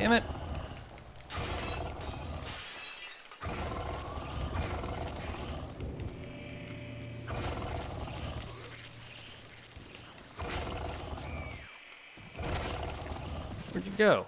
Damn it. Where'd you go?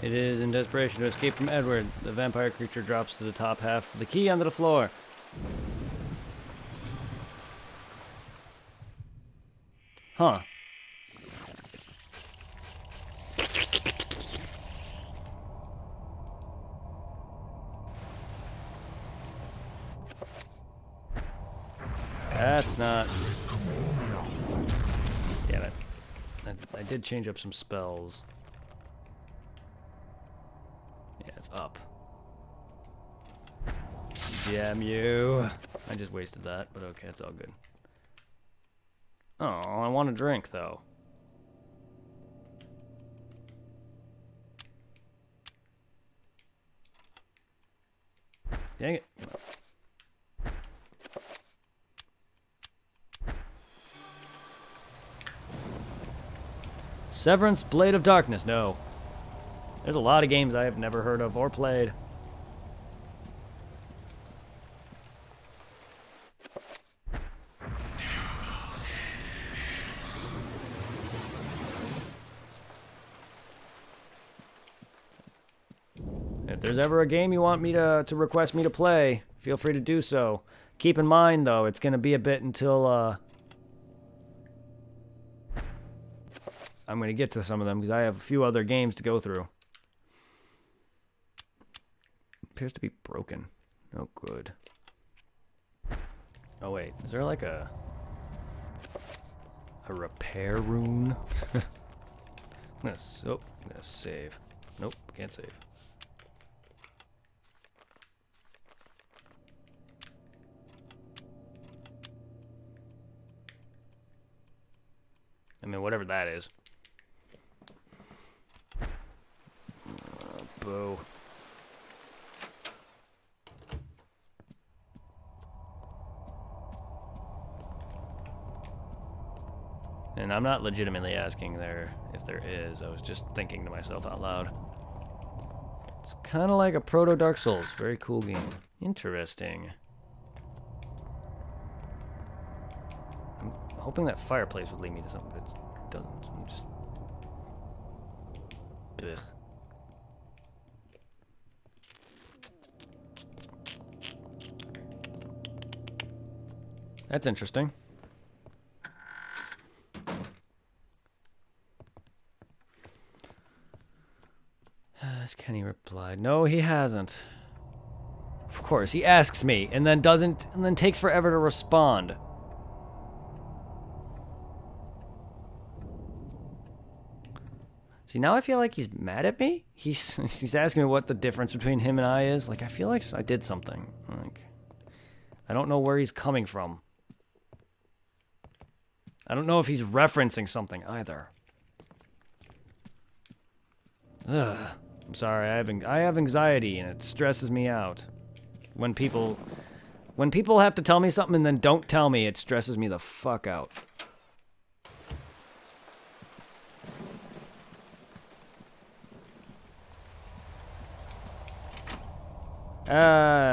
It is in desperation to escape from Edward. The vampire creature drops to the top half of the key onto the floor. Huh. That's not... Damn it. I did change up some spells. Yeah, it's up. Damn you. I just wasted that, but okay, it's all good. Oh, I want a drink, though. Dang it. Severance Blade of Darkness. No. There's a lot of games I have never heard of or played. If there's ever a game you want me to request me to play, feel free to do so. Keep in mind, though, it's going to be a bit until I'm going to get to some of them because I have a few other games to go through. Appears to be broken. Oh, good. Oh, wait. Is there like a repair rune? I'm gonna save. Nope, can't save. I mean, whatever that is. Boo. And I'm not legitimately asking if there is. I was just thinking to myself out loud. It's kind of like a proto Dark Souls. Very cool game. Interesting. I'm hoping that fireplace would lead me to something, but it doesn't. I'm just... Ugh. That's interesting. Has Kenny replied? No, he hasn't. Of course, he asks me and then doesn't, and then takes forever to respond. See, now I feel like he's mad at me. He's asking me what the difference between him and I is. Like, I feel like I did something. Like, I don't know where he's coming from. I don't know if he's referencing something either. Ugh. I'm sorry. I have anxiety and it stresses me out. When people have to tell me something and then don't tell me, it stresses me the fuck out.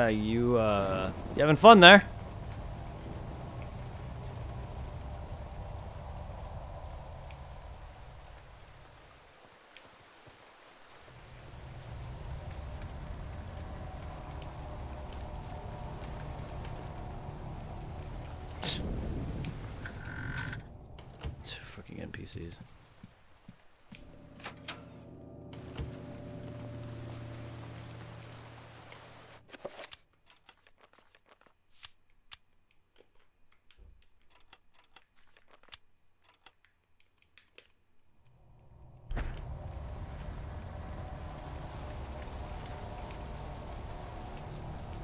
You having fun there? Fucking NPCs.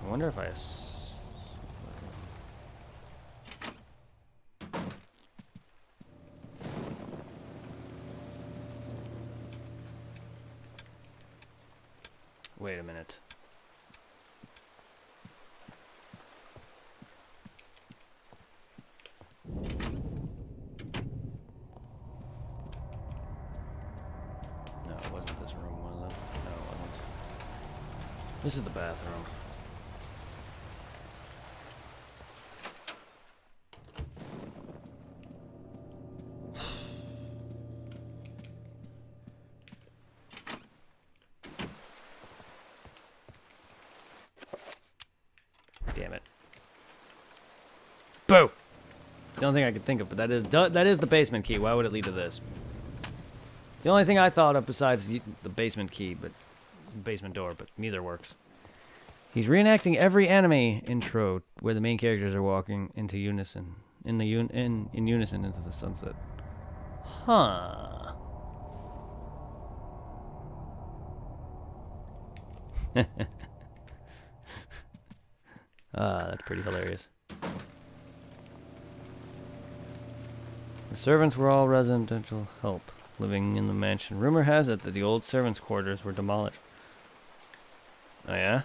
I wonder if Wait a minute. No, it wasn't this room, was it? No, it wasn't. This is the bathroom. Damn it. Boo! The only thing I could think of, but that is the basement key. Why would it lead to this? It's the only thing I thought of besides the basement key, but basement door, but neither works. He's reenacting every anime intro where the main characters are walking into unison, in unison into the sunset. Huh. That's pretty hilarious. The servants were all residential help living in the mansion. Rumor has it that the old servants' quarters were demolished. Oh yeah?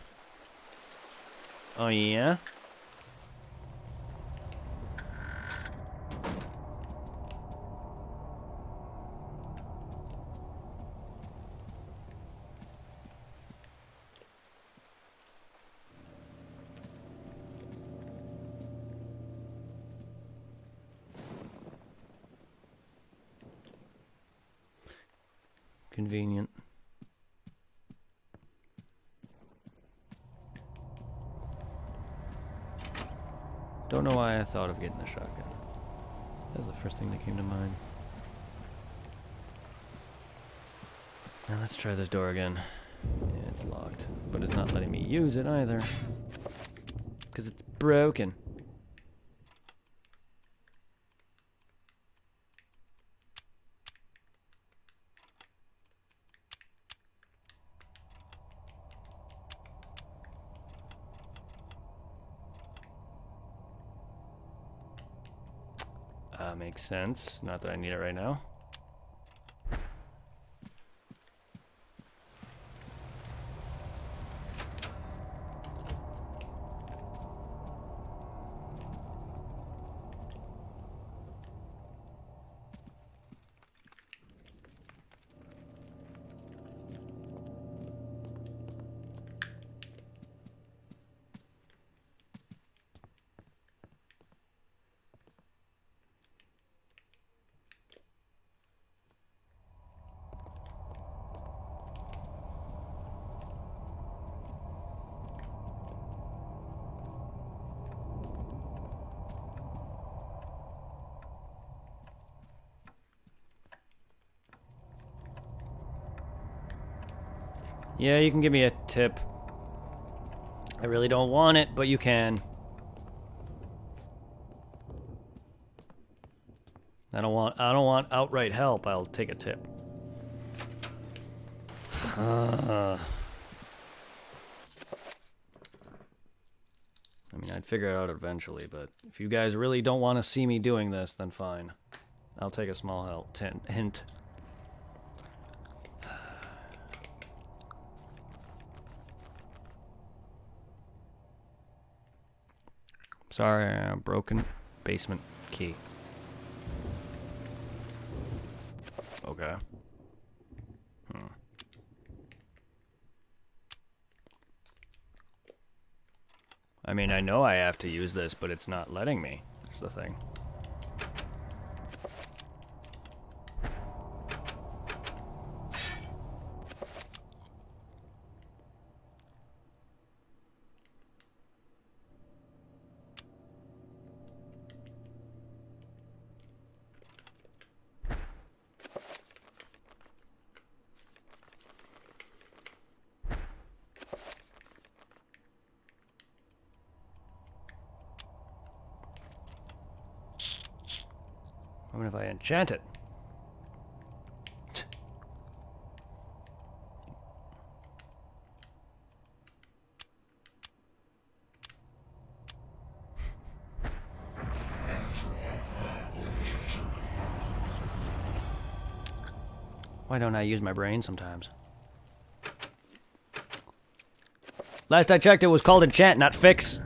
Oh yeah? Convenient. Don't know why I thought of getting a shotgun. That was the first thing that came to mind. Now let's try this door again. Yeah, it's locked, but it's not letting me use it either. Because it's broken. Makes sense. Not that I need it right now. Yeah, you can give me a tip. I really don't want it, but you can. I don't want outright help. I'll take a tip. I mean, I'd figure it out eventually, but if you guys really don't want to see me doing this, then fine. I'll take a small hint. Sorry, broken basement key. Okay. I mean, I know I have to use this, but it's not letting me. That's the thing. What if I enchant it? Why don't I use my brain sometimes? Last I checked, it was called enchant, not fix.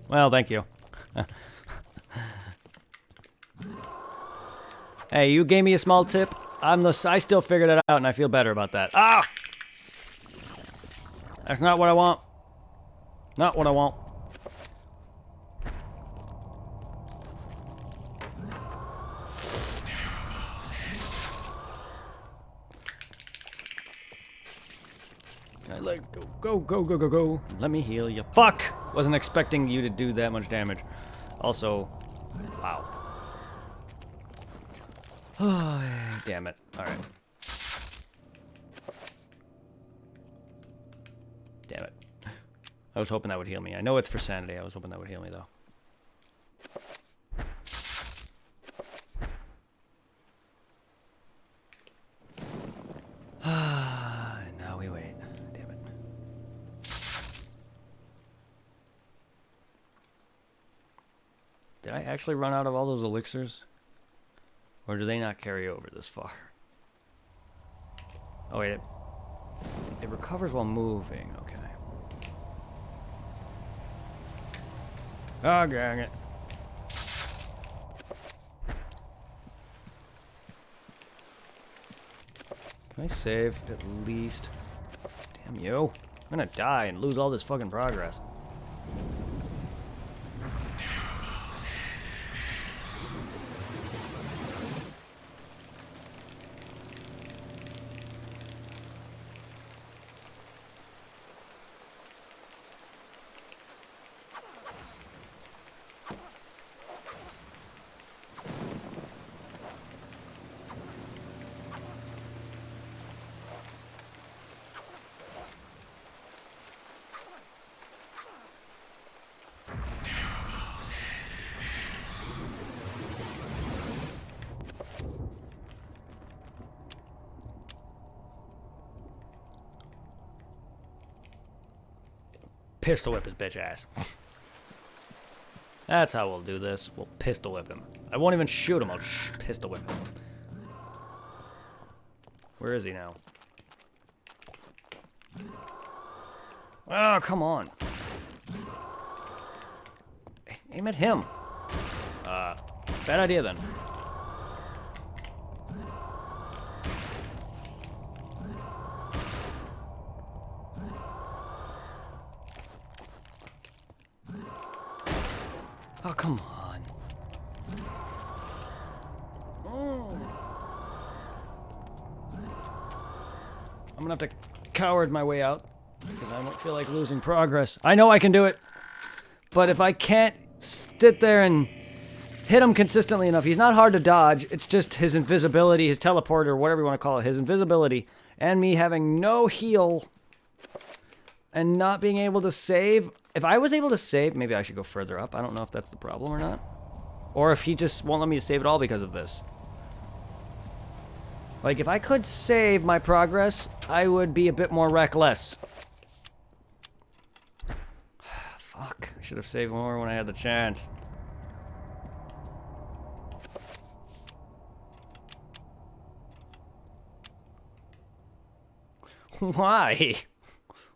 Well, thank you. Hey, you gave me a small tip. I still figured it out, and I feel better about that. Ah! That's not what I want. Not what I want. I let go, go, go, go, go, go. Let me heal you. Fuck! Wasn't expecting you to do that much damage. Also, wow. Oh, damn it. Alright. Damn it. I was hoping that would heal me. I know it's for sanity. I was hoping that would heal me, though. Now we wait. Damn it. Did I actually run out of all those elixirs? Or do they not carry over this far? Oh, wait. It recovers while moving. Okay. Oh, dang it. Can I save at least? Damn you. I'm gonna die and lose all this fucking progress. Pistol whip his bitch ass. That's how we'll do this. We'll pistol whip him. I won't even shoot him. I'll pistol whip him. Where is he now? Oh, come on. Aim at him. Bad idea then. Oh, come on. Oh. I'm gonna have to coward my way out because I don't feel like losing progress. I know I can do it, but if I can't sit there and hit him consistently enough, he's not hard to dodge. It's just his invisibility, his teleport, or whatever you want to call it, his invisibility, and me having no heal and not being able to save. If I was able to save, maybe I should go further up. I don't know if that's the problem or not. Or if he just won't let me save at all because of this. Like, if I could save my progress, I would be a bit more reckless. Fuck. I should have saved more when I had the chance. Why?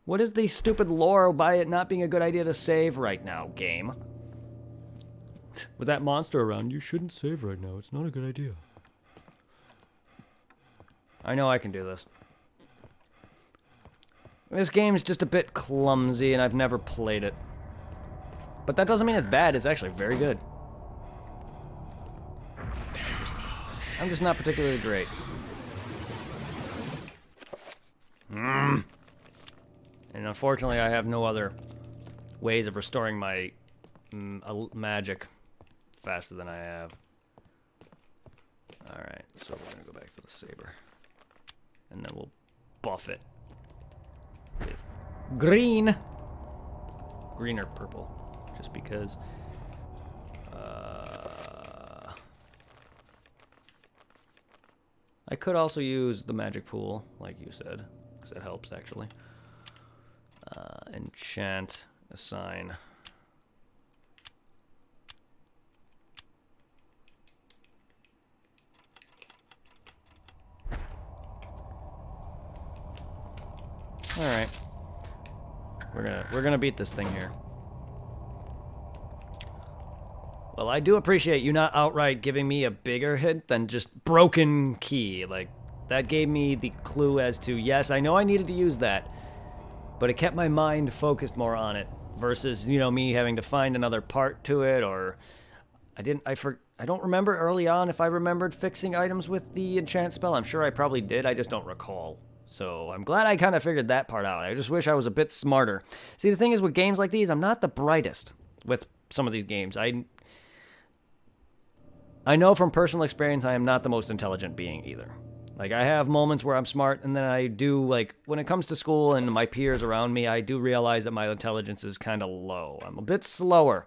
What is the stupid lore by it not being a good idea to save right now, game? With that monster around, you shouldn't save right now. It's not a good idea. I know I can do this. This game's just a bit clumsy, and I've never played it. But that doesn't mean it's bad. It's actually very good. I'm just not particularly great. And unfortunately, I have no other ways of restoring my magic faster than I have. Alright, so we're going to go back to the saber. And then we'll buff it with green. Green or purple, just because. I could also use the magic pool, like you said, because it helps, actually. Enchant, assign. Alright. We're gonna beat this thing here. Well, I do appreciate you not outright giving me a bigger hint than just broken key. Like, that gave me the clue as to, yes, I know I needed to use that, but it kept my mind focused more on it versus, you know, me having to find another part to it, or I don't remember early on if I remembered fixing items with the enchant spell. I'm sure I probably did, I just don't recall. So I'm glad I kind of figured that part out. I just wish I was a bit smarter. See, the thing is with games like these, I'm not the brightest with some of these games. I know from personal experience I am not the most intelligent being either. Like, I have moments where I'm smart, and then I do, like, when it comes to school and my peers around me, I do realize that my intelligence is kind of low. I'm a bit slower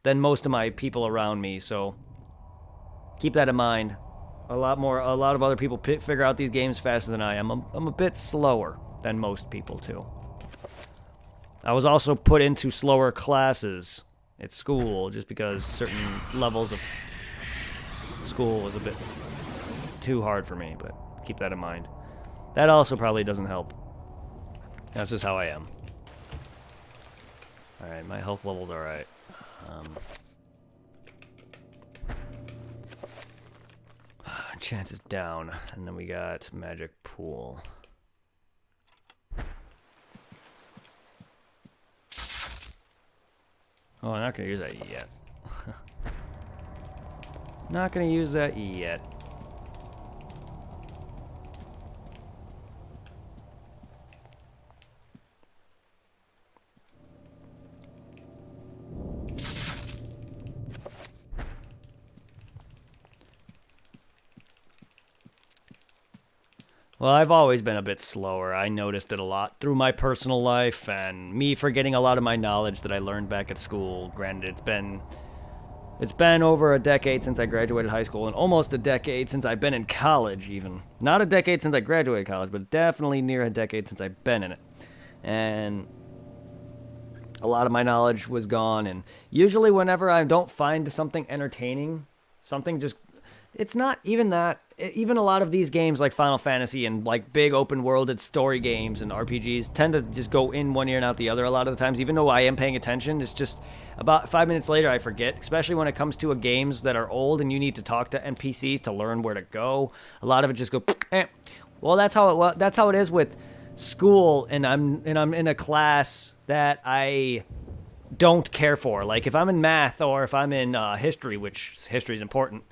than most of my people around me, so keep that in mind. A lot of other people figure out these games faster than I am. I'm a bit slower than most people, too. I was also put into slower classes at school just because certain levels of school was a bit too hard for me, but keep that in mind. That also probably doesn't help. That's just how I am. Alright, my health level's alright. Enchant is down, and then we got magic pool. Oh, I'm not gonna use that yet. Not gonna use that yet. Well, I've always been a bit slower. I noticed it a lot through my personal life and me forgetting a lot of my knowledge that I learned back at school. Granted, it's been over a decade since I graduated high school and almost a decade since I've been in college even. Not a decade since I graduated college, but definitely near a decade since I've been in it. And a lot of my knowledge was gone, and usually whenever I don't find something entertaining, something just... It's not even that. Even a lot of these games like Final Fantasy and like big open worlded story games and RPGs tend to just go in one ear and out the other a lot of the times. Even though I am paying attention, it's just about 5 minutes later I forget, especially when it comes to games that are old and you need to talk to NPCs to learn where to go. A lot of it just go, eh. Well, that's how it is with school, and I'm in a class that I don't care for. Like if I'm in math or if I'm in history, which history is important,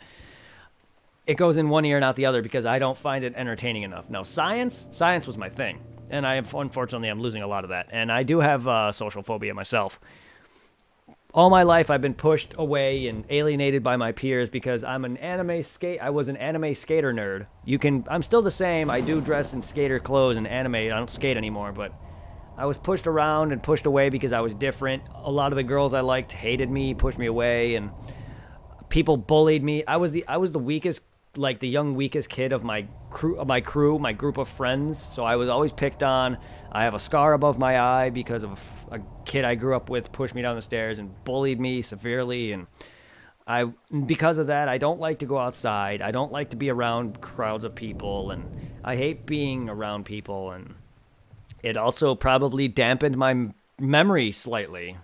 it goes in one ear and out the other because I don't find it entertaining enough. Now, science was my thing, and unfortunately, I'm losing a lot of that. And I do have social phobia myself. All my life, I've been pushed away and alienated by my peers because I was an anime skater nerd. I'm still the same. I do dress in skater clothes and anime. I don't skate anymore, but I was pushed around and pushed away because I was different. A lot of the girls I liked hated me, pushed me away, and people bullied me. I was the weakest, like the young weakest kid of my group of friends, so I was always picked on. I have a scar above my eye because of a kid I grew up with pushed me down the stairs and bullied me severely, and because of that, I don't like to go outside. I don't like to be around crowds of people, and I hate being around people, and it also probably dampened my memory slightly.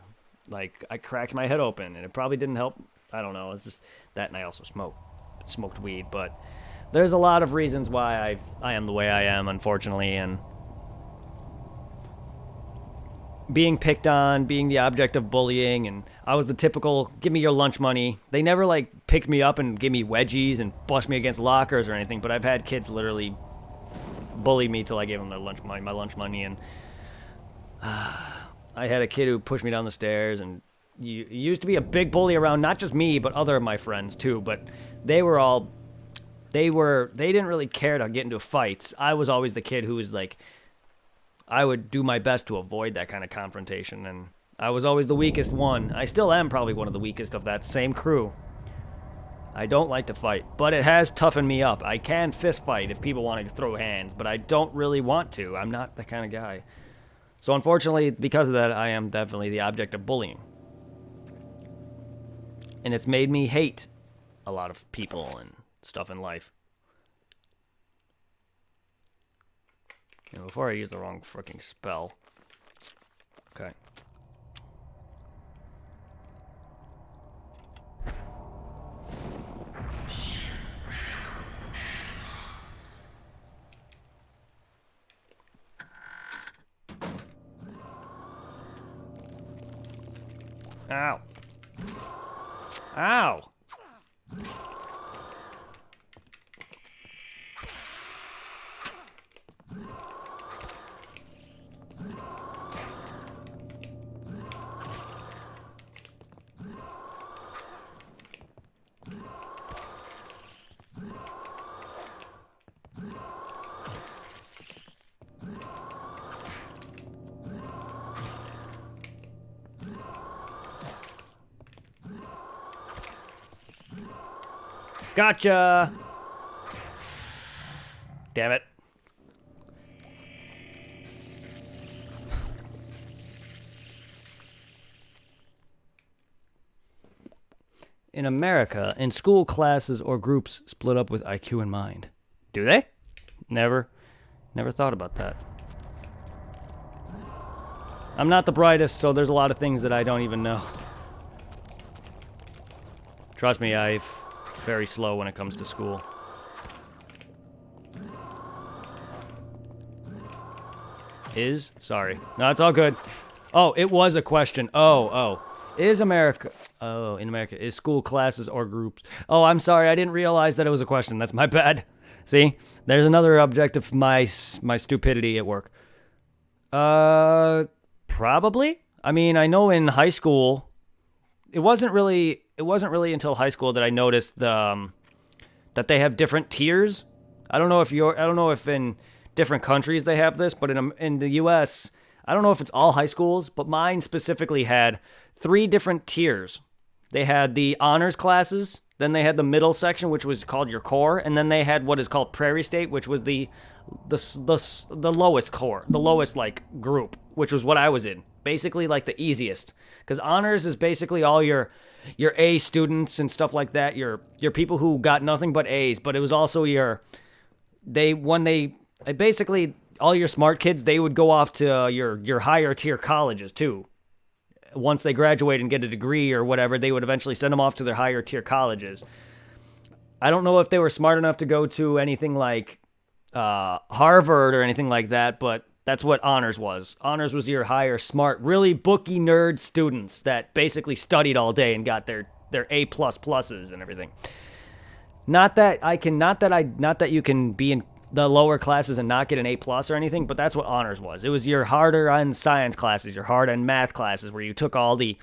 Like, I cracked my head open, and it probably didn't help. I don't know, it's just that, and I also smoked weed, but there's a lot of reasons why I am the way I am, unfortunately, and being picked on, being the object of bullying, and I was the typical, give me your lunch money. They never, like, picked me up and give me wedgies and bust me against lockers or anything, but I've had kids literally bully me till I gave them my lunch money, and I had a kid who pushed me down the stairs, and you used to be a big bully around not just me, but other of my friends, too, but they didn't really care to get into fights. I was always the kid who was like, I would do my best to avoid that kind of confrontation, and I was always the weakest one. I still am probably one of the weakest of that same crew. I don't like to fight, but it has toughened me up. I can fist fight if people want to throw hands, but I don't really want to. I'm not that kind of guy. So unfortunately, because of that, I am definitely the object of bullying. And it's made me hate a lot of people and stuff in life. You know, before I use the wrong freaking spell. Okay. Ow. Ow. Gotcha! Damn it. In America, in school classes or groups split up with IQ in mind. Do they? Never thought about that. I'm not the brightest, so there's a lot of things that I don't even know. Trust me, I'm very slow when it comes to school. Sorry. No, it's all good. Oh, it was a question. Oh. In America, is school classes or groups? Oh, I'm sorry. I didn't realize that it was a question. That's my bad. See? There's another object of my stupidity at work. Probably. I mean, I know in high school, it wasn't really until high school that I noticed that they have different tiers. I don't know if in different countries they have this, but in the US, I don't know if it's all high schools, but mine specifically had 3 different tiers. They had the honors classes, then they had the middle section, which was called your core, and then they had what is called Prairie State, which was the lowest core, the lowest like group, which was what I was in. Basically like the easiest, because honors is basically all your A students and stuff like that, your people who got nothing but A's, but it was also basically all your smart kids, they would go off to your higher tier colleges too. Once they graduate and get a degree or whatever, they would eventually send them off to their higher tier colleges. I don't know if they were smart enough to go to anything like Harvard or anything like that, but that's what honors was. Honors was your higher, smart, really bookie nerd students that basically studied all day and got their A pluses and everything. Not that you can be in the lower classes and not get an A plus or anything, but that's what honors was. It was your harder on science classes, your hard on math classes, where you took all the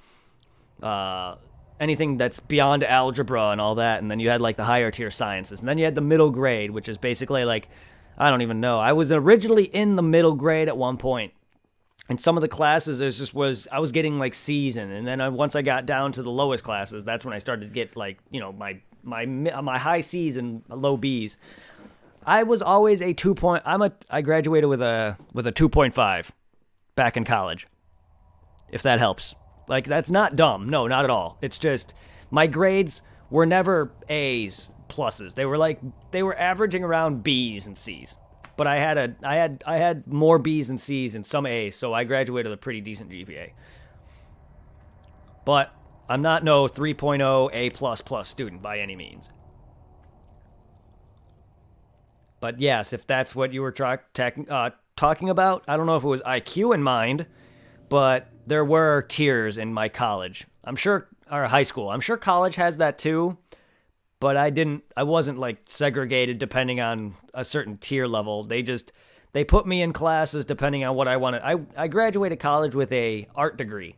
anything that's beyond algebra and all that, and then you had like the higher tier sciences, and then you had the middle grade, which is basically like, I don't even know. I was originally in the middle grade at one point, and some of the classes I was getting like C's in, and then once I got down to the lowest classes, that's when I started to get like, you know, my high C's and low B's. I was always a 2 point. I graduated with a 2.5 back in college. If that helps. Like, that's not dumb. No, not at all. It's just my grades were never A's pluses. They were averaging around B's and C's. But I had more B's and C's and some A's, so I graduated with a pretty decent GPA. But I'm not no 3.0 A++ student by any means. But yes, if that's what you were talking about, I don't know if it was IQ in mind, but there were tiers in my college. Or high school. I'm sure college has that too, but I wasn't like segregated depending on a certain tier level. They put me in classes depending on what I wanted. I graduated college with a art degree,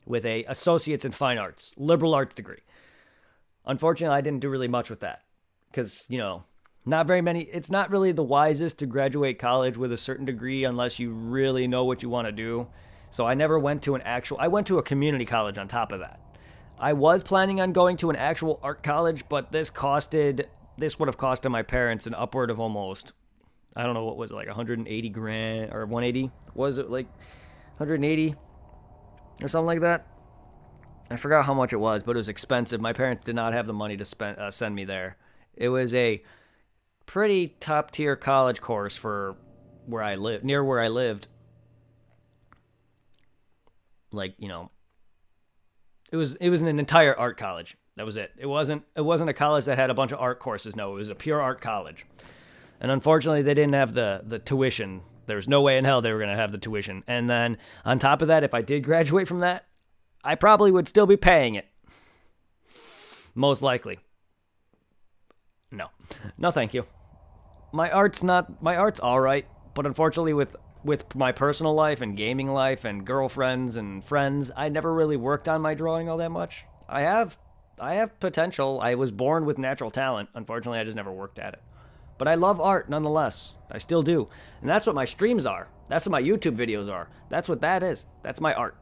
with a associates in fine arts, liberal arts degree. Unfortunately, I didn't do really much with that because, you know, not very many. It's not really the wisest to graduate college with a certain degree unless you really know what you want to do. So I never went to I went to a community college on top of that. I was planning on going to an actual art college, but this would have costed my parents an upward of almost, I don't know, what was it, like 180 grand or 180? Was it like 180 or something like that? I forgot how much it was, but it was expensive. My parents did not have the money to send me there. It was a pretty top tier college course for near where I lived. Like, you know, it was an entire art college. That was it. It wasn't a college that had a bunch of art courses. No, it was a pure art college. And unfortunately, they didn't have the tuition. There was no way in hell they were going to have the tuition. And then on top of that, if I did graduate from that, I probably would still be paying it. Most likely. No. No, thank you. My art's all right, but unfortunately with my personal life and gaming life and girlfriends and friends, I never really worked on my drawing all that much. I have potential. I was born with natural talent. Unfortunately, I just never worked at it. But I love art nonetheless. I still do. And that's what my streams are. That's what my YouTube videos are. That's what that is. That's my art.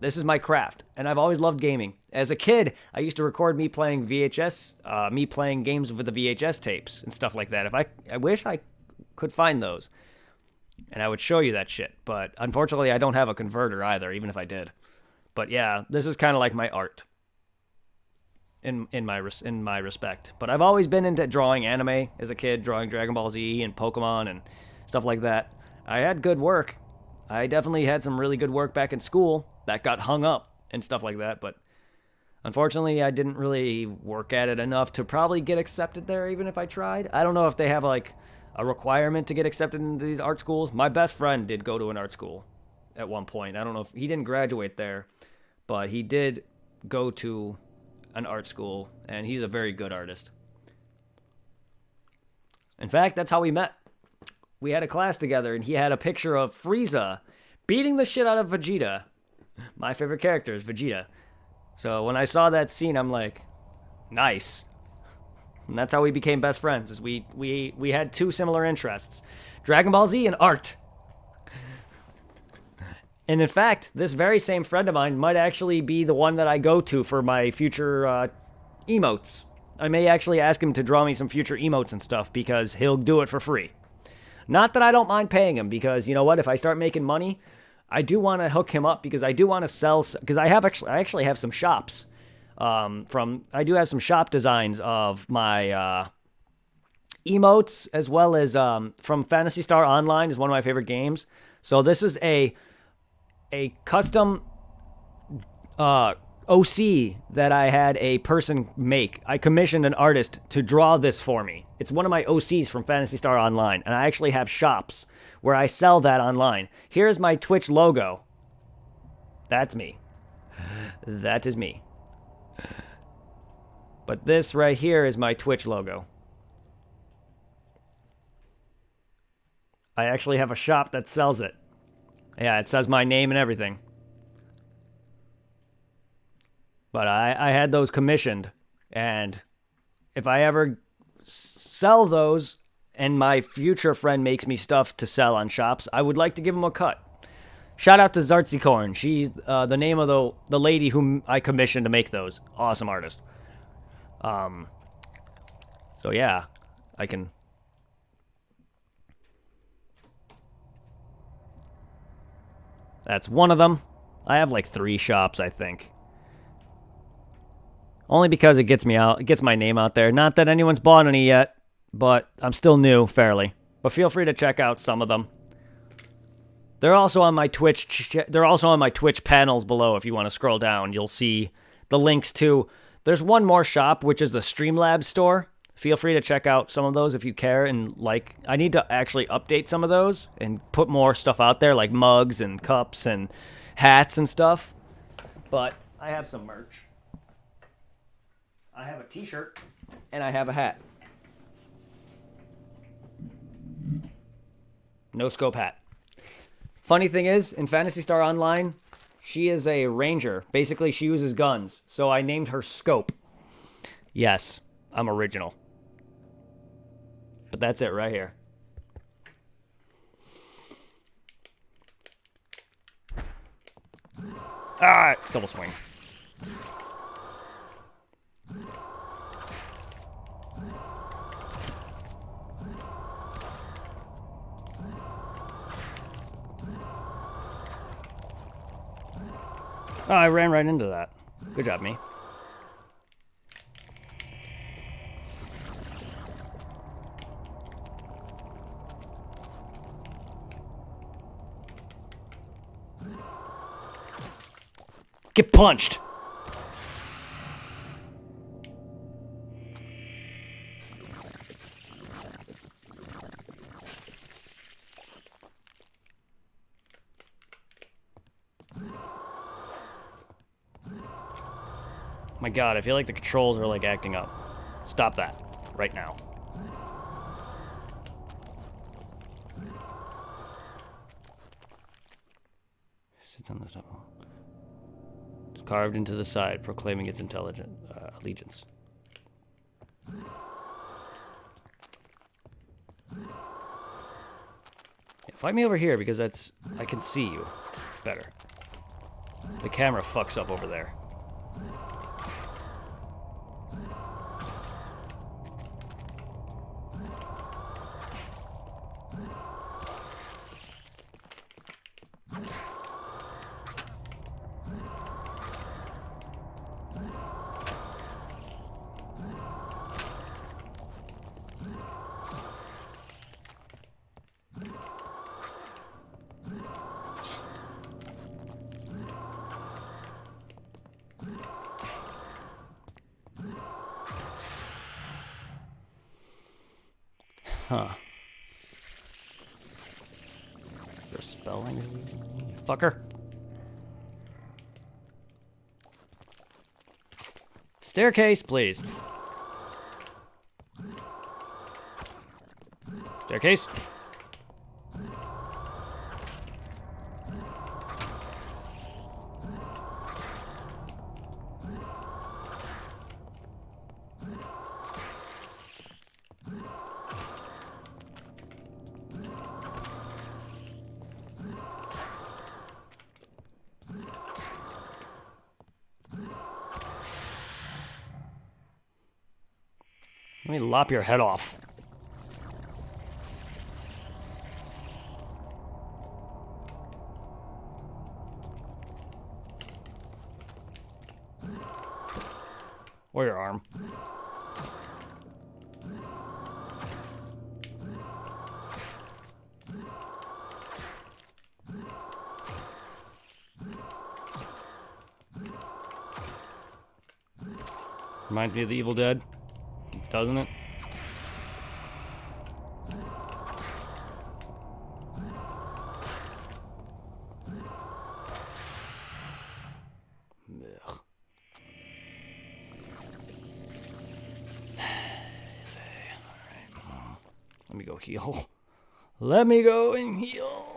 This is my craft. And I've always loved gaming. As a kid, I used to record me playing me playing games with the VHS tapes and stuff like that. I wish I could find those. And I would show you that shit. But unfortunately, I don't have a converter either, even if I did. But yeah, this is kind of like my art. In my respect. But I've always been into drawing anime as a kid, drawing Dragon Ball Z and Pokemon and stuff like that. I had good work. I definitely had some really good work back in school that got hung up and stuff like that, but unfortunately I didn't really work at it enough to probably get accepted there even if I tried. I don't know if they have like a requirement to get accepted into these art schools. My best friend did go to an art school at one point. I don't know if he didn't graduate there, but he did go to an art school, and he's a very good artist. In fact, that's how we met. We had a class together, and he had a picture of Frieza beating the shit out of Vegeta. My favorite character is Vegeta. So when I saw that scene, I'm like, nice. And that's how we became best friends, is we had two similar interests. Dragon Ball Z and art. And in fact, this very same friend of mine might actually be the one that I go to for my future emotes. I may actually ask him to draw me some future emotes and stuff because he'll do it for free. Not that I don't mind paying him, because you know what? If I start making money, I do want to hook him up because I do want to sell. Because I actually have some shops. I do have some shop designs of my emotes, as well as from Phantasy Star Online is one of my favorite games. So this is a custom OC that I had a person make. I commissioned an artist to draw this for me. It's one of my OCs from Phantasy Star Online, and I actually have shops where I sell that online. Here's my Twitch logo. That's me. That is me. But this right here is my Twitch logo. I actually have a shop that sells it. Yeah, it says my name and everything. But I had those commissioned. And if I ever sell those and my future friend makes me stuff to sell on shops, I would like to give him a cut. Shout out to Zartzicorn. She's the name of the lady whom I commissioned to make those. Awesome artist. So yeah, I can... That's one of them. I have like 3 shops, I think. Only because it gets me out. It gets my name out there. Not that anyone's bought any yet, but I'm still new, fairly. But feel free to check out some of them. They're also on my Twitch. They're also on my Twitch panels below. If you want to scroll down, you'll see the links to. There's one more shop, which is the Streamlabs store. Feel free to check out some of those if you care. And like, I need to actually update some of those and put more stuff out there, like mugs and cups and hats and stuff. But I have some merch. I have a t-shirt and I have a hat. No scope hat. Funny thing is, in Phantasy Star Online, she is a ranger. Basically, she uses guns. So I named her Scope. Yes, I'm original. But that's it right here. Ah, double swing. Oh, I ran right into that. Good job, me. Get punched! My god, I feel like the controls are like acting up. Stop that. Right now. Sit on this. It's carved into the side, proclaiming its intelligent allegiance. Yeah, fight me over here because I can see you better. The camera fucks up over there. Huh. Is there a spell I need? You fucker. Staircase, please. Staircase. Let me lop your head off. Or your arm. Reminds me of the Evil Dead. Doesn't it? Ugh. Let me go heal. Let me go and heal.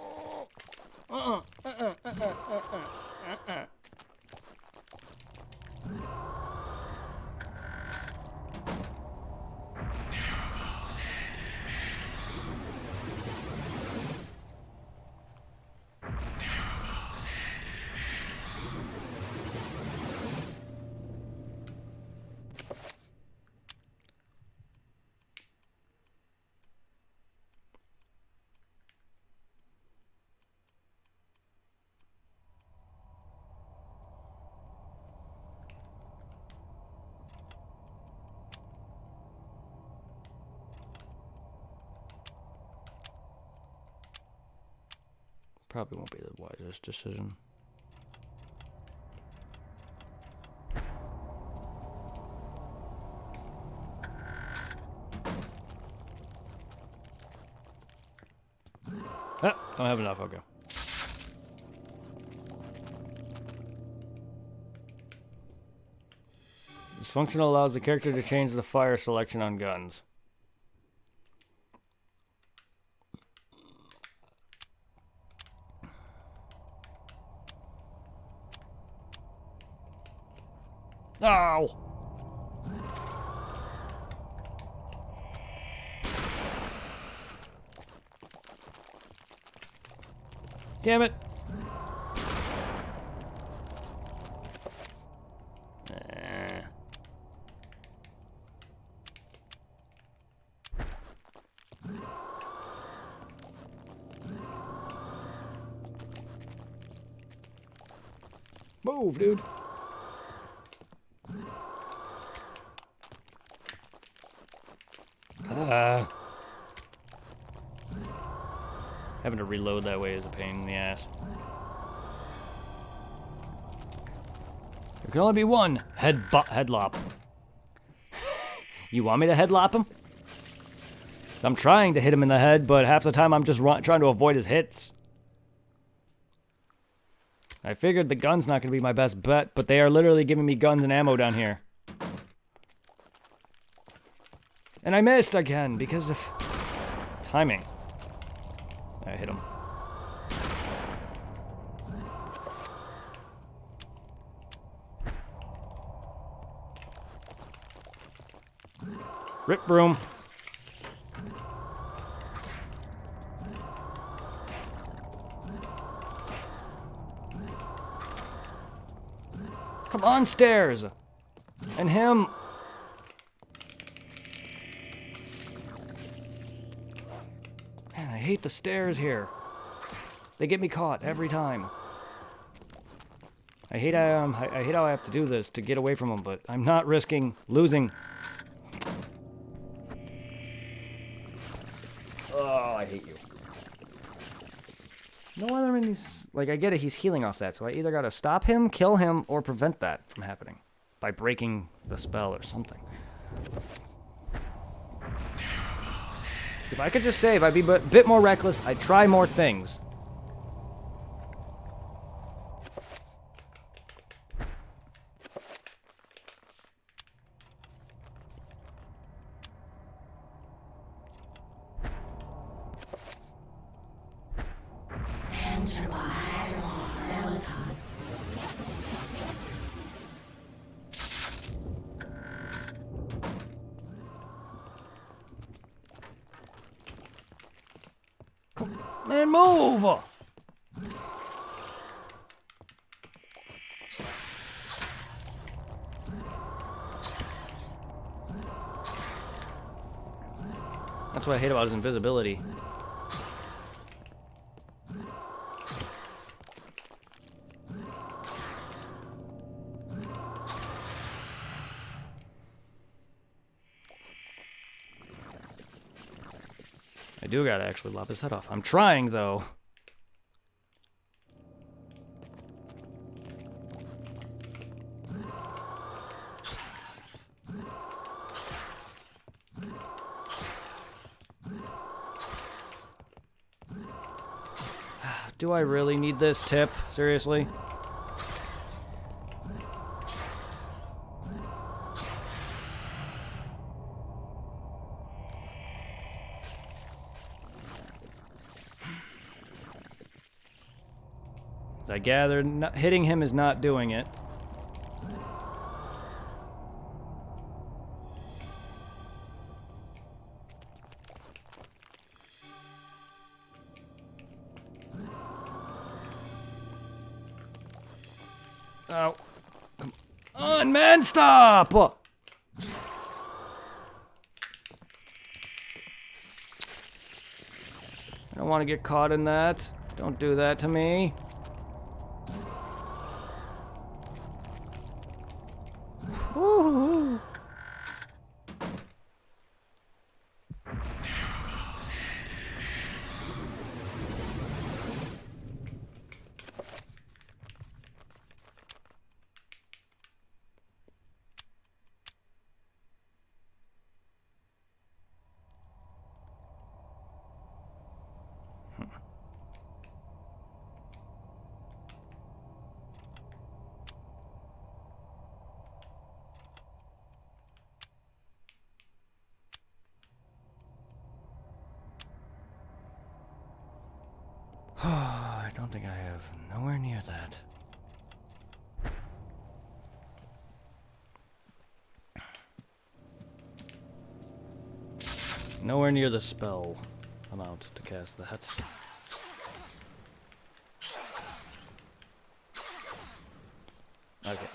Probably won't be the wisest decision. Ah, don't have enough, okay. This function allows the character to change the fire selection on guns. Ow! Damn it! Move, dude. Having to reload that way is a pain in the ass. There can only be one headlop. You want me to headlop him? I'm trying to hit him in the head, but half the time I'm just trying to avoid his hits. I figured the gun's not going to be my best bet, but they are literally giving me guns and ammo down here. And I missed again because of timing. I hit him. Rip broom. Come on, stairs! And him! Man, I hate the stairs here. They get me caught every time. I hate how I have to do this to get away from them, but I'm not risking losing. Oh, I hate you. No other in these... Like, I get it, he's healing off that, so I either gotta stop him, kill him, or prevent that from happening. By breaking the spell or something. If I could just save, I'd be a bit more reckless, I'd try more things. Man, move! That's what I hate about his invisibility. I do gotta actually lop his head off. I'm trying, though. Do I really need this tip? Seriously? I gather hitting him is not doing it. Oh. Come on, man, stop! I don't want to get caught in that. Don't do that to me. Woo-hoo. I don't think I have nowhere near that. Nowhere near the spell amount to cast that. Okay.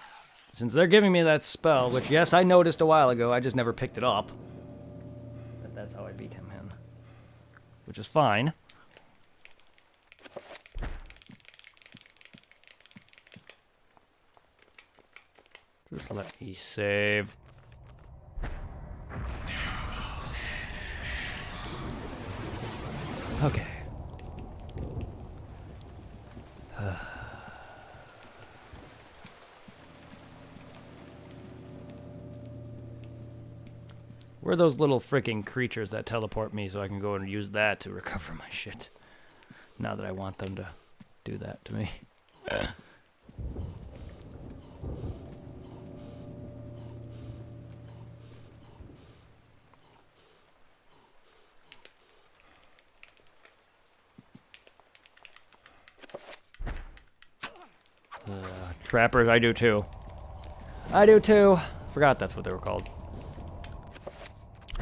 Since they're giving me that spell, which yes, I noticed a while ago, I just never picked it up. But that's how I beat him in. Which is fine. Just let me save. Okay. Where are those little freaking creatures that teleport me so I can go and use that to recover my shit? Now that I want them to do that to me. Trappers, I do too. I do too. Forgot that's what they were called.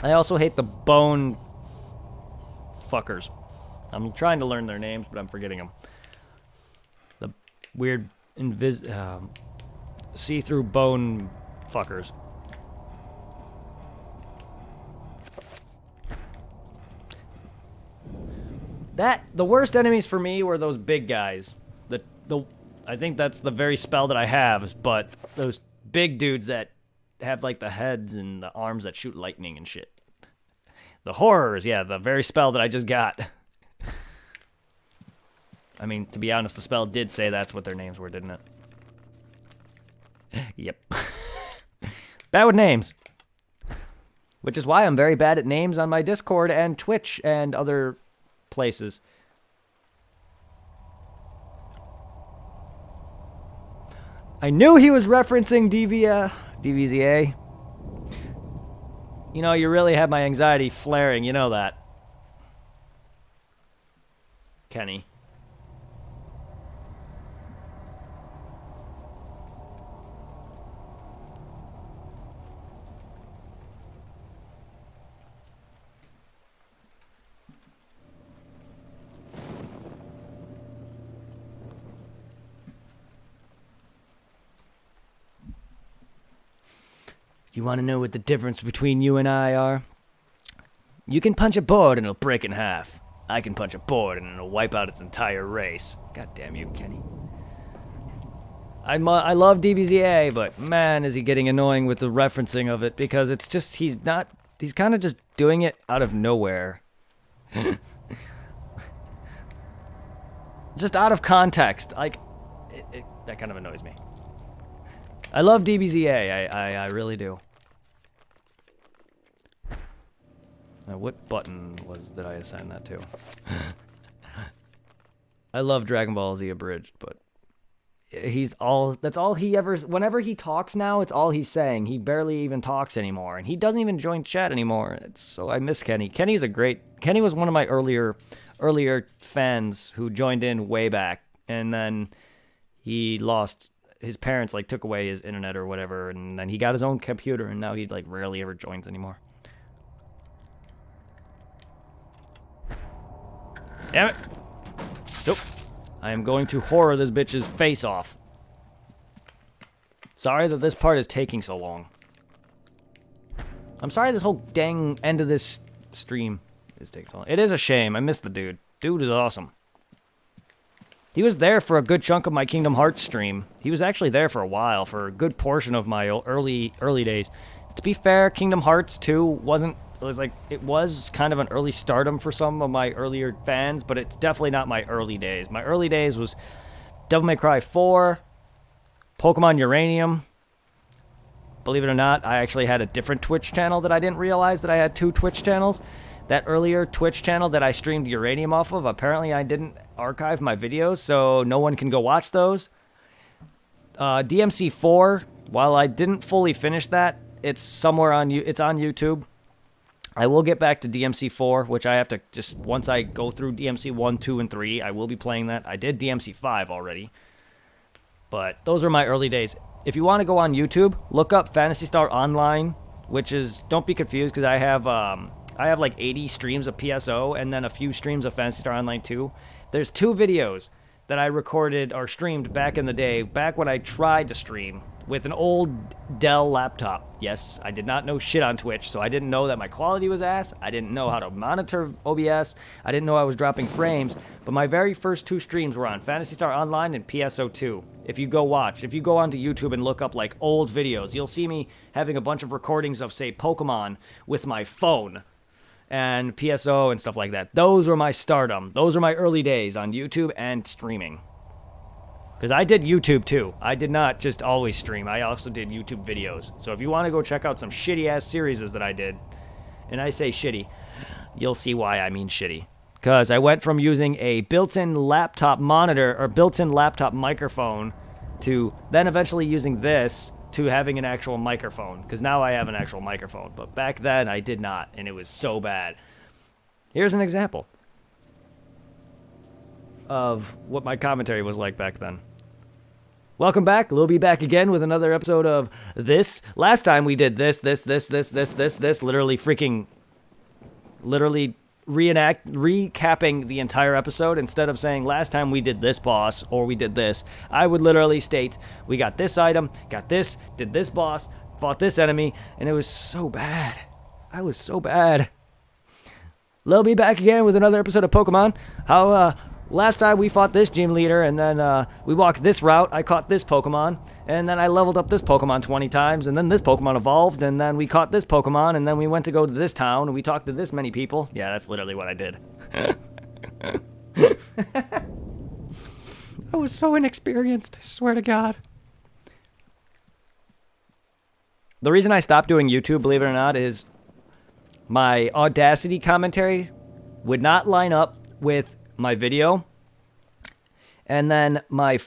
I also hate the bone fuckers. I'm trying to learn their names, but I'm forgetting them. The weird see-through bone fuckers. The worst enemies for me were those big guys. I think that's the very spell that I have, but those big dudes that have like the heads and the arms that shoot lightning and shit. The horrors, yeah, the very spell that I just got. I mean, to be honest, the spell did say that's what their names were, didn't it? Yep. Bad with names. Which is why I'm very bad at names on my Discord and Twitch and other places. I knew he was referencing DVZA. You know, you really had my anxiety flaring, you know that. Kenny. You want to know what the difference between you and I are? You can punch a board and it'll break in half. I can punch a board and it'll wipe out its entire race. God damn you, Kenny. I love DBZA, but man, is he getting annoying with the referencing of it, because it's just, he's kind of just doing it out of nowhere. Just out of context. Like, that kind of annoys me. I love DBZA, I really do. Now, what button did I assign that to? I love Dragon Ball Z Abridged, but that's all he ever, whenever he talks now, it's all he's saying. He barely even talks anymore, and he doesn't even join chat anymore. So I miss Kenny. Kenny was one of my earlier fans who joined in way back, and then he lost, his parents like took away his internet or whatever, and then he got his own computer, and now he like rarely ever joins anymore. Damn it. Nope. I am going to horror this bitch's face off. Sorry that this part is taking so long. I'm sorry this whole dang end of this stream is taking so long. It is a shame. I miss the dude. Dude is awesome. He was there for a good chunk of my Kingdom Hearts stream. He was actually there for a while, for a good portion of my early days. To be fair, Kingdom Hearts 2 it was kind of an early stardom for some of my earlier fans, but it's definitely not my early days. My early days was Devil May Cry 4, Pokemon Uranium. Believe it or not, I actually had a different Twitch channel that I didn't realize that I had 2 Twitch channels. That earlier Twitch channel that I streamed Uranium off of, apparently I didn't archive my videos, so no one can go watch those. DMC4, while I didn't fully finish that, it's somewhere it's on YouTube. I will get back to DMC4, which I have to just, once I go through DMC 1, 2, and 3, I will be playing that. I did DMC 5 already. But those are my early days. If you want to go on YouTube, look up Phantasy Star Online, which is, don't be confused, because I have like 80 streams of PSO and then a few streams of Phantasy Star Online 2. There's 2 videos that I recorded or streamed back in the day, back when I tried to stream with an old Dell laptop. Yes, I did not know shit on Twitch, so I didn't know that my quality was ass. I didn't know how to monitor OBS. I didn't know I was dropping frames. But my very first 2 streams were on Phantasy Star Online and PSO2. If you go onto YouTube and look up like old videos, you'll see me having a bunch of recordings of, say, Pokemon with my phone and PSO and stuff like that. Those were my stardom. Those were my early days on YouTube and streaming. Because I did YouTube too. I did not just always stream. I also did YouTube videos. So if you want to go check out some shitty-ass series that I did, and I say shitty, you'll see why I mean shitty. Because I went from using a built-in laptop monitor or built-in laptop microphone to then eventually using this to having an actual microphone, because now I have an actual microphone. But back then I did not, and it was so bad. Here's an example of what my commentary was like back then. Welcome back. We'll be back again with another episode of this. Last time we did this, literally recapping the entire episode. Instead of saying last time we did this boss or we did this, I would literally state we got this item, got this, did this boss, fought this enemy, and it was so bad. I was so bad. We'll be back again with another episode of Pokemon. Last time we fought this gym leader, and then we walked this route, I caught this Pokemon, and then I leveled up this Pokemon 20 times, and then this Pokemon evolved, and then we caught this Pokemon, and then we went to go to this town, and we talked to this many people. Yeah, that's literally what I did. I was so inexperienced, I swear to God. The reason I stopped doing YouTube, believe it or not, is my Audacity commentary would not line up with my video, and then my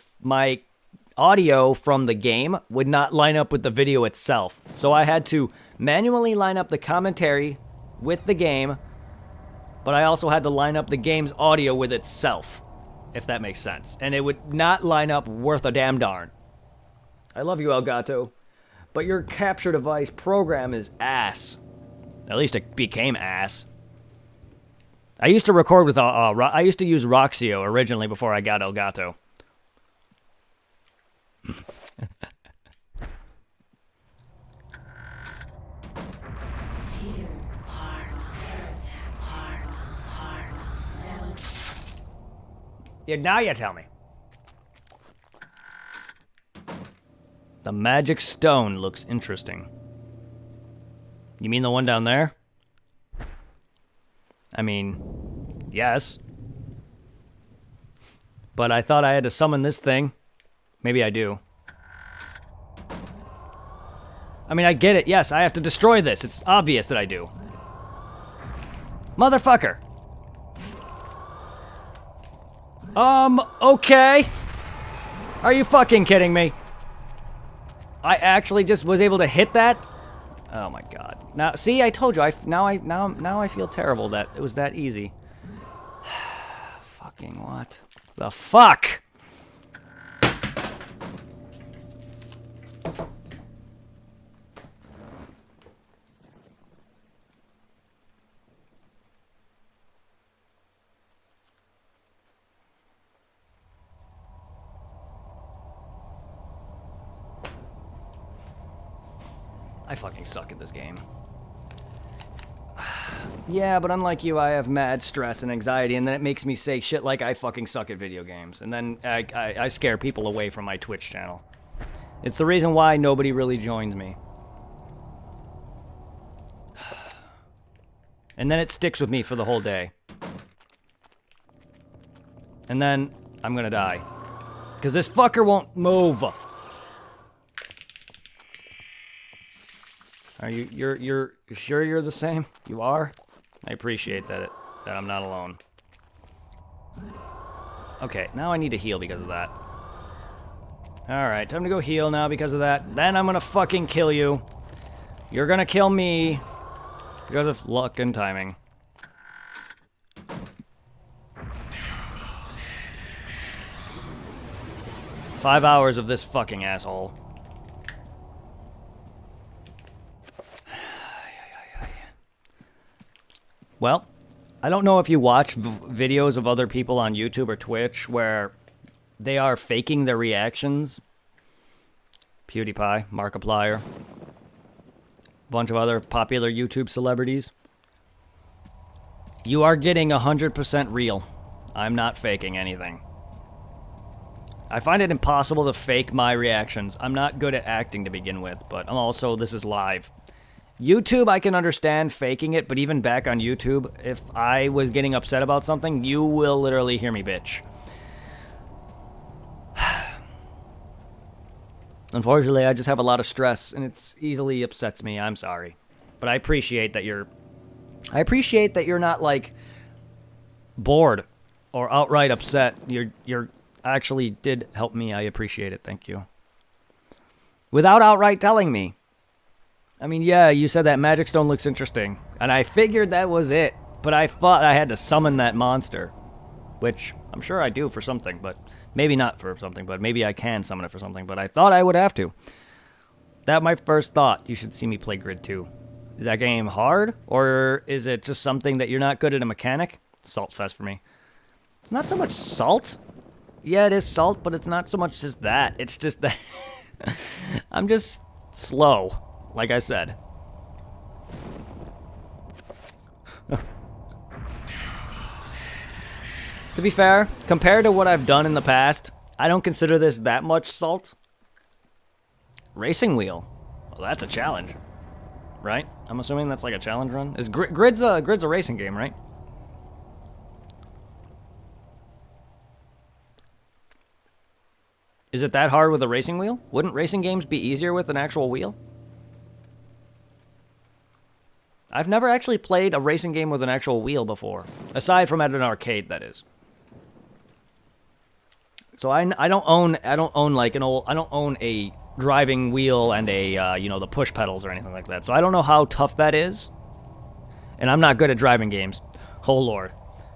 audio from the game would not line up with the video itself. So I had to manually line up the commentary with the game, but I also had to line up the game's audio with itself, if that makes sense. And it would not line up worth a damn darn. I love you, Elgato, but your capture device program is ass. At least it became ass. I used to record with, I used to use Roxio originally before I got Elgato. Yeah, now you tell me. The magic stone looks interesting. You mean the one down there? I mean, yes. But I thought I had to summon this thing. Maybe I do. I mean, I get it. Yes, I have to destroy this. It's obvious that I do. Motherfucker. Okay. Are you fucking kidding me? I actually just was able to hit that? Oh my God. Now, see, I told you. Now I feel terrible that it was that easy. Fucking what? The fuck? I fucking suck at this game. Yeah, but unlike you, I have mad stress and anxiety, and then it makes me say shit like I fucking suck at video games. And then I scare people away from my Twitch channel. It's the reason why nobody really joins me. And then it sticks with me for the whole day. And then I'm gonna die. Because this fucker won't move. Are you're sure you're the same? You are? I appreciate that I'm not alone. Okay, now I need to heal because of that. Alright, time to go heal now because of that. Then I'm gonna fucking kill you. You're gonna kill me because of luck and timing. Five hours of this fucking asshole. Well, I don't know if you watch videos of other people on YouTube or Twitch where they are faking their reactions. PewDiePie, Markiplier, a bunch of other popular YouTube celebrities. You are getting 100% real. I'm not faking anything. I find it impossible to fake my reactions. I'm not good at acting to begin with, but I'm also, this is live. YouTube, I can understand faking it, but even back on YouTube, if I was getting upset about something, you will literally hear me bitch. Unfortunately, I just have a lot of stress, and it easily upsets me. I'm sorry. But I appreciate that you're not, like, bored or outright upset. You're actually did help me. I appreciate it. Thank you. Without outright telling me. I mean, yeah, you said that Magic Stone looks interesting. And I figured that was it. But I thought I had to summon that monster. Which I'm sure I do for something, but maybe not for something. But maybe I can summon it for something. But I thought I would have to. That my first thought. You should see me play Grid 2. Is that game hard? Or is it just something that you're not good at a mechanic? Salt fest for me. It's not so much salt. Yeah, it is salt, but it's not so much just that. It's just that I'm just slow, like I said. To be fair, compared to what I've done in the past, I don't consider this that much salt. Racing wheel. Well, that's a challenge, right? I'm assuming that's like a challenge run. Is Grid's a racing game, right? Is it that hard with a racing wheel? Wouldn't racing games be easier with an actual wheel? I've never actually played a racing game with an actual wheel before. Aside from at an arcade, that is. So I don't own like an old, I don't own a driving wheel and a, you know, the push pedals or anything like that. So I don't know how tough that is. And I'm not good at driving games. Oh, Lord.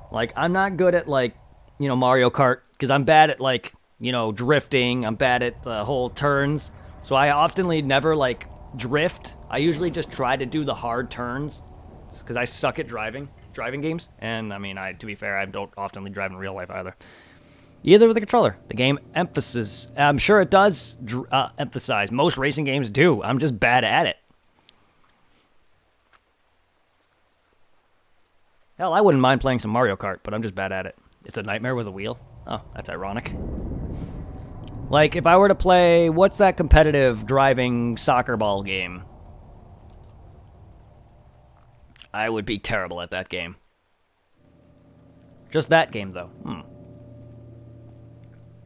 Like, I'm not good at, like, you know, Mario Kart. Because I'm bad at, like, you know, drifting. I'm bad at the whole turns. So I oftenly never, like, drift. I usually just try to do the hard turns. Because I suck at driving games. And, I mean, to be fair, I don't oftenly drive in real life either. Either with the controller. The game emphasis. I'm sure it does emphasize. Most racing games do. I'm just bad at it. Hell, I wouldn't mind playing some Mario Kart, but I'm just bad at it. It's a nightmare with a wheel. Oh, that's ironic. Like, if I were to play... What's that competitive driving soccer ball game? I would be terrible at that game. Just that game, though.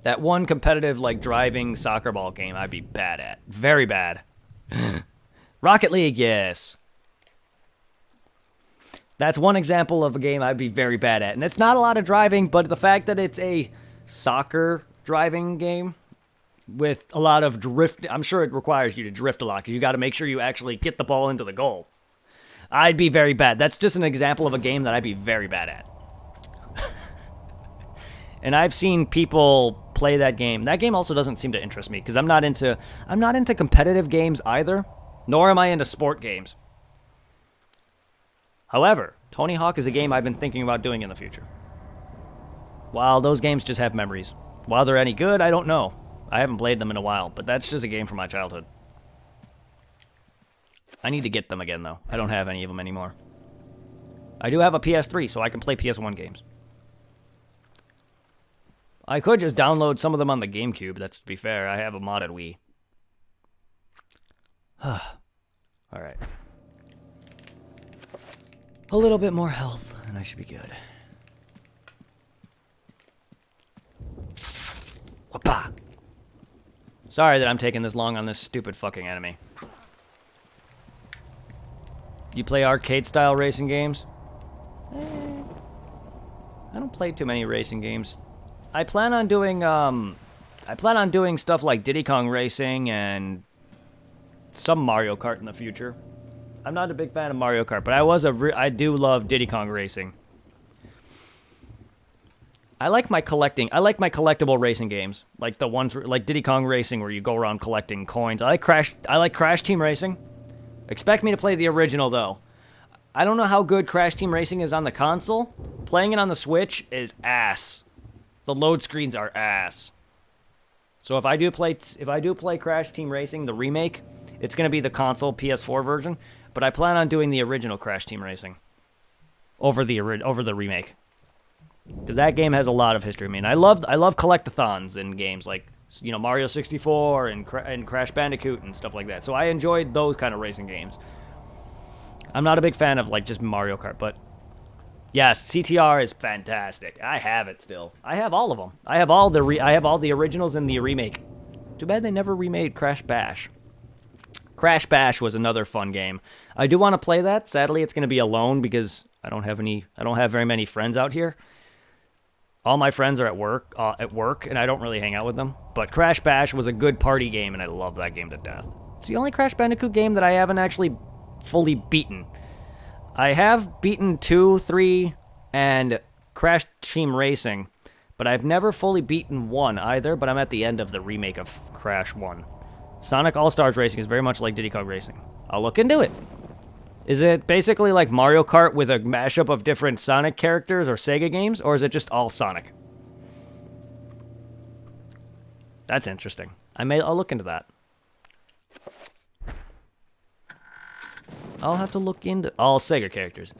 That one competitive, like, driving soccer ball game I'd be bad at. Very bad. Rocket League, yes. That's one example of a game I'd be very bad at. And it's not a lot of driving, but the fact that it's a soccer driving game with a lot of drift, I'm sure it requires you to drift a lot because you got to make sure you actually get the ball into the goal. I'd be very bad. That's just an example of a game that I'd be very bad at. And I've seen people play that game. That game also doesn't seem to interest me because I'm not into competitive games either, nor am I into sport games. However, Tony Hawk is a game I've been thinking about doing in the future. While those games just have memories. While they're any good, I don't know. I haven't played them in a while, but that's just a game from my childhood. I need to get them again, though. I don't have any of them anymore. I do have a PS3, so I can play PS1 games. I could just download some of them on the GameCube, that's to be fair. I have a modded Wii. Alright. A little bit more health, and I should be good. Whoppa! Sorry that I'm taking this long on this stupid fucking enemy. You play arcade-style racing games? I don't play too many racing games. I plan on doing stuff like Diddy Kong Racing and some Mario Kart in the future. I'm not a big fan of Mario Kart, but I do love Diddy Kong Racing. I like my collectible racing games, like the ones like Diddy Kong Racing where you go around collecting coins. I like Crash Team Racing. Expect me to play the original though. I don't know how good Crash Team Racing is on the console. Playing it on the Switch is ass. The load screens are ass. So if I do play Crash Team Racing, the remake, it's going to be the console PS4 version, but I plan on doing the original Crash Team Racing over the remake. Because that game has a lot of history. I mean, I love collectathons in games like, you know, Mario 64 and Crash Bandicoot and stuff like that. So I enjoyed those kind of racing games. I'm not a big fan of like just Mario Kart, but yes, CTR is fantastic. I have it still. I have all of them. I have all the originals and the remake. Too bad they never remade Crash Bash. Crash Bash was another fun game. I do want to play that. Sadly, it's going to be alone because I don't have very many friends out here. All my friends are at work, and I don't really hang out with them. But Crash Bash was a good party game, and I love that game to death. It's the only Crash Bandicoot game that I haven't actually fully beaten. I have beaten 2, 3, and Crash Team Racing, but I've never fully beaten 1 either, but I'm at the end of the remake of Crash 1. Sonic All-Stars Racing is very much like Diddy Kong Racing. I'll look into it. Is it basically like Mario Kart with a mashup of different Sonic characters or Sega games, or is it just all Sonic? That's interesting. I'll look into that. I'll have to look into all Sega characters.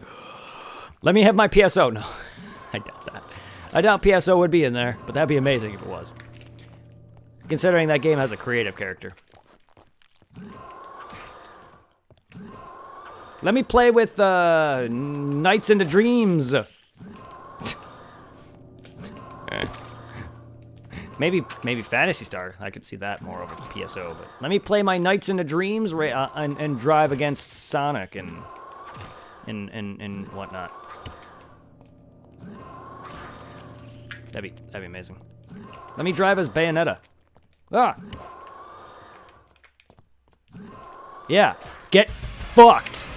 Let me have my PSO. No, I doubt that. I doubt PSO would be in there, but that'd be amazing if it was. Considering that game has a creative character. Let me play with Nights into Dreams. maybe Phantasy Star. I could see that more over PSO. But let me play my Nights into Dreams and drive against Sonic and whatnot. That'd be amazing. Let me drive as Bayonetta. Ah. Yeah. Get fucked.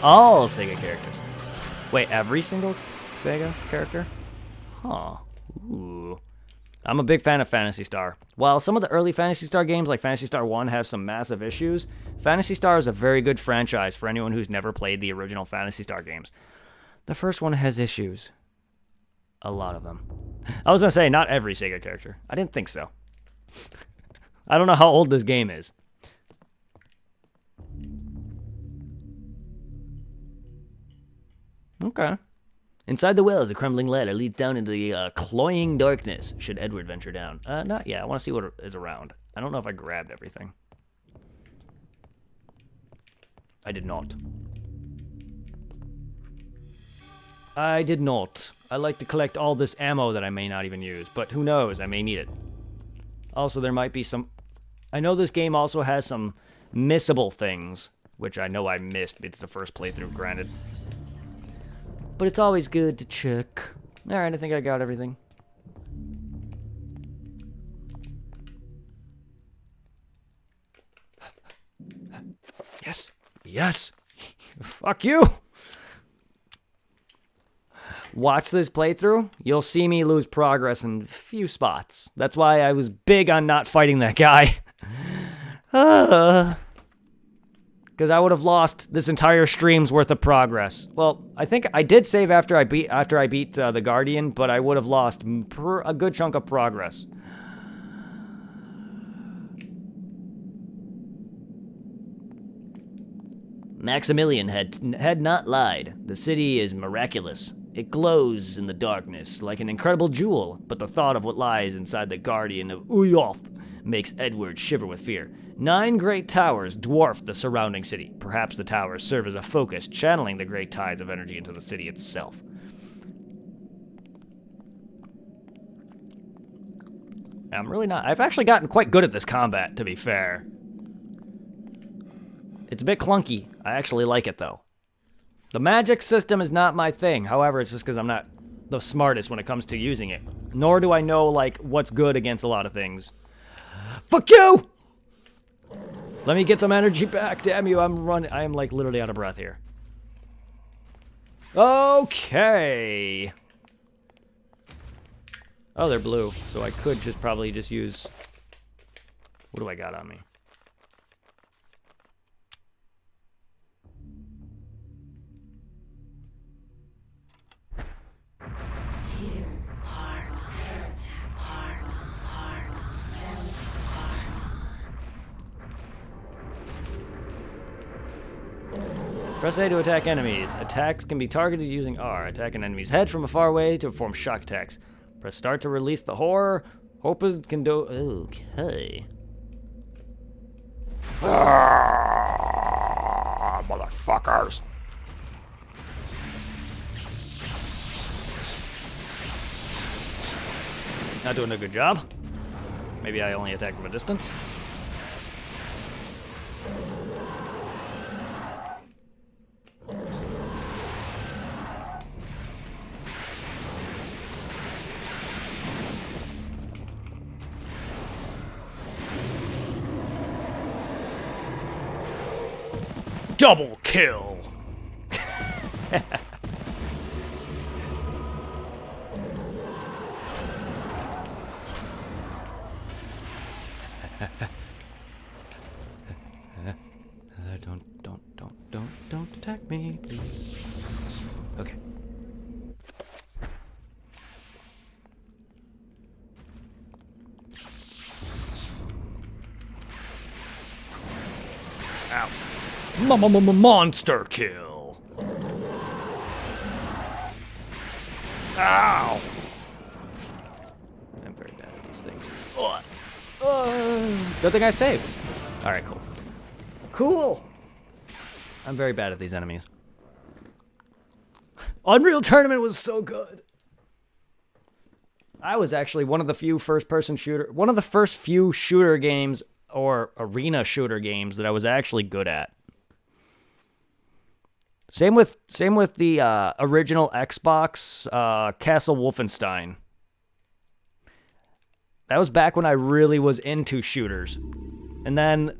All Sega characters. Wait, every single Sega character? Huh. Ooh. I'm a big fan of Phantasy Star. While some of the early Phantasy Star games, like Phantasy Star 1, have some massive issues, Phantasy Star is a very good franchise for anyone who's never played the original Phantasy Star games. The first one has issues. A lot of them. I was going to say, not every Sega character. I didn't think so. I don't know how old this game is. Okay. Inside the well is a crumbling ladder leads down into the cloying darkness, should Edward venture down. Not yet. I want to see what is around. I don't know if I grabbed everything. I did not. I did not. I like to collect all this ammo that I may not even use, but who knows? I may need it. Also, there might be some... I know this game also has some missable things, which I know I missed. It's the first playthrough, granted. But it's always good to check. Alright, I think I got everything. Yes! Yes! Fuck you! Watch this playthrough, you'll see me lose progress in a few spots. That's why I was big on not fighting that guy. Because I would have lost this entire stream's worth of progress. Well, I think I did save after I beat the Guardian, but I would have lost a good chunk of progress. Maximilian had not lied. The city is miraculous. It glows in the darkness like an incredible jewel, but the thought of what lies inside the Guardian of Uyoth makes Edward shiver with fear. 9 great towers dwarf the surrounding city. Perhaps the towers serve as a focus, channeling the great tides of energy into the city itself. I'm really not... I've actually gotten quite good at this combat, to be fair. It's a bit clunky. I actually like it, though. The magic system is not my thing. However, it's just because I'm not the smartest when it comes to using it. Nor do I know, like, what's good against a lot of things. Fuck you! Let me get some energy back. Damn you, I'm running. I am, like, literally out of breath here. Okay. Oh, they're blue. So I could just probably just use... What do I got on me? Press A to attack enemies. Attacks can be targeted using R. Attack an enemy's head from a far away to perform shock attacks. Press start to release the horror. Hope it can do... Okay. Motherfuckers. Not doing a good job. Maybe I only attack from a distance. Double kill! Don't attack me, please. Okay. Ow. Monster kill. Ow. I'm very bad at these things. Good thing I saved. Alright, cool. Cool! I'm very bad at these enemies. Unreal Tournament was so good. I was actually one of the few first-person shooter, one of the first few shooter games or arena shooter games that I was actually good at. Same with the original Xbox Castle Wolfenstein. That was back when I really was into shooters. And then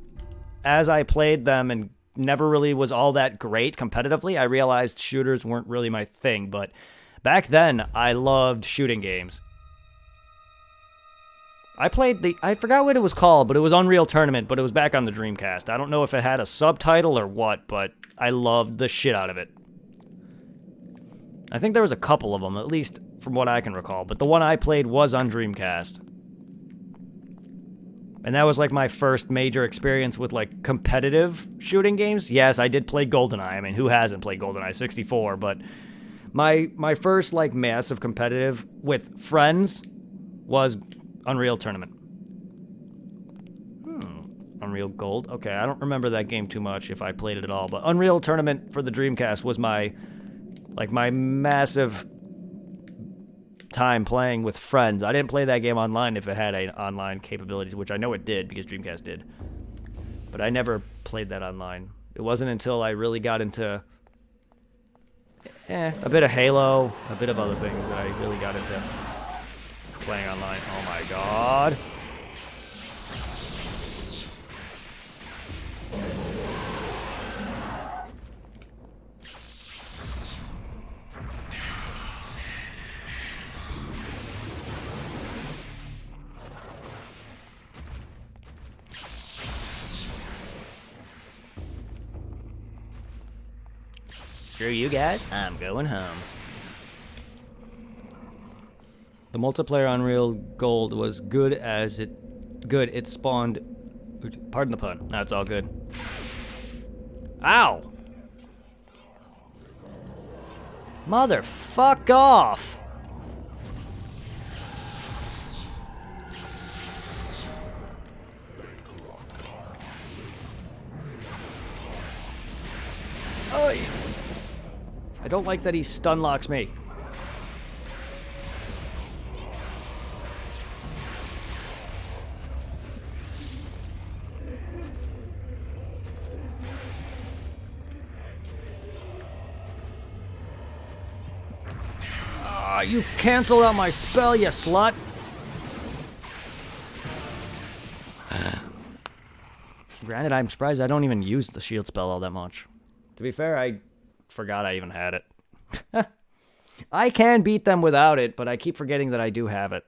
as I played them and never really was all that great competitively, I realized shooters weren't really my thing, but back then I loved shooting games. I forgot what it was called, but it was Unreal Tournament, but it was back on the Dreamcast. I don't know if it had a subtitle or what, but I loved the shit out of it. I think there was a couple of them, at least from what I can recall, but the one I played was on Dreamcast. And that was like my first major experience with like competitive shooting games. Yes, I did play GoldenEye. I mean, who hasn't played GoldenEye 64? But my first like massive competitive with friends was Unreal Tournament. Unreal Gold. Okay, I don't remember that game too much if I played it at all, but Unreal Tournament for the Dreamcast was my massive time playing with friends. I didn't play that game online if it had online capabilities, which I know it did because Dreamcast did. But I never played that online. It wasn't until I really got into a bit of Halo, a bit of other things that I really got into playing online. Oh my god. Screw you guys, I'm going home. The multiplayer Unreal Gold was good. It spawned, pardon the pun, that's all good. Ow! Mother fuck off! Oh, I don't like that he stun locks me. Ah, you canceled out my spell, you slut. Granted, I'm surprised I don't even use the shield spell all that much. To be fair, I forgot I even had it. I can beat them without it, but I keep forgetting that I do have it.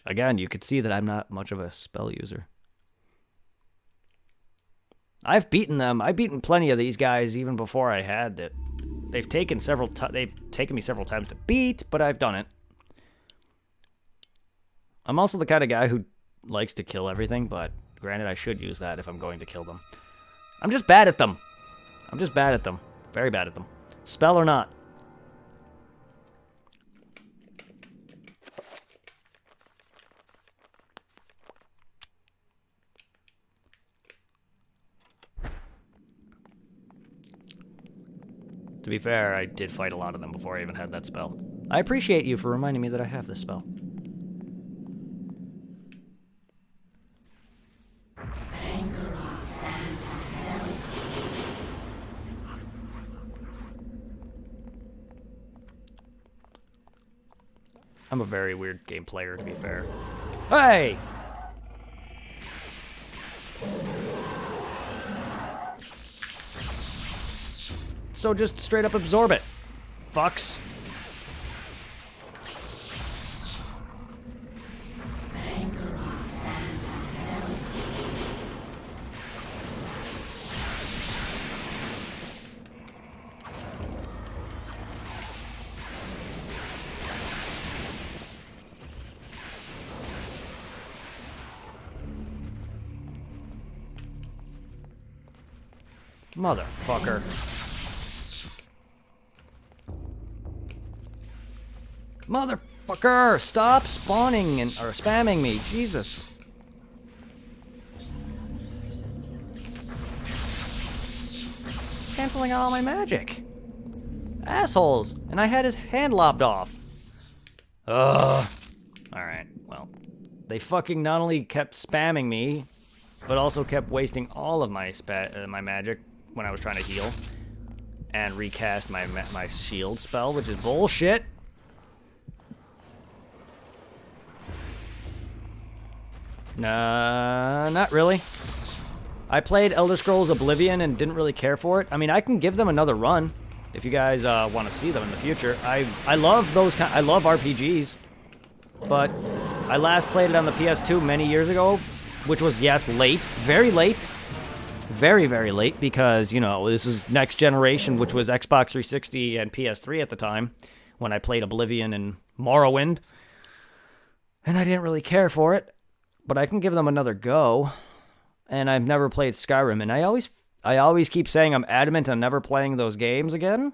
Again, you could see that I'm not much of a spell user. I've beaten them. I've beaten plenty of these guys even before I had it. They've taken me several times to beat, but I've done it. I'm also the kind of guy who likes to kill everything, but granted, I should use that if I'm going to kill them. I'm just bad at them. I'm just bad at them. Very bad at them. Spell or not. To be fair, I did fight a lot of them before I even had that spell. I appreciate you for reminding me that I have this spell. I'm a very weird game player, to be fair. Hey! so just straight up absorb it. Fucks. Motherfucker. Motherfucker! Stop spawning or spamming me. Jesus. Canceling out all my magic. Assholes. And I had his hand lopped off. Ugh. Alright, well. They fucking not only kept spamming me, but also kept wasting all of my my magic when I was trying to heal. And recast my shield spell, which is bullshit. Nah, not really. I played Elder Scrolls Oblivion and didn't really care for it. I mean, I can give them another run if you guys want to see them in the future. I love those I love RPGs, but I last played it on the PS2 many years ago, which was, yes, late, very late. Very, very late, because, you know, this is next generation, which was Xbox 360 and PS3 at the time, when I played Oblivion and Morrowind. And I didn't really care for it, but I can give them another go. And I've never played Skyrim, and I always keep saying I'm adamant on never playing those games again.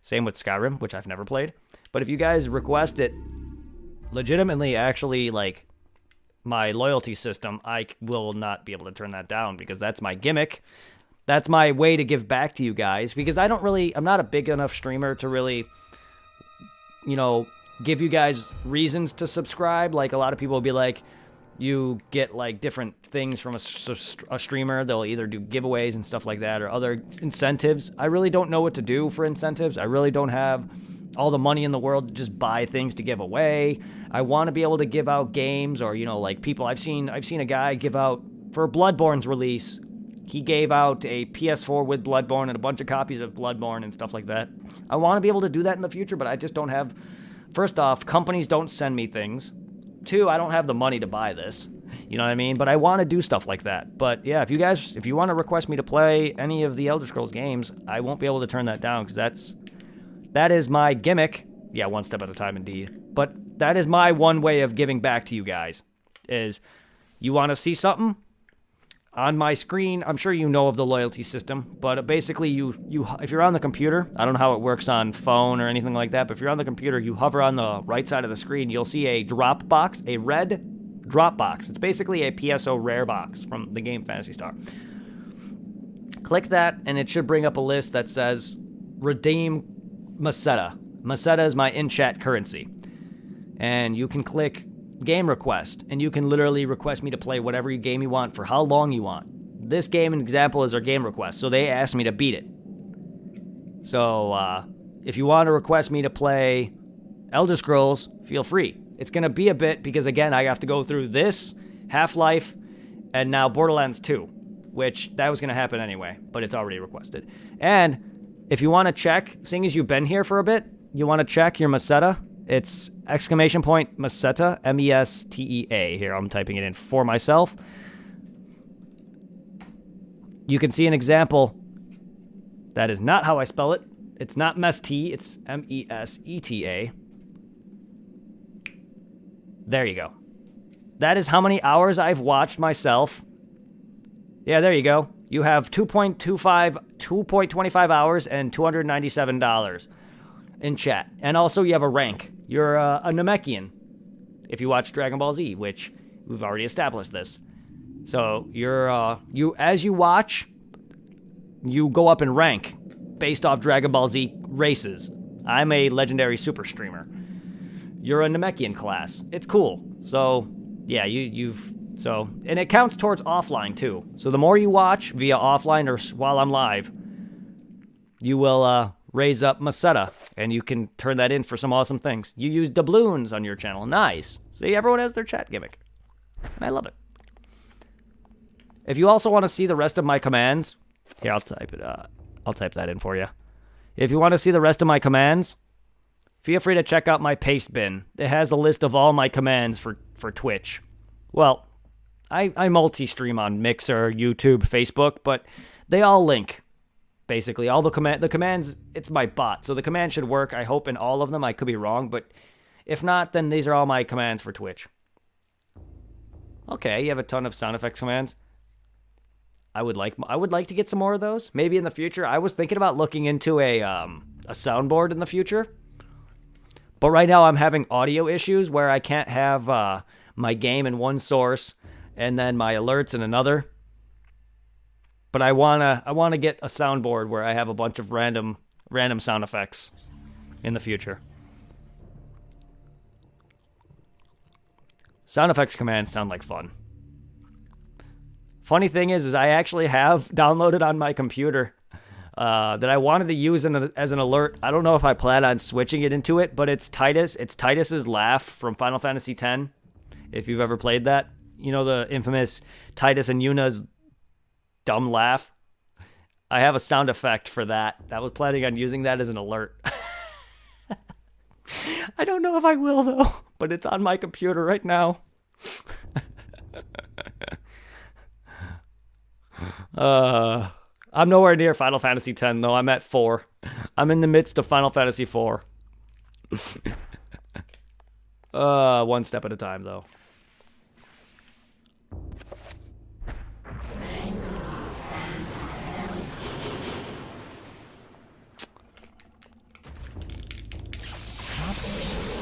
Same with Skyrim, which I've never played. But if you guys request it, legitimately, actually, like, my loyalty system, I will not be able to turn that down, because that's my gimmick. That's my way to give back to you guys, because I'm not a big enough streamer to really, you know, give you guys reasons to subscribe. Like, a lot of people will be like, you get, like, different things from a streamer. They'll either do giveaways and stuff like that, or other incentives. I really don't know what to do for incentives. I really don't have all the money in the world to just buy things to give away. I want to be able to give out games, or, you know, like, people, I've seen a guy give out, for Bloodborne's release, he gave out a PS4 with Bloodborne and a bunch of copies of Bloodborne and stuff like that. I want to be able to do that in the future, but I just don't have, first off, companies don't send me things. Two, I don't have the money to buy this. You know what I mean? But I want to do stuff like that. But yeah, if you want to request me to play any of the Elder Scrolls games, I won't be able to turn that down, because that is my gimmick. Yeah, one step at a time, indeed. But that is my one way of giving back to you guys, is you want to see something on my screen. I'm sure you know of the loyalty system, but basically you if you're on the computer, I don't know how it works on phone or anything like that, but if you're on the computer, you hover on the right side of the screen, you'll see a drop box, a red drop box. It's basically a PSO rare box from the game Phantasy Star. Click that, and it should bring up a list that says redeem Meseta. Meseta is my in-chat currency. And you can click game request, and you can literally request me to play whatever game you want for how long you want. This game, an example, is our game request, so they asked me to beat it. So, if you want to request me to play Elder Scrolls, feel free. It's going to be a bit, because again, I have to go through this, Half-Life, and now Borderlands 2, which that was going to happen anyway, but it's already requested. And if you want to check, seeing as you've been here for a bit, you want to check your Meseta. It's exclamation point Meseta, M-E-S-T-E-A. Here, I'm typing it in for myself. You can see an example. That is not how I spell it. It's not Mest, it's M-E-S-E-T-A. There you go. That is how many hours I've watched myself. Yeah, there you go. You have 2.25 hours and $297 in chat. And also you have a rank. You're a Namekian if you watch Dragon Ball Z, which we've already established this. So as you watch, you go up in rank based off Dragon Ball Z races. I'm a legendary super streamer. You're a Namekian class. It's cool. So yeah, and it counts towards offline too. So the more you watch via offline or while I'm live, you will raise up Meseta, and you can turn that in for some awesome things. You use doubloons on your channel. Nice. See, everyone has their chat gimmick. And I love it. If you also want to see the rest of my commands, here, I'll type that in for you. If you want to see the rest of my commands, feel free to check out my paste bin. It has a list of all my commands for Twitch. Well, I multi-stream on Mixer, YouTube, Facebook, but they all link. Basically, all the commands, it's my bot, so the command should work, I hope, in all of them. I could be wrong, but if not, then these are all my commands for Twitch. Okay, you have a ton of sound effects commands. I would like to get some more of those. Maybe in the future. I was thinking about looking into a soundboard in the future. But right now I'm having audio issues where I can't have my game in one source and then my alerts in another. But I wanna get a soundboard where I have a bunch of random sound effects in the future. Sound effects commands sound like fun. Funny thing is I actually have downloaded on my computer that I wanted to use as an alert. I don't know if I plan on switching it into it, but it's Titus. It's Titus's laugh from Final Fantasy X. If you've ever played that, you know the infamous Titus and Yuna's dumb laugh. I have a sound effect for that. I was planning on using that as an alert. I don't know if I will though, but it's on my computer right now. I'm nowhere near Final Fantasy X though. I'm at 4. I'm in the midst of Final Fantasy 4. One step at a time though.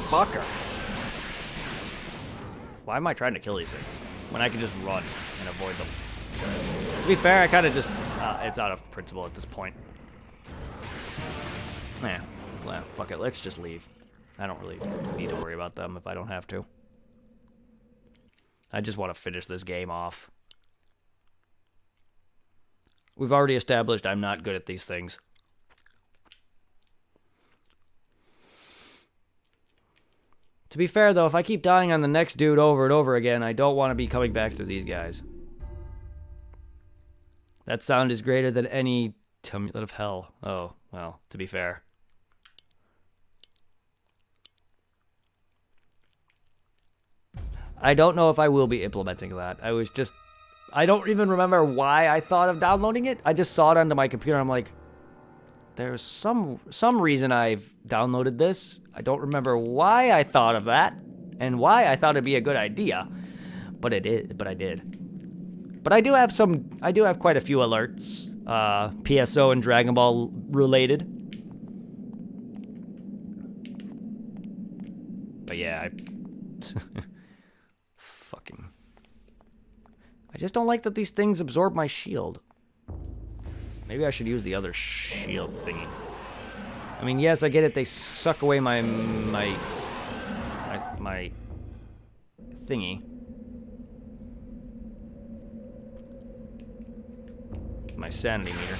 Fucker. Why am I trying to kill these things when I can just run and avoid them? To be fair, I kind of just, it's out of principle at this point. Well, fuck it, let's just leave. I don't really need to worry about them if I don't have to. I just want to finish this game off. We've already established I'm not good at these things. To be fair, though, if I keep dying on the next dude over and over again, I don't want to be coming back to these guys. That sound is greater than any amulet of hell. Oh, well, to be fair. I don't know if I will be implementing that. I don't even remember why I thought of downloading it. I just saw it onto my computer. I'm like, there's some reason I've downloaded this. I don't remember why I thought of that and why I thought it'd be a good idea, but I did. But I do have quite a few alerts, PSO and Dragon Ball related. But yeah, I just don't like that these things absorb my shield. Maybe I should use the other shield thingy. I mean, yes, I get it. They suck away my thingy. My sanity meter.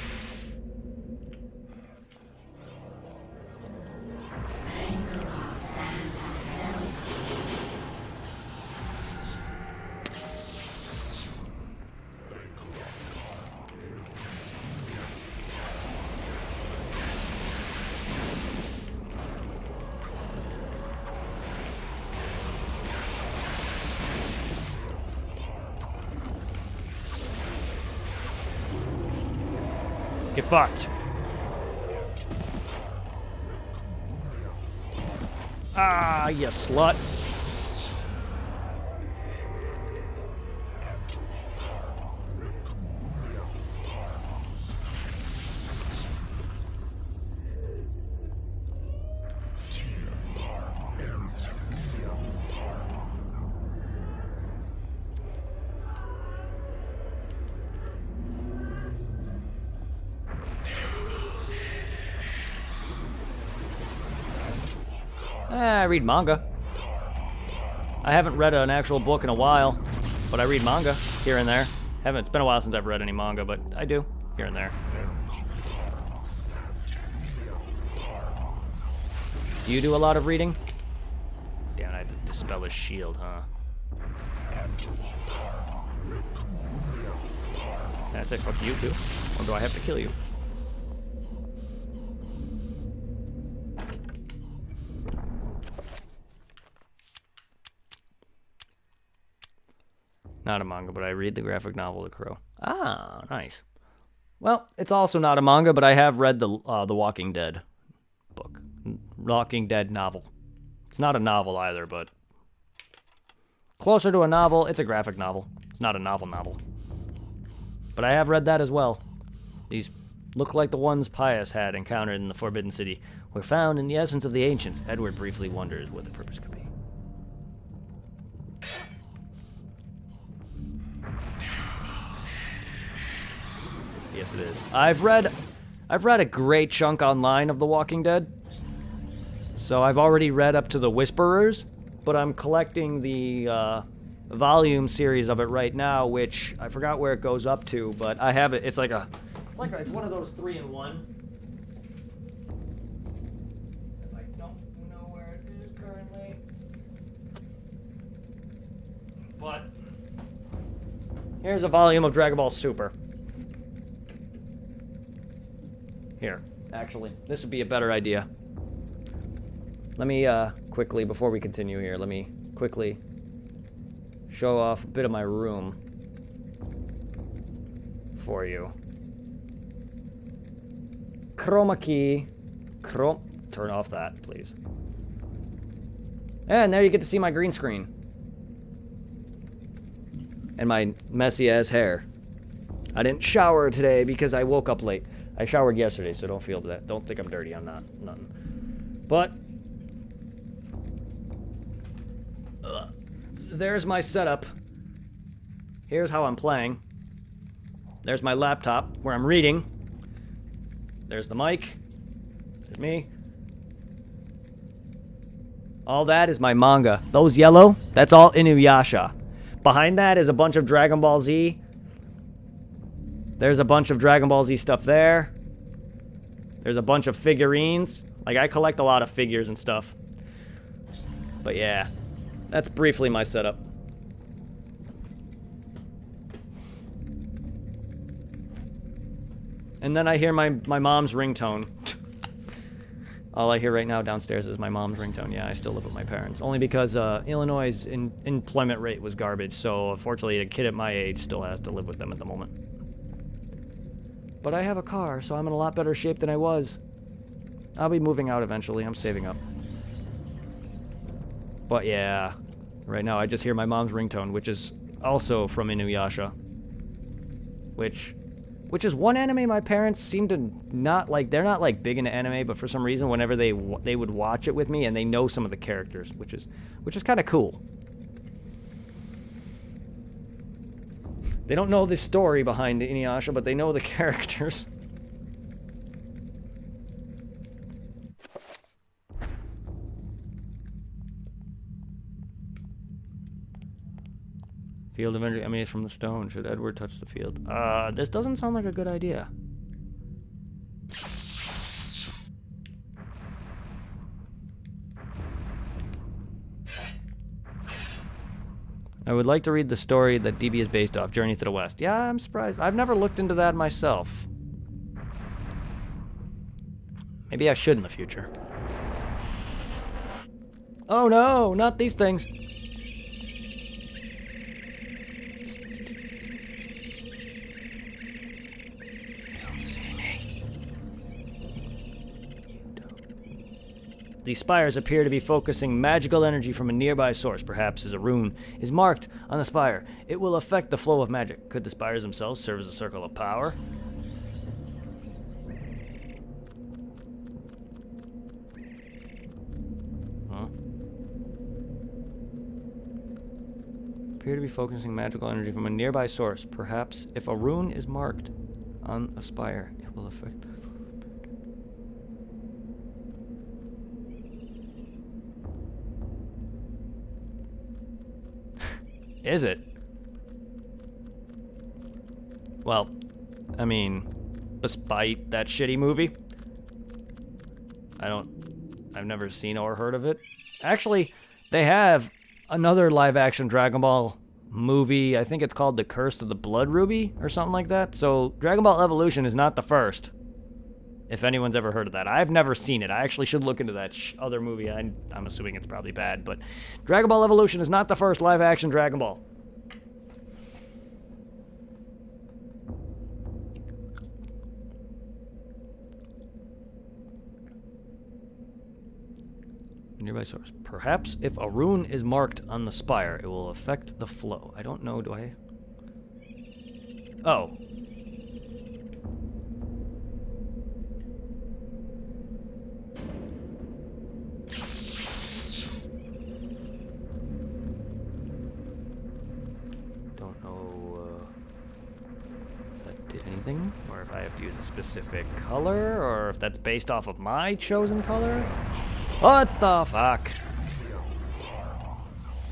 Get fucked. Ah, you slut. I read manga. I haven't read an actual book in a while, but I read manga here and there. It's been a while since I've read any manga, but I do here and there. Do you do a lot of reading? Damn, I had to dispel his shield, huh? Can I say fuck you too? Or do I have to kill you? Not a manga, but I read the graphic novel The Crow. Ah, nice. Well, it's also not a manga, but I have read the Walking Dead book. Walking Dead novel. It's not a novel either, but closer to a novel. It's a graphic novel. It's not a novel. But I have read that as well. These look like the ones Pius had encountered in the Forbidden City were found in the essence of the ancients. Edward briefly wonders what the purpose could be. Yes, it is. I've read a great chunk online of The Walking Dead. So I've already read up to the Whisperers, but I'm collecting the volume series of it right now, which I forgot where it goes up to, but I have it. It's like it's one of those 3-in-1. I don't know where it is currently, but here's a volume of Dragon Ball Super. Here, actually, this would be a better idea. Let me quickly, before we continue here, let me quickly show off a bit of my room for you. Chroma key. Turn off that, please. And there you get to see my green screen. And my messy ass hair. I didn't shower today because I woke up late. I showered yesterday, so don't feel that. Don't think I'm dirty. I'm not. Nothing. But there's my setup. Here's how I'm playing. There's my laptop where I'm reading. There's the mic. There's me. All that is my manga. Those yellow, that's all Inuyasha. Behind that is a bunch of Dragon Ball Z. There's a bunch of Dragon Ball Z stuff there. There's a bunch of figurines. Like, I collect a lot of figures and stuff. But yeah, that's briefly my setup. And then I hear my mom's ringtone. All I hear right now downstairs is my mom's ringtone. Yeah, I still live with my parents. Only because Illinois' employment rate was garbage, so unfortunately a kid at my age still has to live with them at the moment. But I have a car, so I'm in a lot better shape than I was. I'll be moving out eventually. I'm saving up. But yeah, right now I just hear my mom's ringtone, which is also from Inuyasha. Which is one anime my parents seem to not like. They're not like big into anime, but for some reason, whenever they would watch it with me, and they know some of the characters, which is kind of cool. They don't know the story behind Inuyasha, but they know the characters. Field of energy emanates from the stone. Should Edward touch the field? This doesn't sound like a good idea. I would like to read the story that DB is based off, Journey to the West. Yeah, I'm surprised. I've never looked into that myself. Maybe I should in the future. Oh no, not these things. These spires appear to be focusing magical energy from a nearby source, perhaps as a rune is marked on the spire. It will affect the flow of magic. Could the spires themselves serve as a circle of power? Huh? Appear to be focusing magical energy from a nearby source. Perhaps if a rune is marked on a spire, it will affect... Is it? Well, I mean, despite that shitty movie, I've never seen or heard of it. Actually, they have another live-action Dragon Ball movie. I think it's called The Curse of the Blood Ruby or something like that. So Dragon Ball Evolution is not the first, if anyone's ever heard of that. I've never seen it. I actually should look into that other movie. I'm assuming it's probably bad, but Dragon Ball Evolution is not the first live-action Dragon Ball. nearby source. Perhaps if a rune is marked on the spire, it will affect the flow. I don't know, do I? Oh. Don't know if that did anything, or if I have to use a specific color, or if that's based off of my chosen color. What the fuck?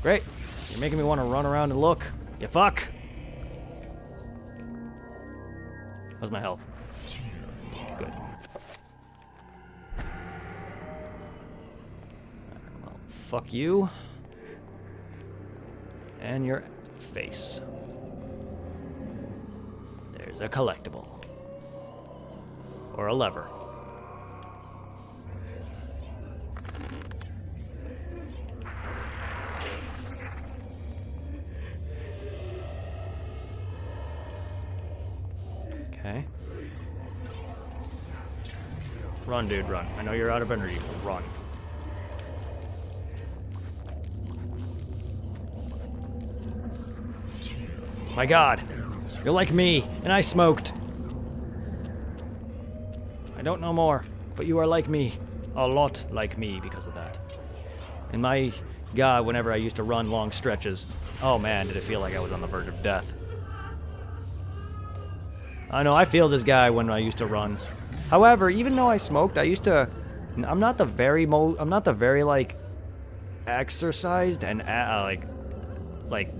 Great. You're making me want to run around and look. You fuck. How's my health? Good. Well, fuck you. And your face. There's a collectible. Or a lever. Okay. Run, dude, run. I know you're out of energy, but run. My god. You're like me, and I smoked. I don't know more, but you are like me. A lot like me because of that. And my god, whenever I used to run long stretches, oh man, did it feel like I was on the verge of death. I know, I feel this guy when I used to run. However, even though I smoked, I used to... I'm not the very, like, exercised and, like,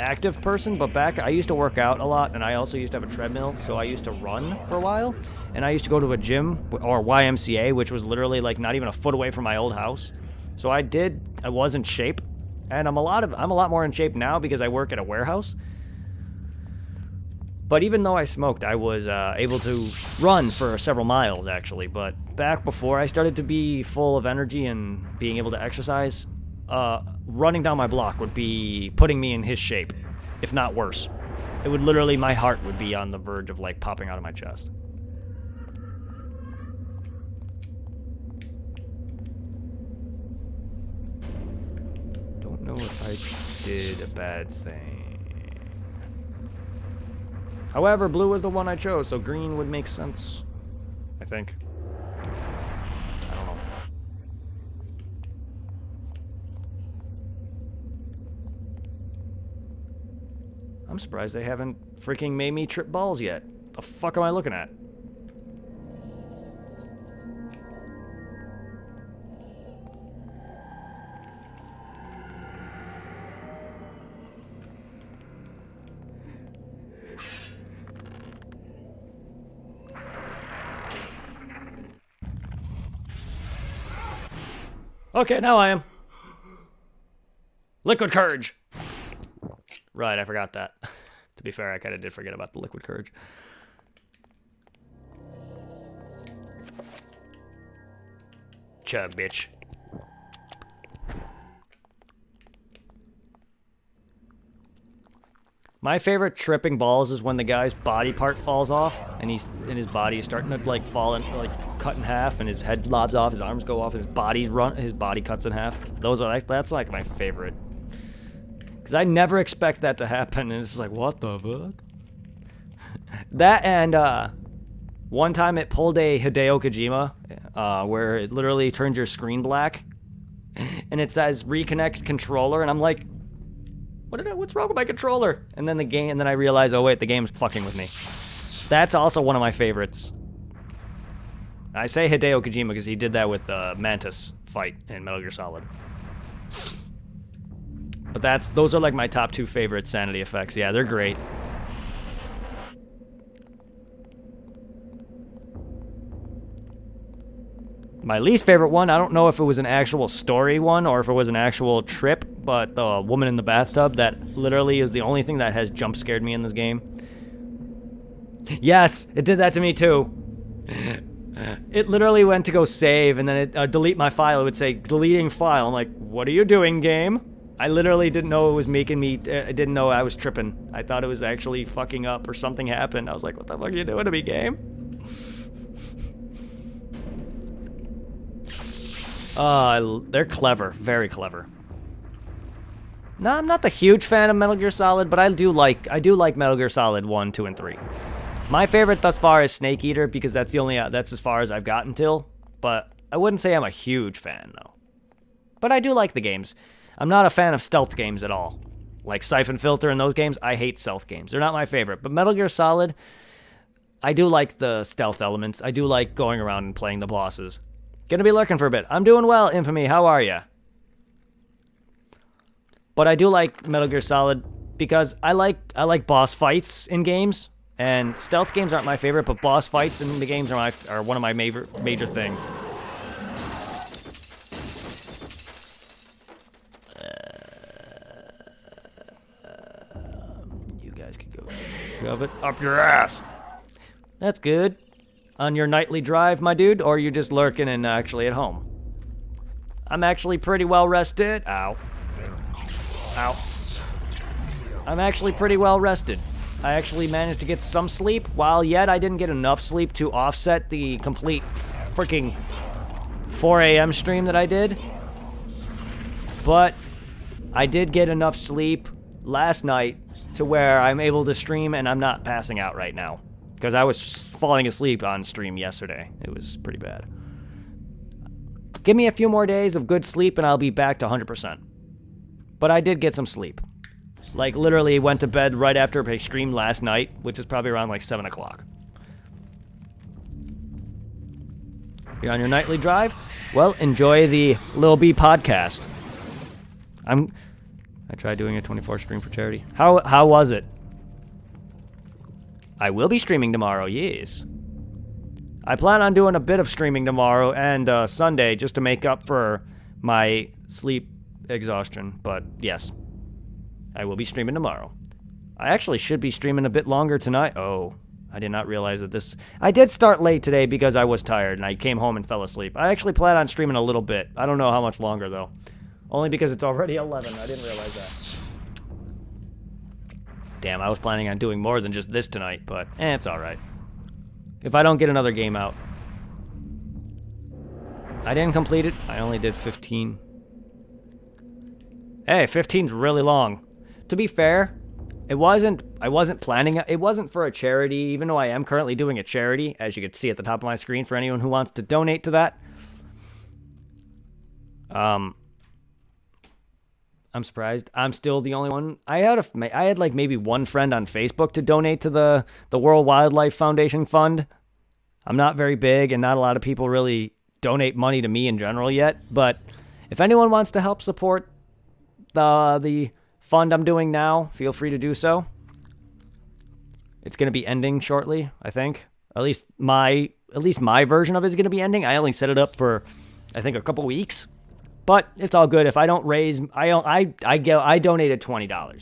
active person, but back, I used to work out a lot, and I also used to have a treadmill, so I used to run for a while, and I used to go to a gym, or YMCA, which was literally, like, not even a foot away from my old house. So I was in shape, and I'm a lot more in shape now because I work at a warehouse. But even though I smoked, I was able to run for several miles, actually. But back before I started to be full of energy and being able to exercise, running down my block would be putting me in his shape, if not worse. It would literally, my heart would be on the verge of, like, popping out of my chest. Don't know if I did a bad thing. However, blue was the one I chose, so green would make sense. I think. I don't know. I'm surprised they haven't freaking made me trip balls yet. The fuck am I looking at? Okay, now I am. Liquid courage. Right, I forgot that. To be fair, I kind of did forget about the liquid courage. Chug, bitch. My favorite tripping balls is when the guy's body part falls off, and his body is starting to like fall into like cut in half, and his head lobs off, his arms go off, his body cuts in half. That's like my favorite, because I never expect that to happen, and it's like, what the fuck? That and one time it pulled a Hideo Kojima, where it literally turns your screen black, and it says reconnect controller, and I'm like, what's wrong with my controller? And then I realize, oh wait, the game's fucking with me. That's also one of my favorites. I say Hideo Kojima because he did that with the Mantis fight in Metal Gear Solid. But those are like my top two favorite Sanity effects. Yeah, they're great. My least favorite one, I don't know if it was an actual story one or if it was an actual trip, but the woman in the bathtub, that literally is the only thing that has jump scared me in this game. Yes, it did that to me too. It literally went to go save, and then it delete my file. It would say, deleting file. I'm like, what are you doing, game? I literally didn't know it was making me, I didn't know I was tripping. I thought it was actually fucking up or something happened. I was like, what the fuck are you doing to me, game? They're clever, very clever. No, I'm not the huge fan of Metal Gear Solid, but I do like Metal Gear Solid 1, 2, and 3. My favorite thus far is Snake Eater because that's as far as I've gotten till. But I wouldn't say I'm a huge fan though. But I do like the games. I'm not a fan of stealth games at all. Like Siphon Filter and those games, I hate stealth games. They're not my favorite. But Metal Gear Solid, I do like the stealth elements. I do like going around and playing the bosses. Gonna be lurking for a bit. I'm doing well, Infamy. How are ya? But I do like Metal Gear Solid because I like boss fights in games, and stealth games aren't my favorite, but boss fights in the games are one of my major thing. You guys could go shove it up your ass. That's good. On your nightly drive, my dude, or are you just lurking and actually at home? I'm actually pretty well rested. Ow. Ow. I'm actually pretty well rested. I actually managed to get some sleep, while yet I didn't get enough sleep to offset the complete freaking 4 a.m. stream that I did. But I did get enough sleep last night to where I'm able to stream and I'm not passing out right now. Because I was falling asleep on stream yesterday. It was pretty bad. Give me a few more days of good sleep and I'll be back to 100%. But I did get some sleep. Like, literally went to bed right after I streamed last night, which is probably around like 7 o'clock. You're on your nightly drive? Well, enjoy the Lil B podcast. I tried doing a 24 stream for charity. How was it? I will be streaming tomorrow, yes. I plan on doing a bit of streaming tomorrow and Sunday just to make up for my sleep exhaustion, but yes. I will be streaming tomorrow. I actually should be streaming a bit longer tonight. Oh, I did not realize that this... I did start late today because I was tired and I came home and fell asleep. I actually plan on streaming a little bit. I don't know how much longer, though. Only because it's already 11. I didn't realize that. Damn, I was planning on doing more than just this tonight, but it's alright. If I don't get another game out. I didn't complete it. I only did 15. Hey, 15's really long. To be fair, I wasn't planning it. It wasn't for a charity, even though I am currently doing a charity, as you can see at the top of my screen for anyone who wants to donate to that. I'm surprised. I'm still the only one. I had like maybe one friend on Facebook to donate to the World Wildlife Foundation Fund. I'm not very big, and not a lot of people really donate money to me in general yet. But if anyone wants to help support the fund I'm doing now, feel free to do so. It's going to be ending shortly, I think. At least my version of it is going to be ending. I only set it up for, I think, a couple weeks. But it's all good. If I don't raise, I donated $20.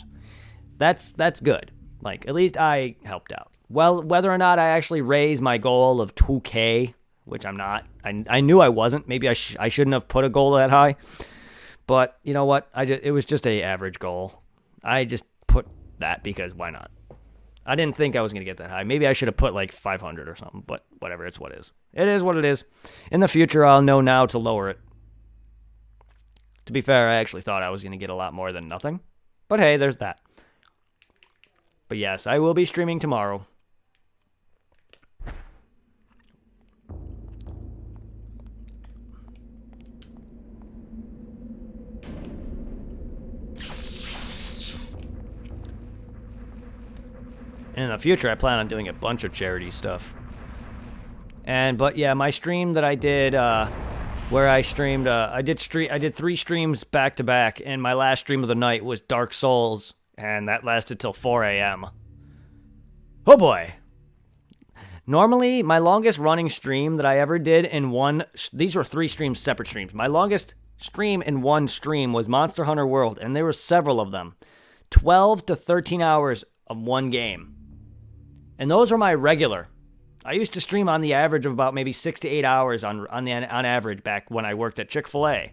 That's good. Like, at least I helped out. Well, whether or not I actually raise my goal of 2K, which I'm not. I knew I wasn't. Maybe I shouldn't have put a goal that high. But you know what? It was just a average goal. I just put that because why not? I didn't think I was going to get that high. Maybe I should have put like 500 or something. But whatever. It's what it is. It is what it is. In the future, I'll know now to lower it. To be fair, I actually thought I was going to get a lot more than nothing. But hey, there's that. But yes, I will be streaming tomorrow. And in the future, I plan on doing a bunch of charity stuff. But yeah, my stream that I did... where I streamed, I did 3 streams back to back, and my last stream of the night was Dark Souls, and that lasted till 4 a.m. Oh boy! Normally, my longest running stream that I ever did in one, these were 3 streams, separate streams. My longest stream in one stream was Monster Hunter World, and there were several of them. 12 to 13 hours of one game. And those were my regular. I used to stream on the average of about maybe 6 to 8 hours on average back when I worked at Chick-fil-A.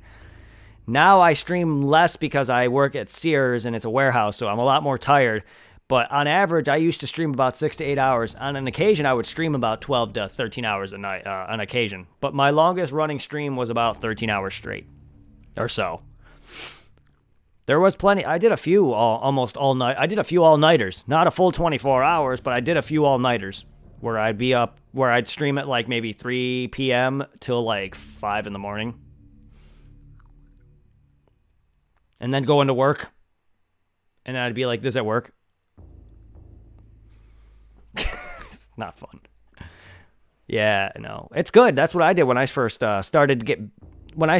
Now I stream less because I work at Sears and it's a warehouse, so I'm a lot more tired. But on average, I used to stream about 6 to 8 hours. On an occasion, I would stream about 12 to 13 hours a night on occasion. But my longest running stream was about 13 hours straight or so. There was plenty. I did a few almost all night. I did a few all-nighters. Not a full 24 hours, but I did a few all-nighters where I'd be up, where I'd stream at like maybe 3 p.m. till like 5 in the morning. And then go into work. And I'd be like this at work. It's not fun. Yeah, no. It's good. That's what I did when I first started to get... When I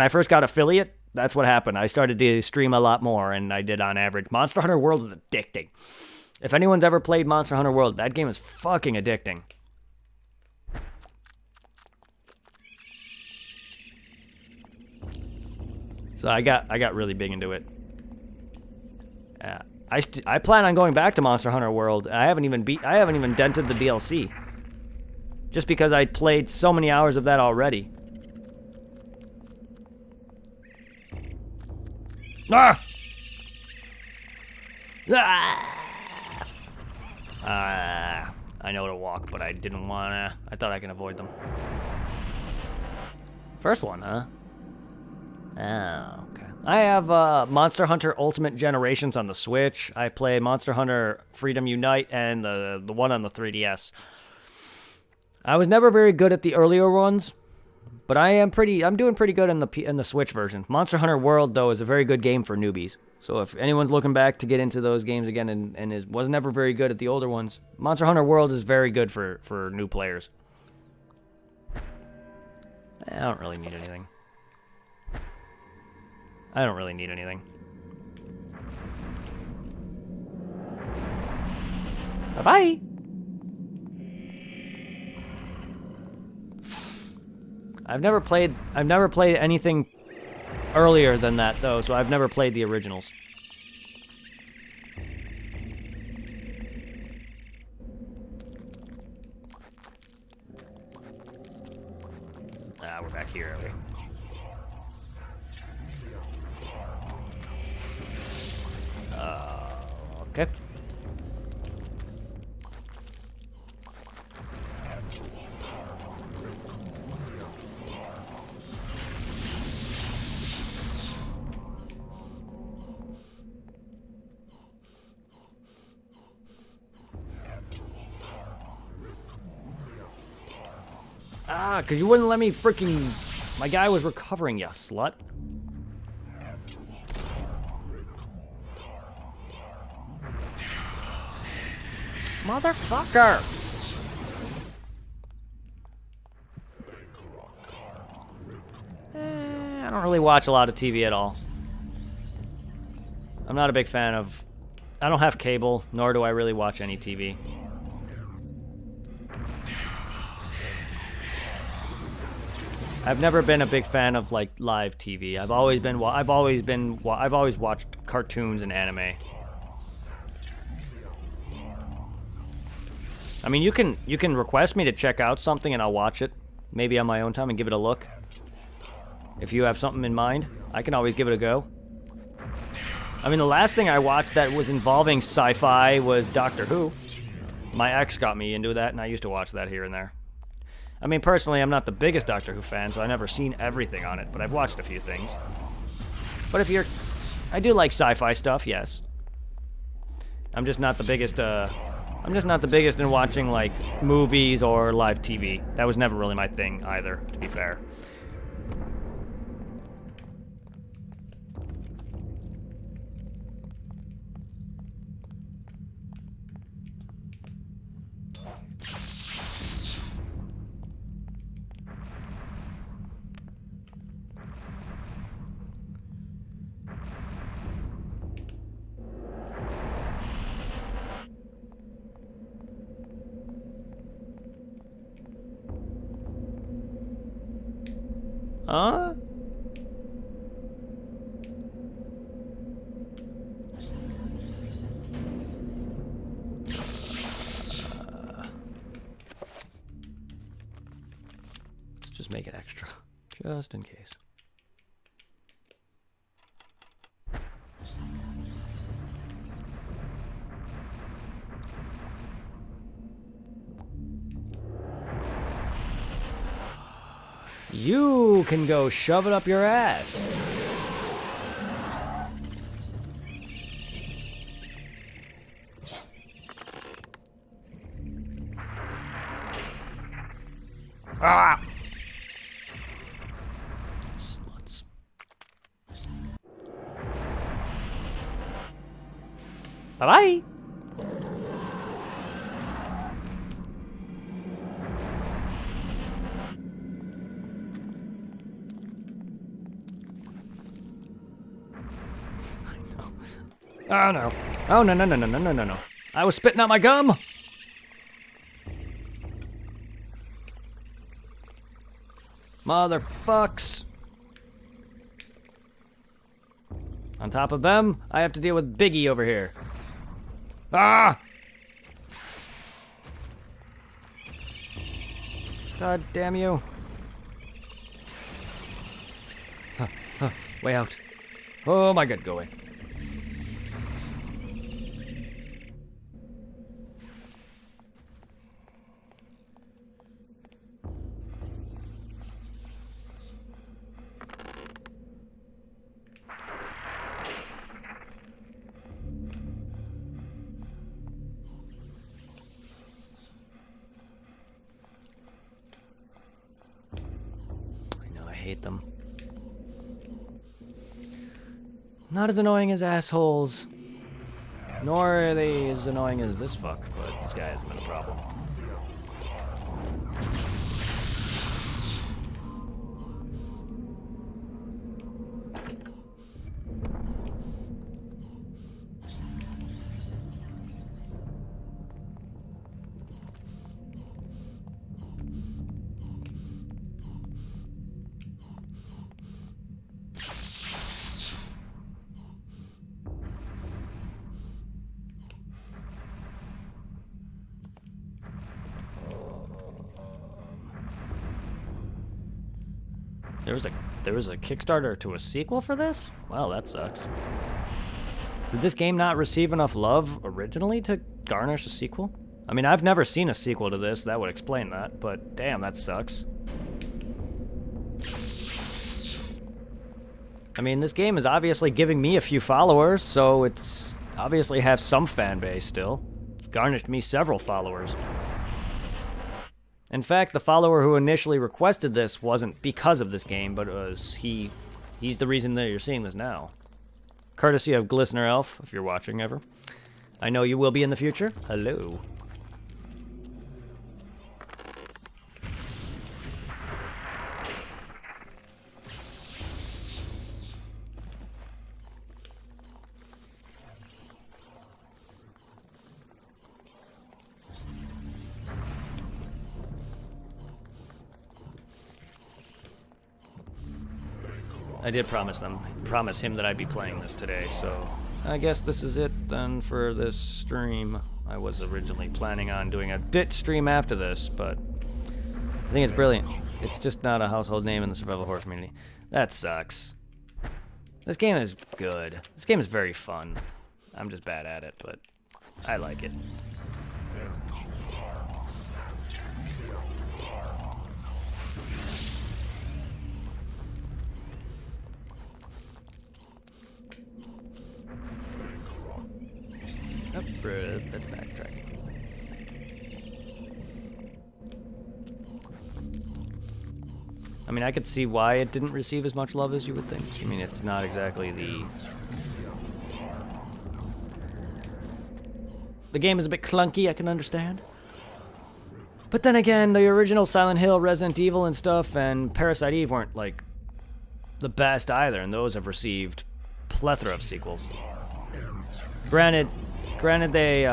first got affiliate, that's what happened. I started to stream a lot more, and I did on average. Monster Hunter World is addicting. If anyone's ever played Monster Hunter World, that game is fucking addicting. So I got really big into it. I plan on going back to Monster Hunter World. I haven't even dented the DLC. Just because I played so many hours of that already. Ah! I know to walk, but I didn't wanna. I thought I can avoid them. First one, huh? Oh, okay. I have Monster Hunter Ultimate Generations on the Switch. I play Monster Hunter Freedom Unite and the one on the 3DS. I was never very good at the earlier ones, but I'm doing pretty good in the Switch version. Monster Hunter World though is a very good game for newbies. So if anyone's looking back to get into those games again and was never very good at the older ones, Monster Hunter World is very good for new players. I don't really need anything. Bye-bye! I've never played anything earlier than that, though, so I've never played the originals. We're back here, are we? Okay. Because you wouldn't let me freaking... My guy was recovering, you slut. Motherfucker! I don't really watch a lot of TV at all. I'm not a big fan of... I don't have cable, nor do I really watch any TV. I've never been a big fan of like live TV. I've always watched cartoons and anime. I mean, you can request me to check out something and I'll watch it, maybe on my own time and give it a look. If you have something in mind, I can always give it a go. I mean, the last thing I watched that was involving sci-fi was Doctor Who. My ex got me into that, and I used to watch that here and there. I mean, personally, I'm not the biggest Doctor Who fan, so I've never seen everything on it, but I've watched a few things. But if you're... I do like sci-fi stuff, yes. I'm just not the biggest, I'm just not the biggest in watching, like, movies or live TV. That was never really my thing, either, to be fair. Huh? Let's just make it extra, just in case. You can go shove it up your ass. Ah! Sluts. Bye-bye! Oh no. Oh no no no no no no no no. I was spitting out my gum! Motherfucks. On top of them, I have to deal with Biggie over here. Ah! God damn you. Huh, huh, way out. Oh my god, go away. Hate them. Not as annoying as assholes. Nor are they as annoying as this fuck, but this guy hasn't been a problem. There was a Kickstarter to a sequel for this? Wow, that sucks. Did this game not receive enough love originally to garnish a sequel? I mean, I've never seen a sequel to this, that would explain that, but damn, that sucks. I mean, this game is obviously giving me a few followers, so it's obviously has some fan base still. It's garnished me several followers. In fact, the follower who initially requested this wasn't because of this game, but it was he's the reason that you're seeing this now. Courtesy of Glistener Elf, if you're watching ever. I know you will be in the future. Hello. I did promise him that I'd be playing this today, so I guess this is it then for this stream. I was originally planning on doing a bit stream after this, but I think it's brilliant. It's just not a household name in the survival horror community. That sucks. This game is good. This game is very fun. I'm just bad at it, but I like it. Oh, bruh, that's backtracking. I mean, I could see why it didn't receive as much love as you would think. I mean, it's not exactly the game is a bit clunky, I can understand. But then again, the original Silent Hill, Resident Evil and stuff, and Parasite Eve weren't, like, the best either, and those have received plethora of sequels. Granted, they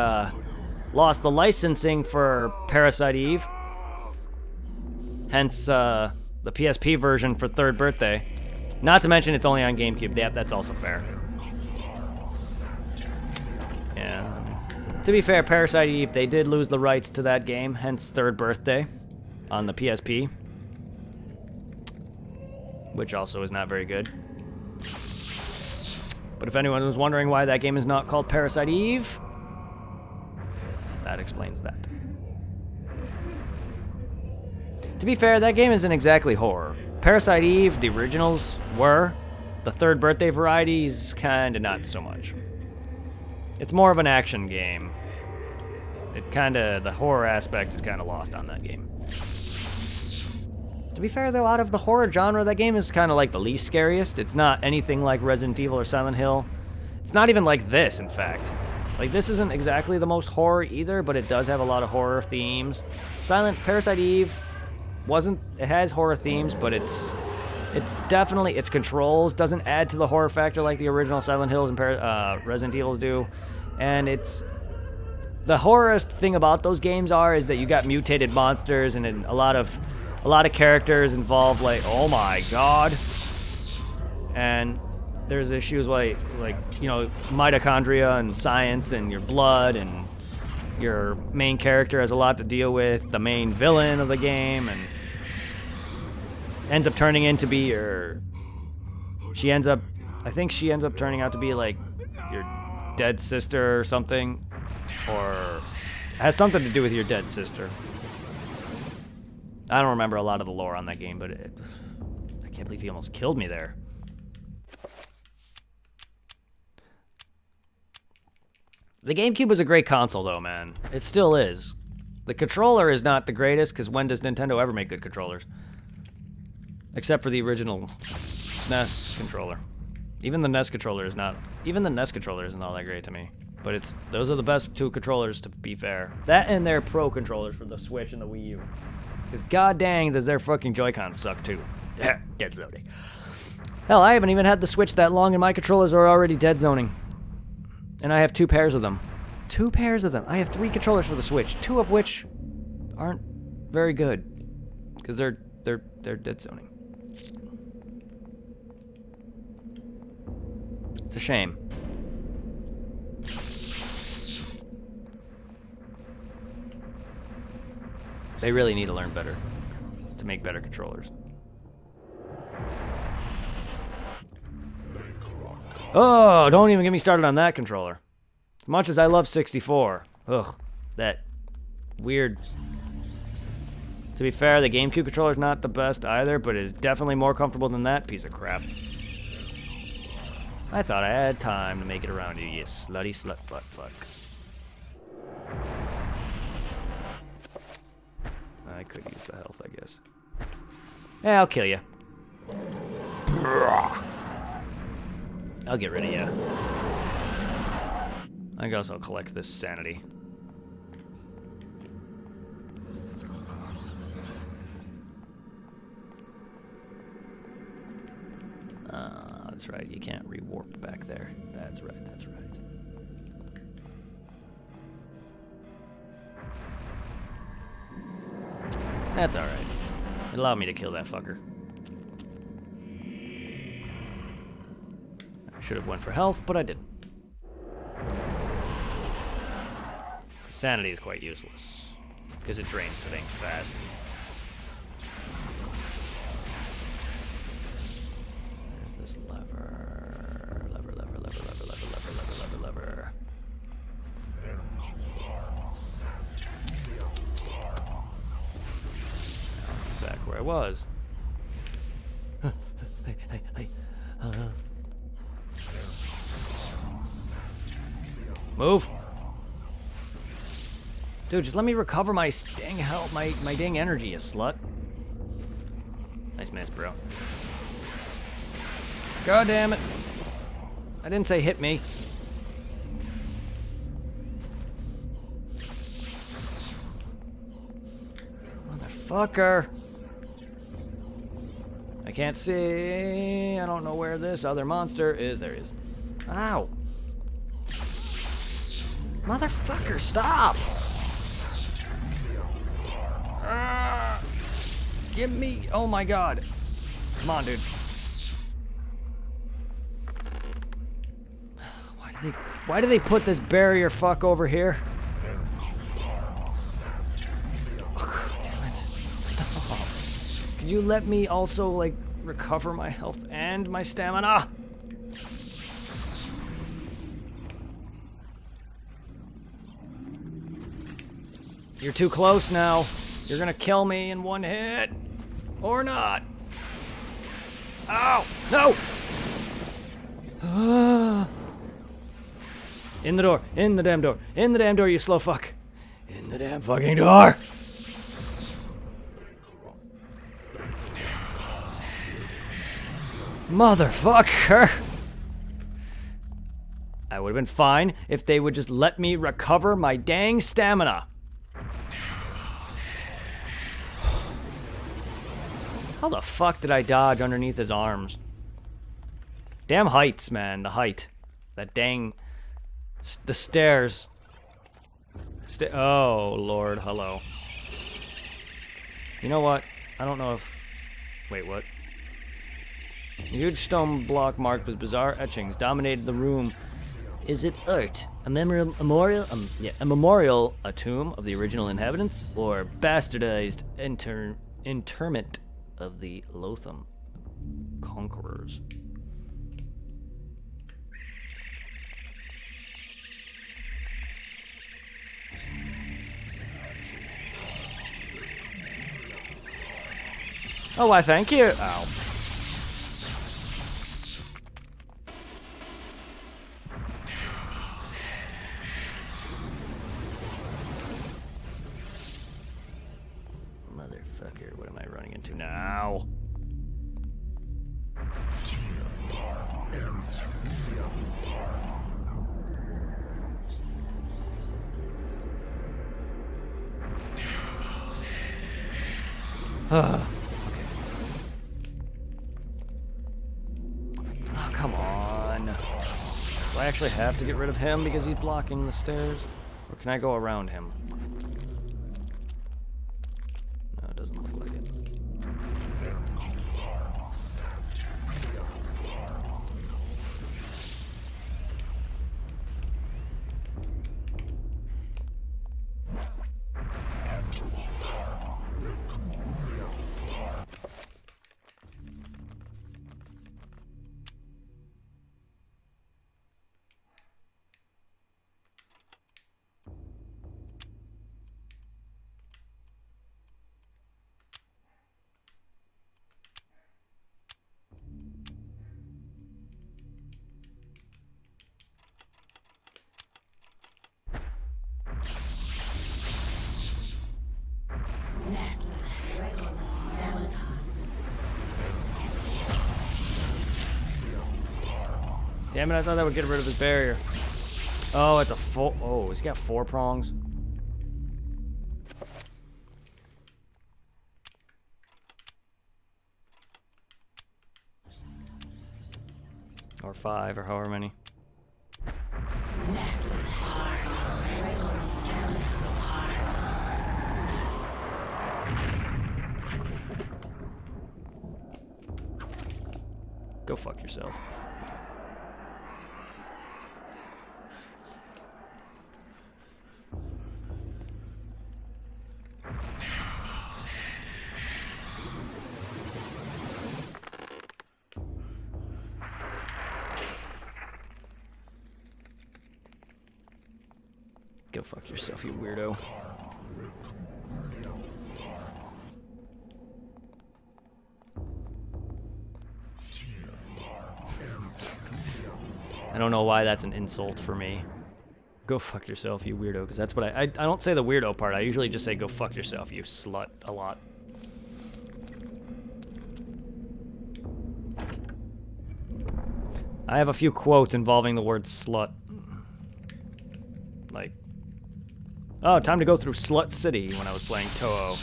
lost the licensing for Parasite Eve. Hence, the PSP version for Third Birthday. Not to mention it's only on GameCube. Yeah, that's also fair. Yeah. To be fair, Parasite Eve, they did lose the rights to that game, hence Third Birthday on the PSP. Which also is not very good. But if anyone was wondering why that game is not called Parasite Eve, that explains that. To be fair, that game isn't exactly horror. Parasite Eve, the originals were. The third birthday variety is kind of not so much. It's more of an action game. The horror aspect is kind of lost on that game. To be fair, though, out of the horror genre, that game is kind of like the least scariest. It's not anything like Resident Evil or Silent Hill. It's not even like this, in fact. Like, this isn't exactly the most horror either, but it does have a lot of horror themes. Parasite Eve it has horror themes, but it's definitely, its controls doesn't add to the horror factor like the original Silent Hills and Resident Evils do. And the horrorest thing about those games is that you got mutated monsters and a lot of characters involved, like, oh my god. And there's issues like mitochondria and science and your blood, and your main character has a lot to deal with, the main villain of the game, and ends up turning into be I think she ends up turning out to be like your dead sister or something, or has something to do with your dead sister. I don't remember a lot of the lore on that game, but I can't believe he almost killed me there. The GameCube was a great console, though, man. It still is. The controller is not the greatest, because when does Nintendo ever make good controllers? Except for the original SNES controller. Even the NES controller isn't all that great to me. But those are the best two controllers, to be fair. That and their Pro controllers for the Switch and the Wii U. Because god dang, does their fucking Joy-Cons suck, too. Dead zoning. Hell, I haven't even had the Switch that long, and my controllers are already dead zoning. And I have 2 pairs of them. 2 pairs of them. I have 3 controllers for the Switch, 2 of which aren't very good. Because they're dead zoning. It's a shame. They really need to learn better to make better controllers. Oh, don't even get me started on that controller. As much as I love 64. Ugh, that weird. To be fair, the GameCube controller's not the best either, but it is definitely more comfortable than that piece of crap. I thought I had time to make it around you, you slutty slut butt fuck. I could use the health, I guess. Yeah, I'll kill you. I'll get rid of you. I guess I'll collect this sanity. That's right, you can't re-warp back there. That's right, that's right. That's alright. It allowed me to kill that fucker. I should have went for health, but I didn't. Sanity is quite useless, because it drains so dang fast. There's this lever. Lever. Back where I was. Move. Dude, just let me recover my dang health, my dang energy, you slut. Nice miss, bro. God damn it. I didn't say hit me. Motherfucker. I can't see. I don't know where this other monster is. There he is. Ow. Motherfucker, stop. Give me. Oh my god. Come on, dude. Why do they put this barrier fuck over here? Oh, damn it. Stop. Could you let me also, like, recover my health and my stamina? You're too close now. You're gonna kill me in one hit. Or not. Ow! No! In the door. In the damn door. In the damn door, you slow fuck. In the damn fucking door! Motherfucker! I would have been fine if they would just let me recover my dang stamina. How the fuck did I dodge underneath his arms? Damn heights, man. The height. That dang... the stairs. Oh, Lord. Hello. You know what? I don't know if... Wait, what? A huge stone block marked with bizarre etchings dominated the room. Is it art? A memorial? A memorial, a tomb of the original inhabitants? Or bastardized interment of the Lotham conquerors? Oh, why, thank you. Ow. Motherfucker, what am I running into now? Come on. Do I actually have to get rid of him because he's blocking the stairs? Or can I go around him? No, it doesn't look like it. Damn it, I thought that would get rid of his barrier. Oh, it's a full... Oh, he's got 4 prongs. Or 5, or however many. Go fuck yourself. Go fuck yourself, you weirdo. I don't know why that's an insult for me. Go fuck yourself, you weirdo, because that's what I don't say the weirdo part. I usually just say go fuck yourself, you slut, a lot. I have a few quotes involving the word slut. Like, oh, time to go through Slut City when I was playing Toho.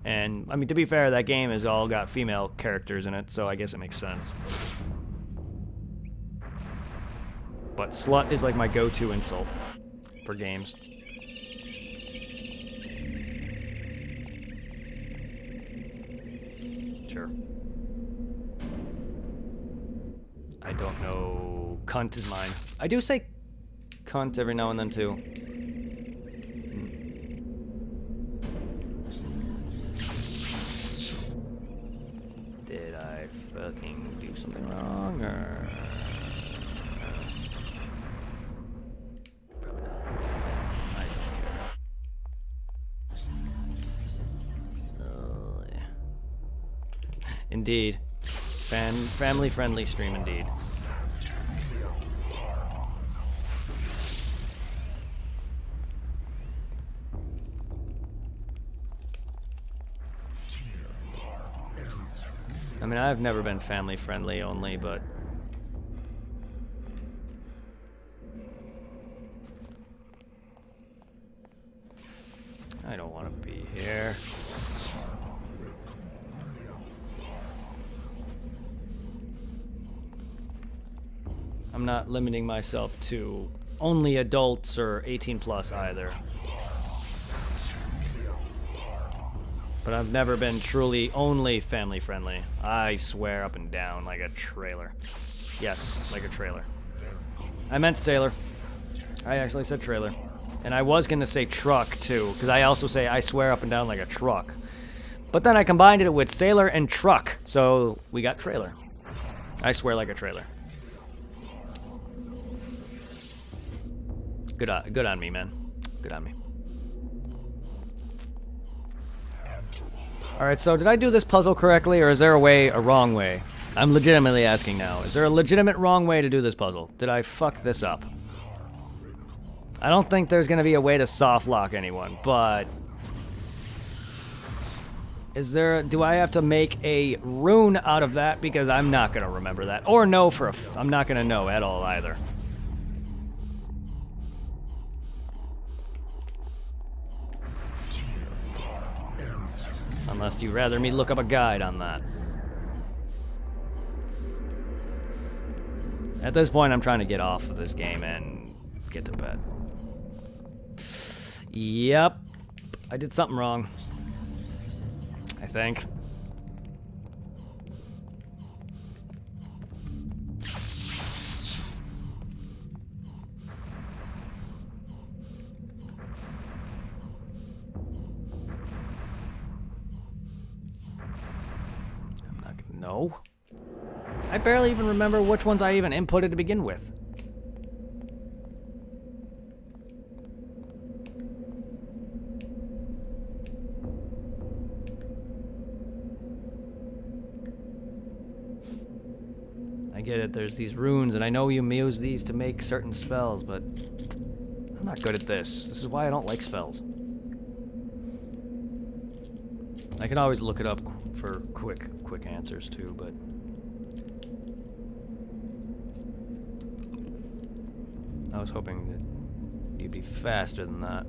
And, I mean, to be fair, that game has all got female characters in it, so I guess it makes sense. But slut is like my go-to insult for games. Sure. I don't know. Cunt is mine. I do say cunt every now and then, too. Did I fucking do something wrong, or... indeed. Family-friendly stream indeed. I mean, I've never been family-friendly only, but... I don't want to be here. I'm not limiting myself to only adults or 18 plus either. But I've never been truly only family friendly. I swear up and down like a trailer. Yes, like a trailer. I meant sailor. I actually said trailer. And I was going to say truck too, because I also say I swear up and down like a truck. But then I combined it with sailor and truck, so we got trailer. I swear like a trailer. Good on me, man. Good on me. Alright, so did I do this puzzle correctly, or is there a wrong way? I'm legitimately asking now. Is there a legitimate wrong way to do this puzzle? Did I fuck this up? I don't think there's gonna be a way to soft lock anyone, but... do I have to make a rune out of that? Because I'm not gonna remember that. Or know I'm not gonna know at all either. Unless you'd rather me look up a guide on that. At this point, I'm trying to get off of this game and get to bed. Yep. I did something wrong. I think. No. I barely even remember which ones I even inputted to begin with. I get it, there's these runes, and I know you use these to make certain spells, but I'm not good at this. This is why I don't like spells. I can always look it up for quick answers too, but I was hoping that you'd be faster than that.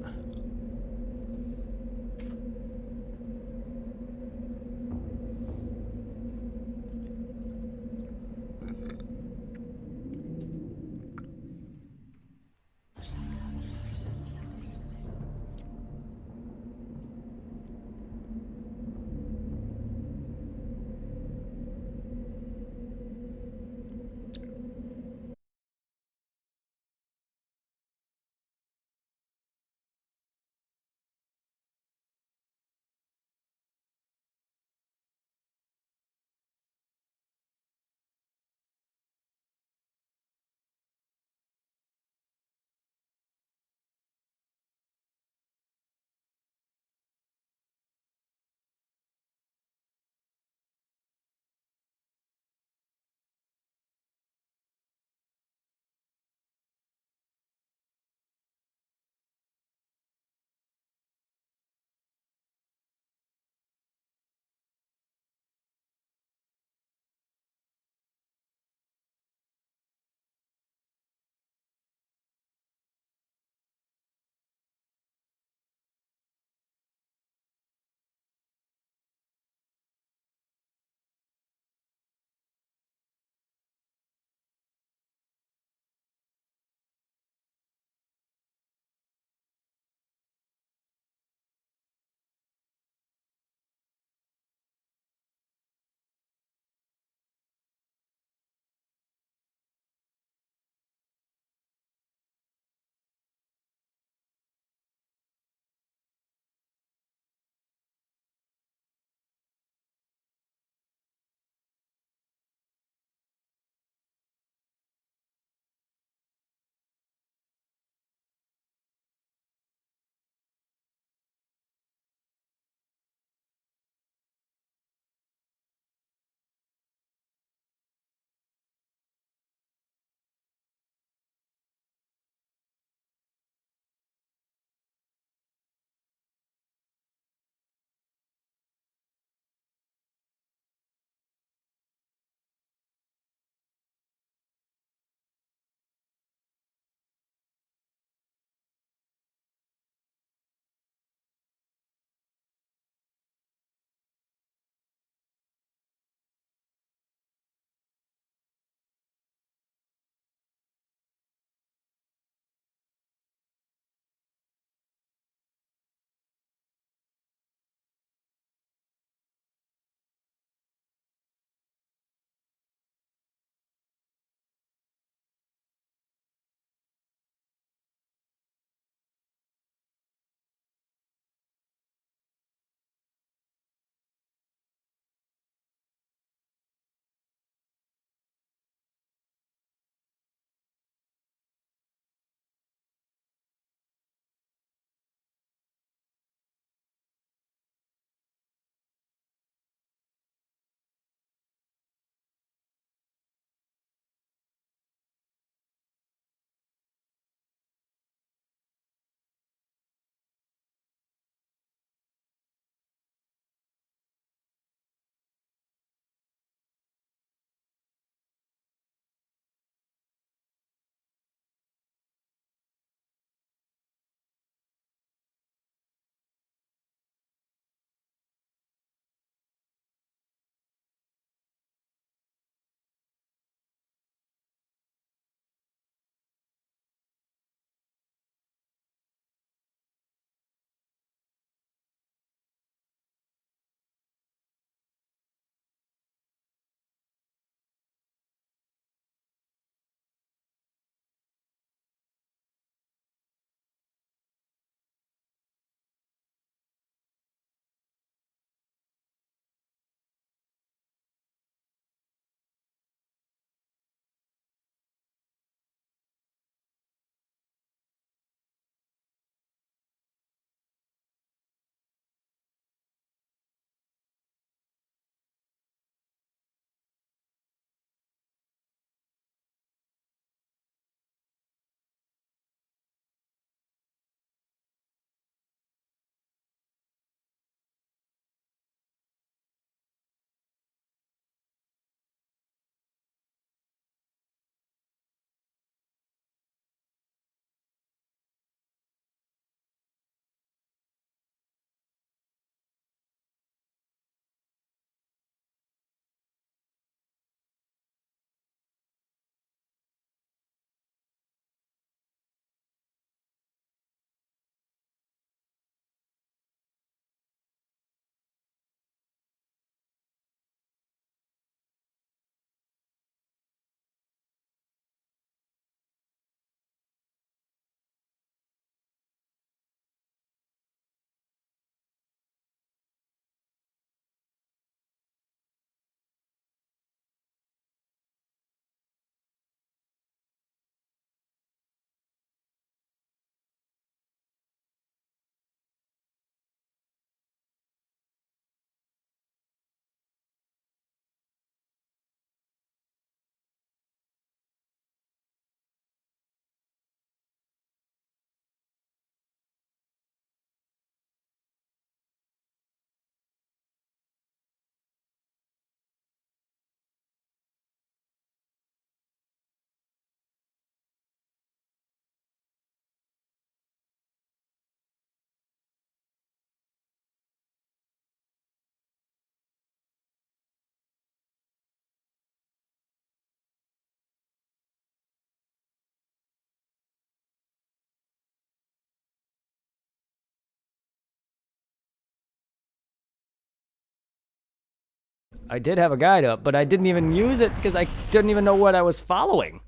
I did have a guide up, but I didn't even use it because I didn't even know what I was following.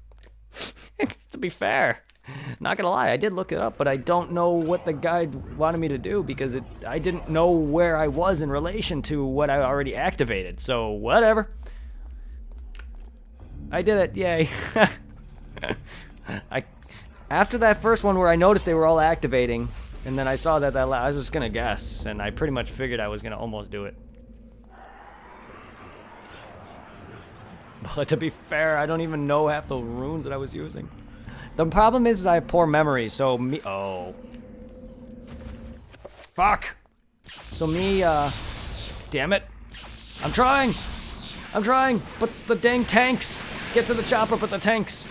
To be fair. Not gonna lie, I did look it up, but I don't know what the guide wanted me to do because I didn't know where I was in relation to what I already activated. So, whatever. I did it, yay. After that first one where I noticed they were all activating, and then I saw that I was just gonna guess, and I pretty much figured I was gonna almost do it. But to be fair, I don't even know half the runes that I was using. The problem is I have poor memory, so me... Oh. Fuck! So me, damn it. I'm trying! But the dang tanks! Get to the chopper, but the tanks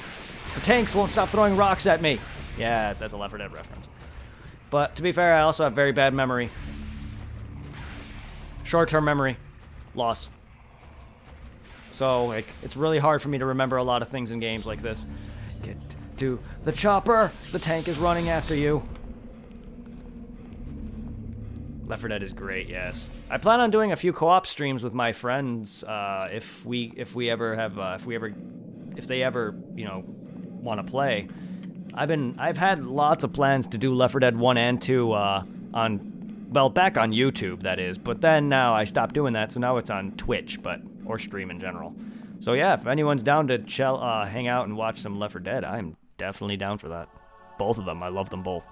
won't stop throwing rocks at me. Yes, that's a Left 4 Dead reference. But to be fair, I also have very bad memory. Short-term memory. Loss. So, like, it's really hard for me to remember a lot of things in games like this. Get to the chopper! The tank is running after you. Left 4 Dead is great, yes. I plan on doing a few co-op streams with my friends, if they ever, you know, want to play. I've had lots of plans to do Left 4 Dead 1 and 2, back on YouTube, that is, but then now I stopped doing that, so now it's on Twitch, or stream in general. So yeah, if anyone's down to hang out and watch some Left 4 Dead, I'm definitely down for that. Both of them, I love them both.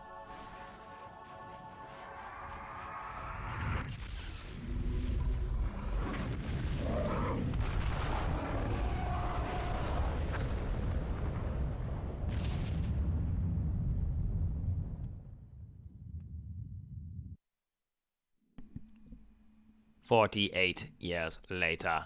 "48 years later."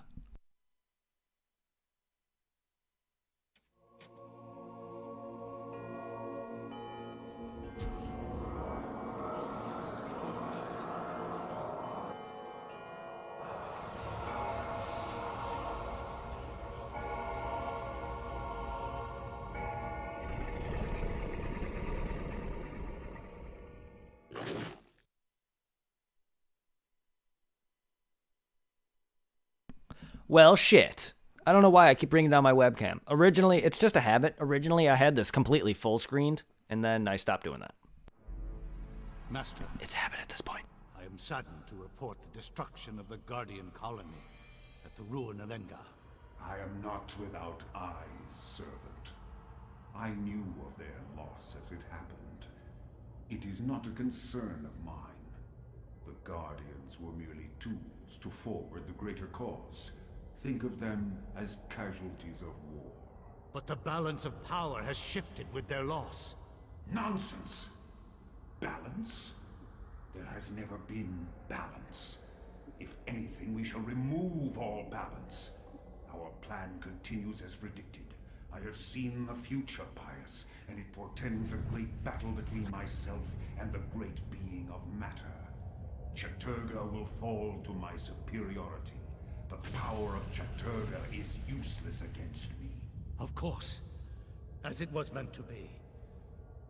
Well, shit. I don't know why I keep bringing down my webcam. Originally, it's just a habit. Originally, I had this completely full screened, and then I stopped doing that. Master, It's a habit at this point. I am saddened to report the destruction of the Guardian colony at the ruin of Enga. I am not without eyes, servant. I knew of their loss as it happened. It is not a concern of mine. The Guardians were merely tools to forward the greater cause. Think of them as casualties of war. But the balance of power has shifted with their loss. Nonsense! Balance? There has never been balance. If anything, we shall remove all balance. Our plan continues as predicted. I have seen the future, Pius, and it portends a great battle between myself and the great being of matter. Chattur'gha will fall to my superiority. The power of Chattur'gha is useless against me. Of course, as it was meant to be.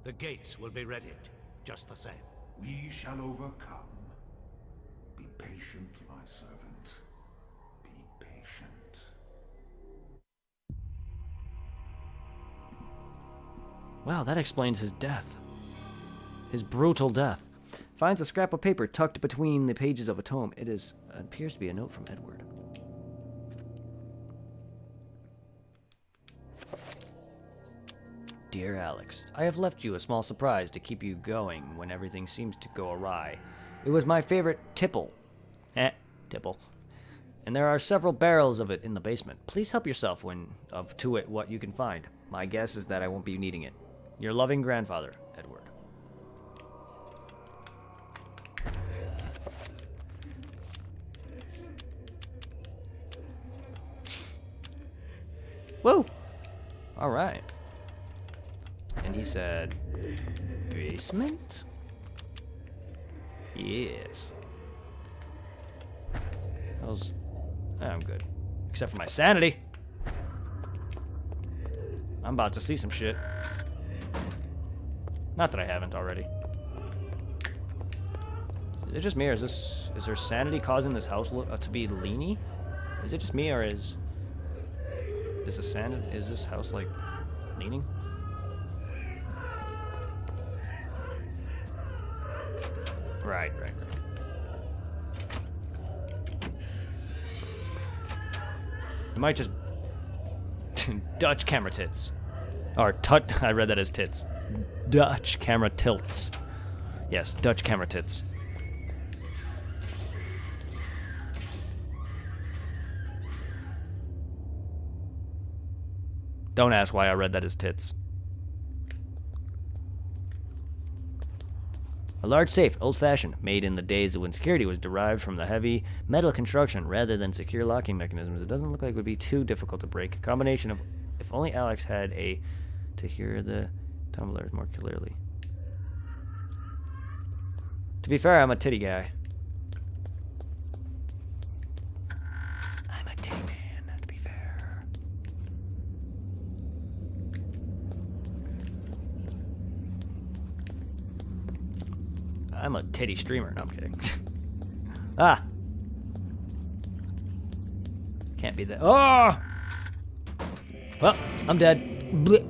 The gates will be readied, just the same. We shall overcome. Be patient, my servant. Be patient. Wow, that explains his death. His brutal death. Finds a scrap of paper tucked between the pages of a tome. It appears to be a note from Edward. Dear Alex, I have left you a small surprise to keep you going when everything seems to go awry. It was my favorite tipple. Tipple. And there are several barrels of it in the basement. Please help yourself to it what you can find. My guess is that I won't be needing it. Your loving grandfather, Edward. Whoa! Alright. And he said, basement? Yes. I'm good. Except for my sanity. I'm about to see some shit. Not that I haven't already. Is it just me, or is there sanity causing this house to be leany? Is it just me, or is this house like leaning? Right. It might just Dutch camera tits. Or I read that as tits. Dutch camera tilts. Yes, Dutch camera tits. Don't ask why I read that as tits. A large safe, old-fashioned, made in the days when security was derived from the heavy metal construction rather than secure locking mechanisms. It doesn't look like it would be too difficult to break. A combination of, if only Alex had to hear the tumblers more clearly. To be fair, I'm a titty guy. I'm a titty man, to be fair. I'm a titty streamer. No, I'm kidding. Ah! Can't be that. Oh! Well, I'm dead. Blech.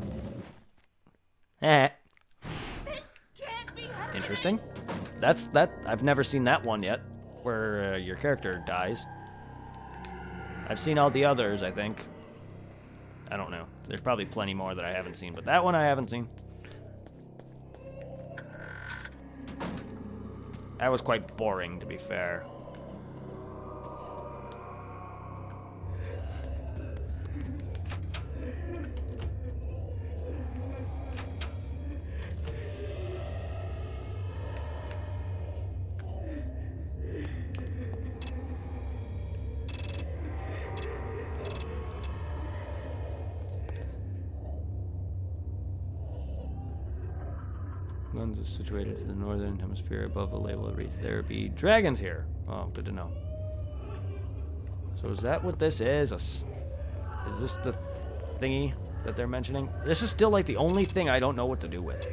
Eh. Interesting. That. I've never seen that one yet, where your character dies. I've seen all the others, I think. I don't know. There's probably plenty more that I haven't seen, but that one I haven't seen. That was quite boring, to be fair. Lens is situated to the northern hemisphere above a label that reads, "There be dragons here." Oh, good to know. So is that what this is? Is this the thingy that they're mentioning? This is still like the only thing I don't know what to do with.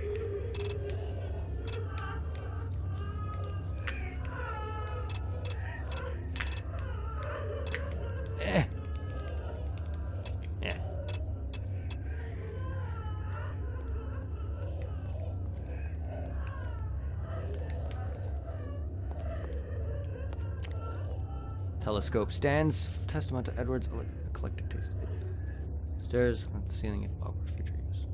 Eh. Yeah. Telescope stands testament to Edward's eclectic taste. Stairs on the ceiling of awkward future use.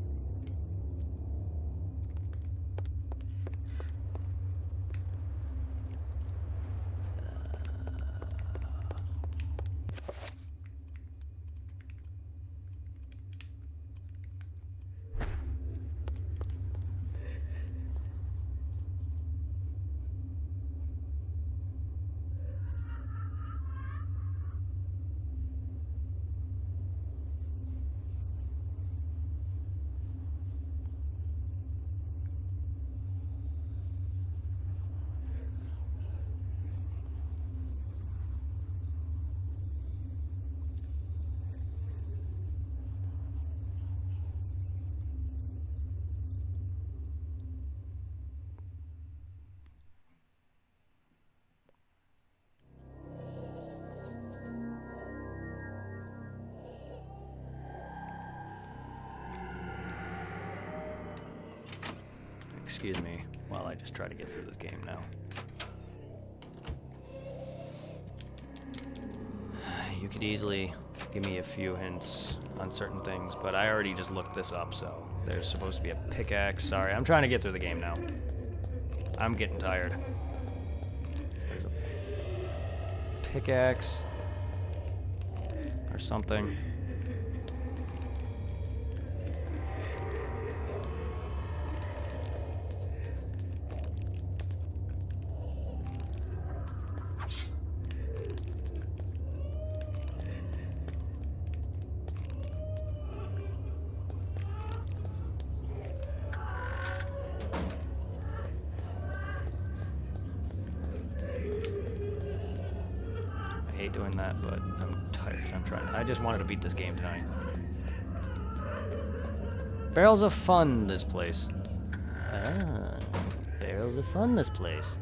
Excuse me while I just try to get through this game now. You could easily give me a few hints on certain things, but I already just looked this up, so there's supposed to be a pickaxe. Sorry, I'm trying to get through the game now. I'm getting tired. There's a pickaxe or something. Doing that, but I'm tired. I just wanted to beat this game tonight. Barrels of fun, this place. Ah, barrels of fun, this place.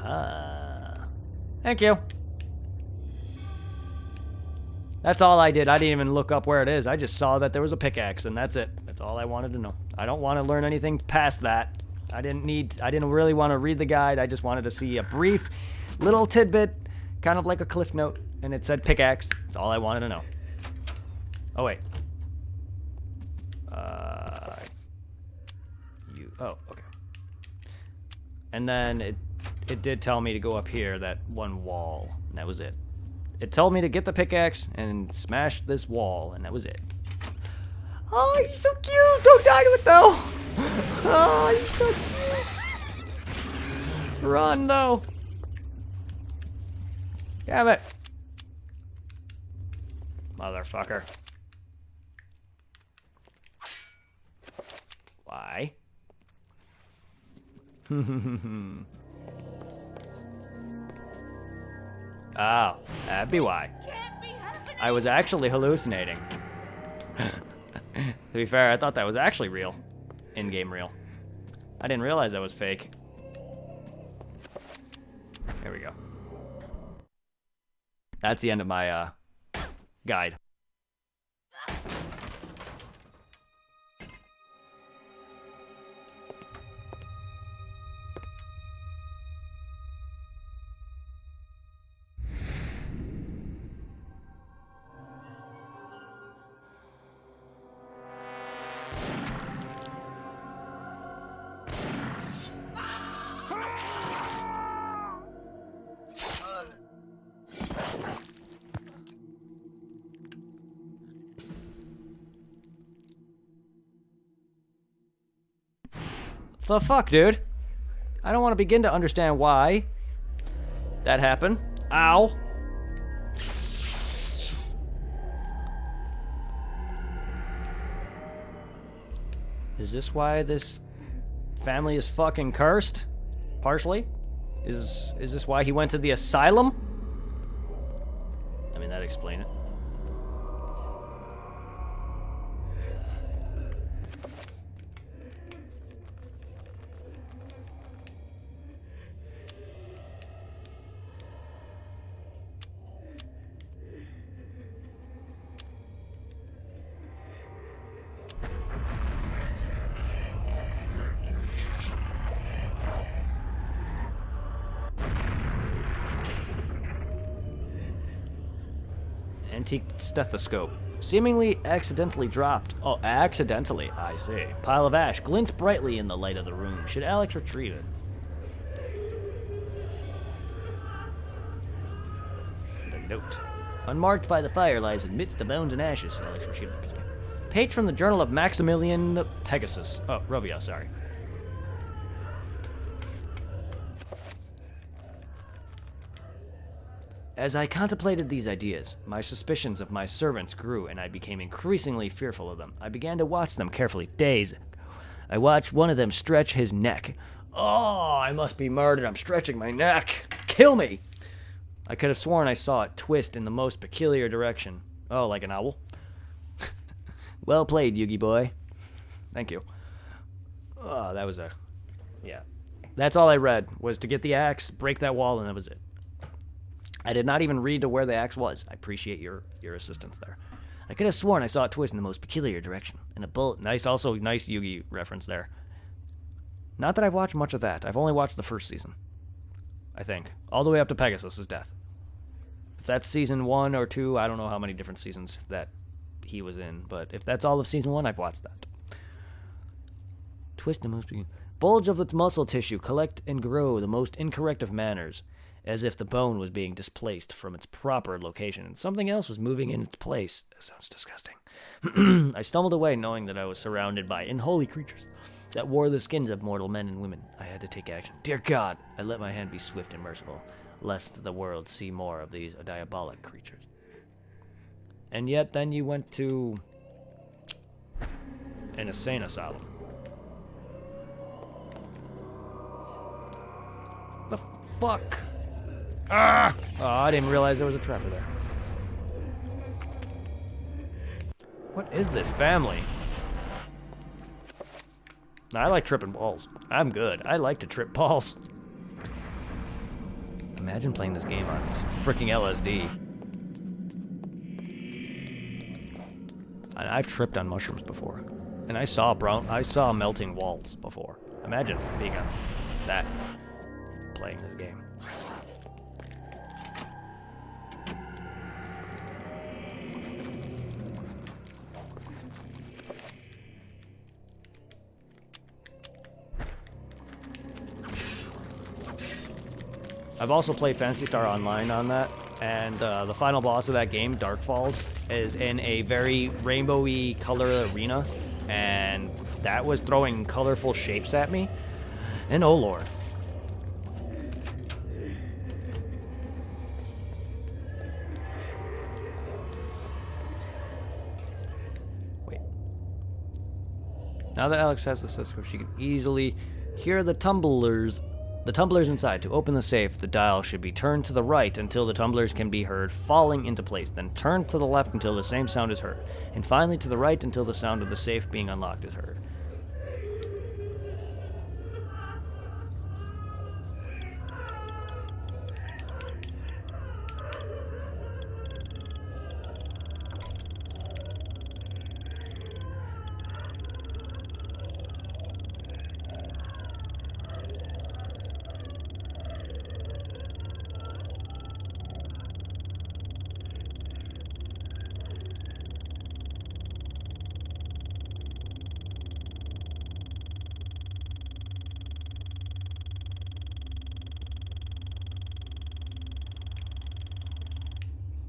Aha. Thank you. That's all I did. I didn't even look up where it is. I just saw that there was a pickaxe, and that's it. That's all I wanted to know. I don't want to learn anything past that. I didn't really want to read the guide. I just wanted to see a brief little tidbit, kind of like a cliff note, and it said pickaxe. That's all I wanted to know. Oh, wait. Oh, okay. And then it did tell me to go up here, that one wall, and that was it. It told me to get the pickaxe and smash this wall, and that was it. Oh, he's so cute! Don't die to it, though! Oh, he's so cute! Run, though! Damn it! Motherfucker. Why? Oh, that'd be why. I was actually hallucinating. To be fair, I thought that was actually real. In-game real. I didn't realize that was fake. There we go. That's the end of my guide. The fuck, dude? I don't want to begin to understand why that happened. Ow. Is this why this family is fucking cursed? Partially? Is this why he went to the asylum? I mean, that'd explain it. Antique stethoscope. Seemingly accidentally dropped. Oh, accidentally, I see. Pile of ash glints brightly in the light of the room. Should Alex retrieve it? And a note. Unmarked by the fire lies amidst the bones and ashes. Alex retrieved it. Page from the Journal of Maximilian Pegasus. Oh, Rovia, sorry. As I contemplated these ideas, my suspicions of my servants grew, and I became increasingly fearful of them. I began to watch them carefully. Days ago, I watched one of them stretch his neck. Oh, I must be murdered. I'm stretching my neck. Kill me! I could have sworn I saw it twist in the most peculiar direction. Oh, like an owl? Well played, Yugi boy. Thank you. Oh, that was a... Yeah. That's all I read, was to get the axe, break that wall, and that was it. I did not even read to where the axe was. I appreciate your assistance there. I could have sworn I saw it twist in the most peculiar direction. And a bullet. Nice Yugi reference there. Not that I've watched much of that. I've only watched the first season. I think. All the way up to Pegasus' death. If that's season 1 or 2, I don't know how many different seasons that he was in. But if that's all of season 1, I've watched that. Twist the most... Bulge of its muscle tissue collect and grow the most incorrect of manners, as if the bone was being displaced from its proper location and something else was moving in its place. That sounds disgusting. I stumbled away knowing that I was surrounded by unholy creatures that wore the skins of mortal men and women. I had to take action. Dear God, I let my hand be swift and merciful, lest the world see more of these diabolic creatures. And yet then you went to an insane asylum. The fuck? Ah! Oh, I didn't realize there was a trapper there. What is this family? I like tripping balls. I'm good. I like to trip balls. Imagine playing this game on freaking LSD. I've tripped on mushrooms before, and I saw melting walls before. Imagine being on that, playing this game. I've also played Phantasy Star Online on that, and the final boss of that game, Dark Falls, is in a very rainbowy color arena, and that was throwing colorful shapes at me, and oh lord. Wait. Now that Alex has the stethoscope, she can easily hear the tumblers. The tumblers inside. To open the safe, the dial should be turned to the right until the tumblers can be heard falling into place, then turned to the left until the same sound is heard, and finally to the right until the sound of the safe being unlocked is heard.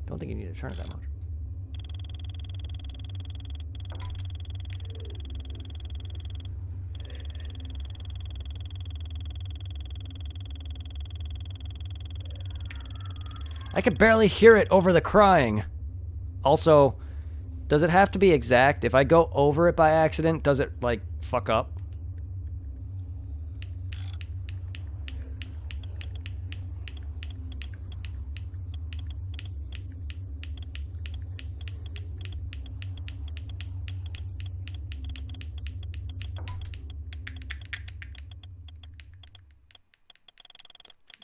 Don't think you need to turn it that much. I could barely hear it over the crying. Also, does it have to be exact? If I go over it by accident, does it, like, fuck up?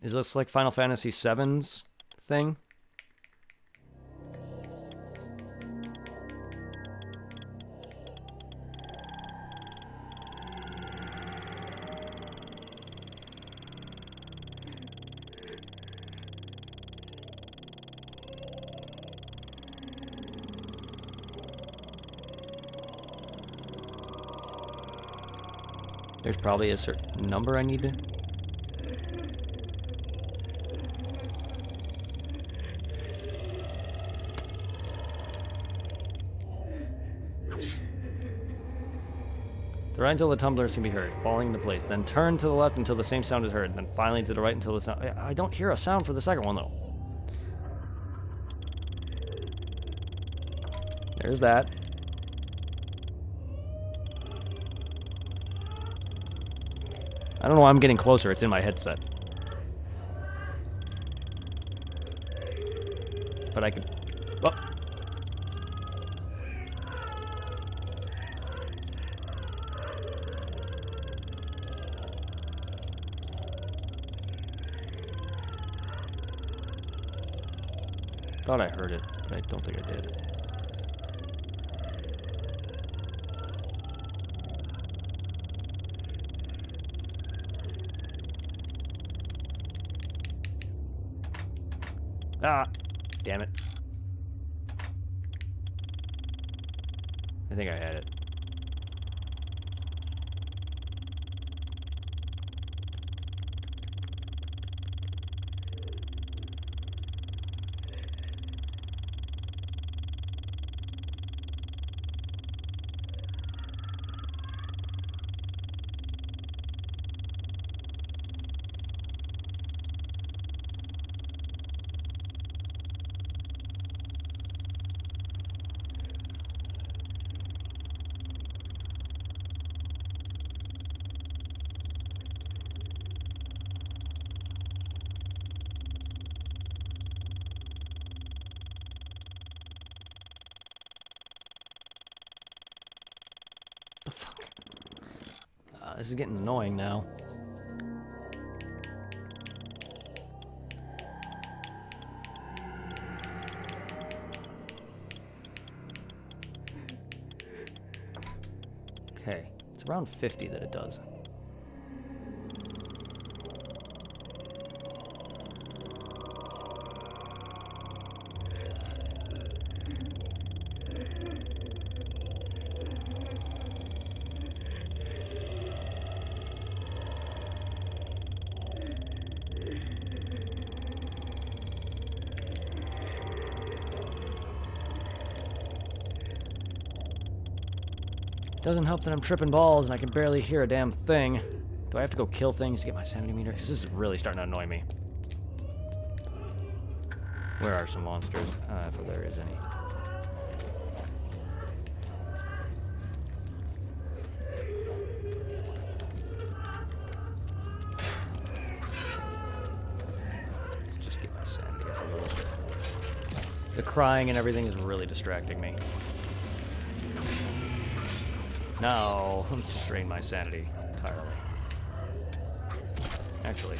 Is this like Final Fantasy VII's thing? There's probably a certain number I need to... To the right until the tumblers can be heard, falling into place. Then turn to the left until the same sound is heard. Then finally to the right until the sound... I don't hear a sound for the second one, though. There's that. I don't know why I'm getting closer. It's in my headset. But I can... Oh. Thought I heard it, but I don't think I did. Ah, damn it. I think I had it. This is getting annoying now. around 50 that it does. Doesn't help that I'm tripping balls and I can barely hear a damn thing. Do I have to go kill things to get my sanity meter? Because this is really starting to annoy me. Where are some monsters? If there is any. Let's just get my sanity up a little bit. The crying and everything is really distracting me. No, I'm just drain my sanity entirely. Actually.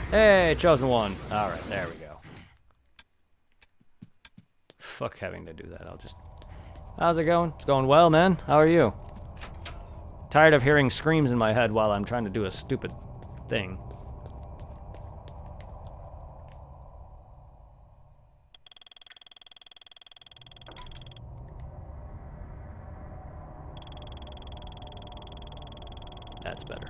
Hey, chosen one. Alright, there we go. Fuck having to do that. I'll just... How's it going? It's going well, man. How are you? Tired of hearing screams in my head while I'm trying to do a stupid thing. That's better.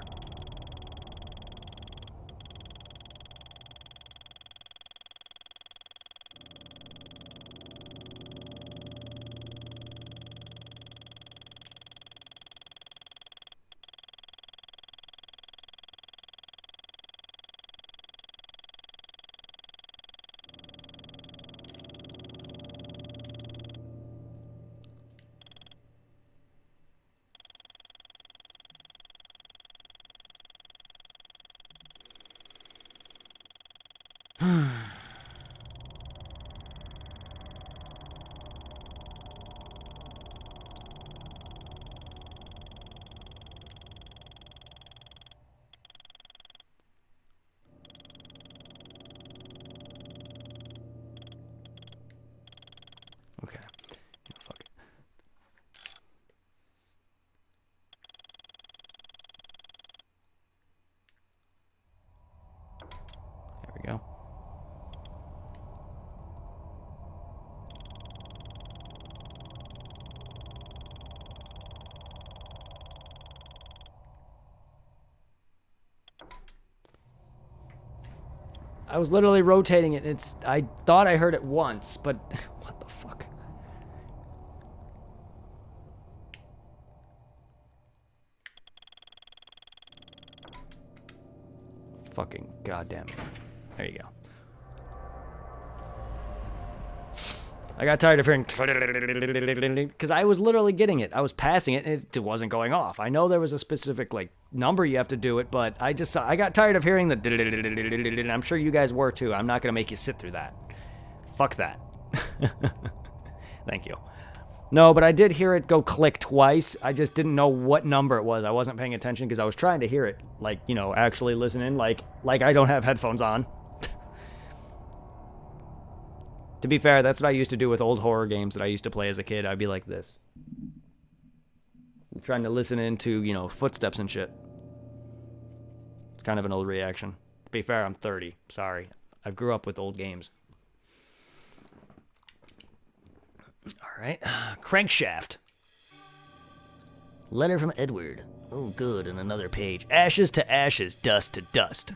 Okay. Fuck it. There we go. I was literally rotating it. I thought I heard it once, but what the fuck? Fucking goddamn it. There you go. I got tired of hearing because I was literally getting it. I was passing it and it wasn't going off. I know there was a specific like number you have to do it, but I got tired of hearing the and I'm sure you guys were too. I'm not going to make you sit through that. Fuck that. Thank you. No, but I did hear it go click twice. I just didn't know what number it was. I wasn't paying attention because I was trying to hear it, like, you know, actually listening, like I don't have headphones on. To be fair, that's what I used to do with old horror games that I used to play as a kid. I'd be like this. I'm trying to listen into, you know, footsteps and shit. It's kind of an old reaction. To be fair, I'm 30. Sorry. I grew up with old games. Alright. Crankshaft. Letter from Edward. Oh, good. And another page. Ashes to ashes, dust to dust.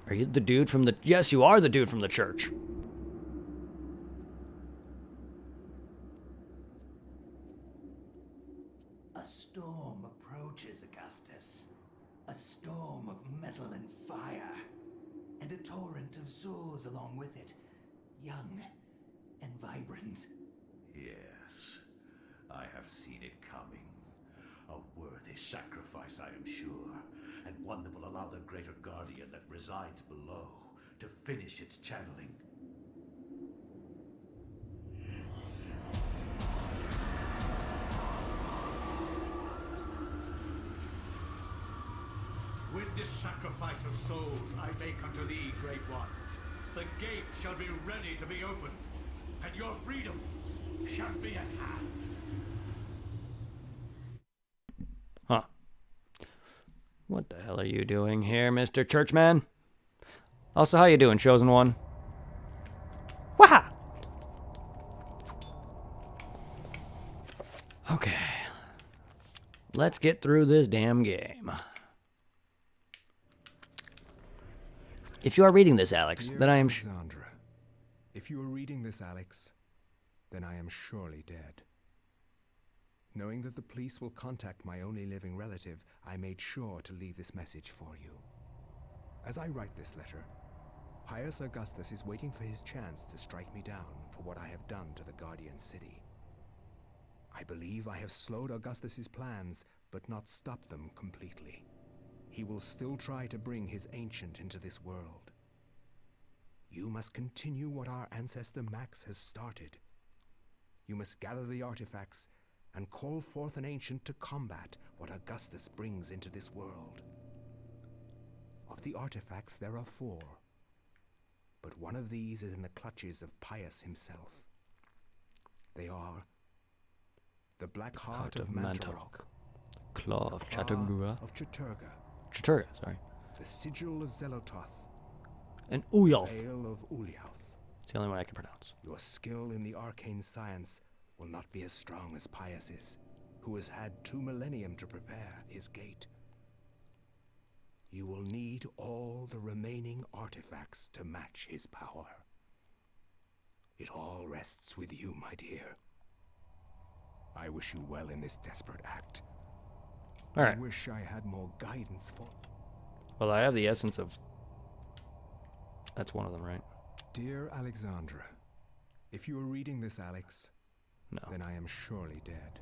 Are you the dude from the... Yes, you are the dude from the church. A storm approaches, Augustus. A storm of metal and fire. And a torrent of souls along with it. Young and vibrant. Yes, I have seen it coming. A worthy sacrifice, I am sure, and one that will allow the greater guardian that resides below to finish its channeling. sacrifice of souls I make unto thee, Great One, the gate shall be ready to be opened, and your freedom shall be at hand. Huh. What the hell are you doing here, Mr. Churchman? Also, how you doing, Chosen One? Waha! Okay. Let's get through this damn game. If you are reading this, Alex, Dear then I am Alexandra, if you are reading this, Alex, then I am surely dead. Knowing that the police will contact my only living relative, I made sure to leave this message for you. As I write this letter, Pius Augustus is waiting for his chance to strike me down for what I have done to the Guardian City. I believe I have slowed Augustus's plans, but not stopped them completely. He will still try to bring his ancient into this world. You must continue what our ancestor Max has started. You must gather the artifacts and call forth an ancient to combat what Augustus brings into this world. Of the artifacts, there are 4. But one of these is in the clutches of Pius himself. They are the Black Heart of Mantarok, Claw of Chatagura. of Chaturga, Chaturga, sorry. the Sigil of Zelototh, And Uyolf. Veil of Uliauth. It's the only one I can pronounce. Your skill in the arcane science will not be as strong as Pius's, who has had 2 millennium to prepare his gate. You will need all the remaining artifacts to match his power. It all rests with you, my dear. I wish you well in this desperate act. All right. I wish I had more guidance for... Well, I have the essence of... That's one of them, right? Dear Alexandra, if you are reading this, Alex, No. then I am surely dead.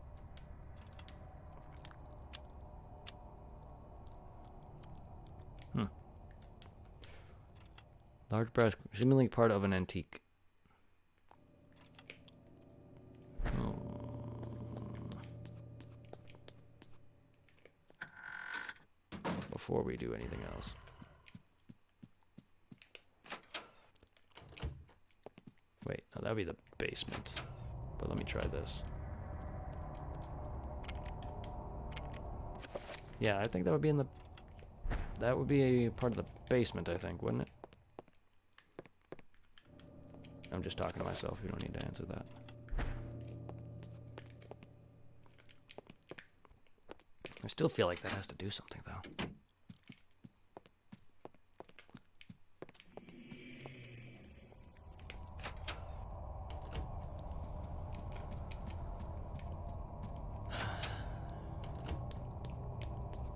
Large brass, seemingly part of an antique. Before we do anything else. Wait, no, that would be the basement. But let me try this. Yeah, I think that would be in the... That would be a part of the basement, I think, wouldn't it? I'm just talking to myself. You don't need to answer that. I still feel like that has to do something, though.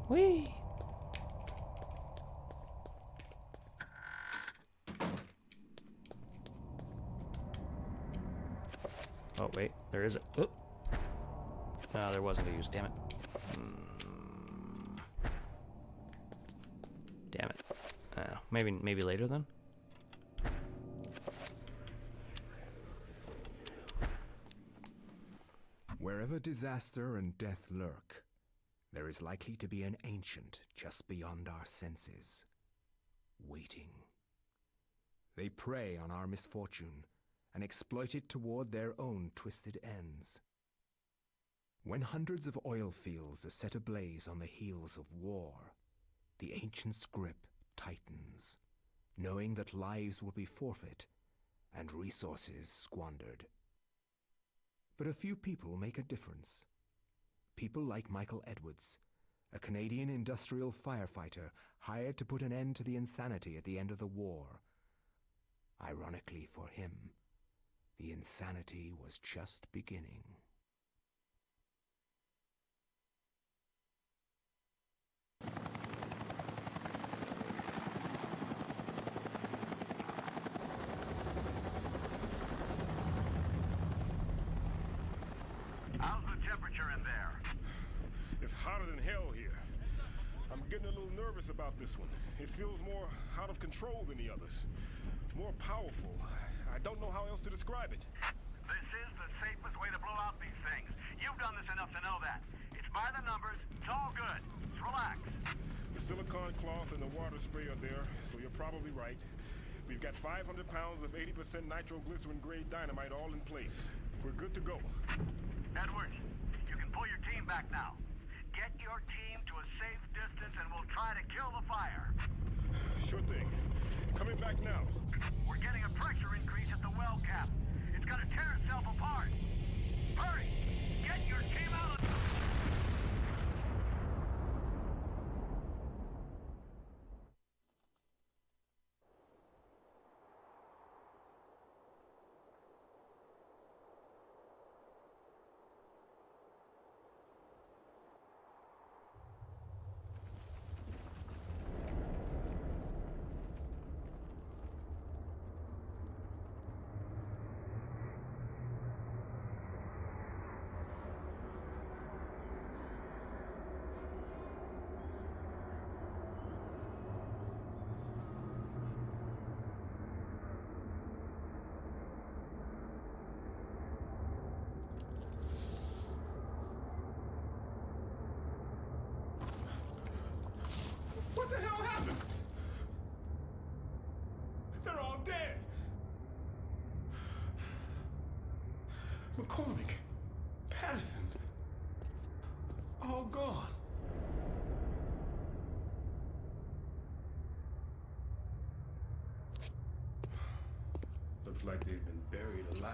Whee! Oh, wait. There is a... Oh. No, there wasn't a use. Damn it. Damn it. Maybe later, then? Wherever disaster and death lurk, there is likely to be an ancient just beyond our senses, waiting. They prey on our misfortune and exploit it toward their own twisted ends. When hundreds of oil fields are set ablaze on the heels of war, the ancient's grip tightens, knowing that lives will be forfeit and resources squandered. But a few people make a difference. People like Michael Edwards, a Canadian industrial firefighter hired to put an end to the insanity at the end of the war. Ironically for him, the insanity was just beginning. How's the temperature in there? It's hotter than hell here. I'm getting a little nervous about this one. It feels more out of control than the others. More powerful. I don't know how else to describe it. This is the safest way to blow out these things. You've done this enough to know that. It's by the numbers. It's all good. Just relax. The silicone cloth and the water spray are there, so you're probably right. We've got 500 pounds of 80% nitroglycerin-grade dynamite all in place. We're good to go. Edwards, you can pull your team back now. Get your team to a safe distance and we'll try to kill the fire. Sure thing. Coming back now. We're getting a pressure increase at the well cap. It's gonna tear itself apart. Hurry! Get your team out of... What the hell happened? They're all dead. McCormick, Patterson, all gone. Looks like they've been buried alive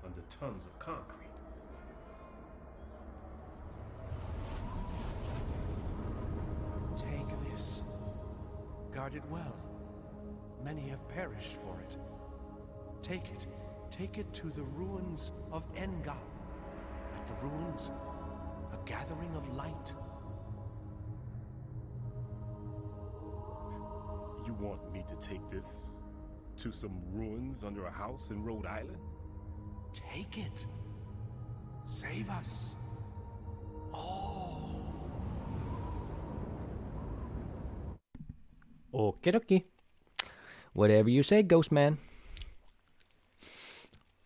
under tons of concrete. Take this. Guard it well. Many have perished for it. Take it. Take it to the ruins of Enga. At the ruins, a gathering of light. You want me to take this to some ruins under a house in Rhode Island? Take it. Save us. Okie dokie. Whatever you say, Ghost Man.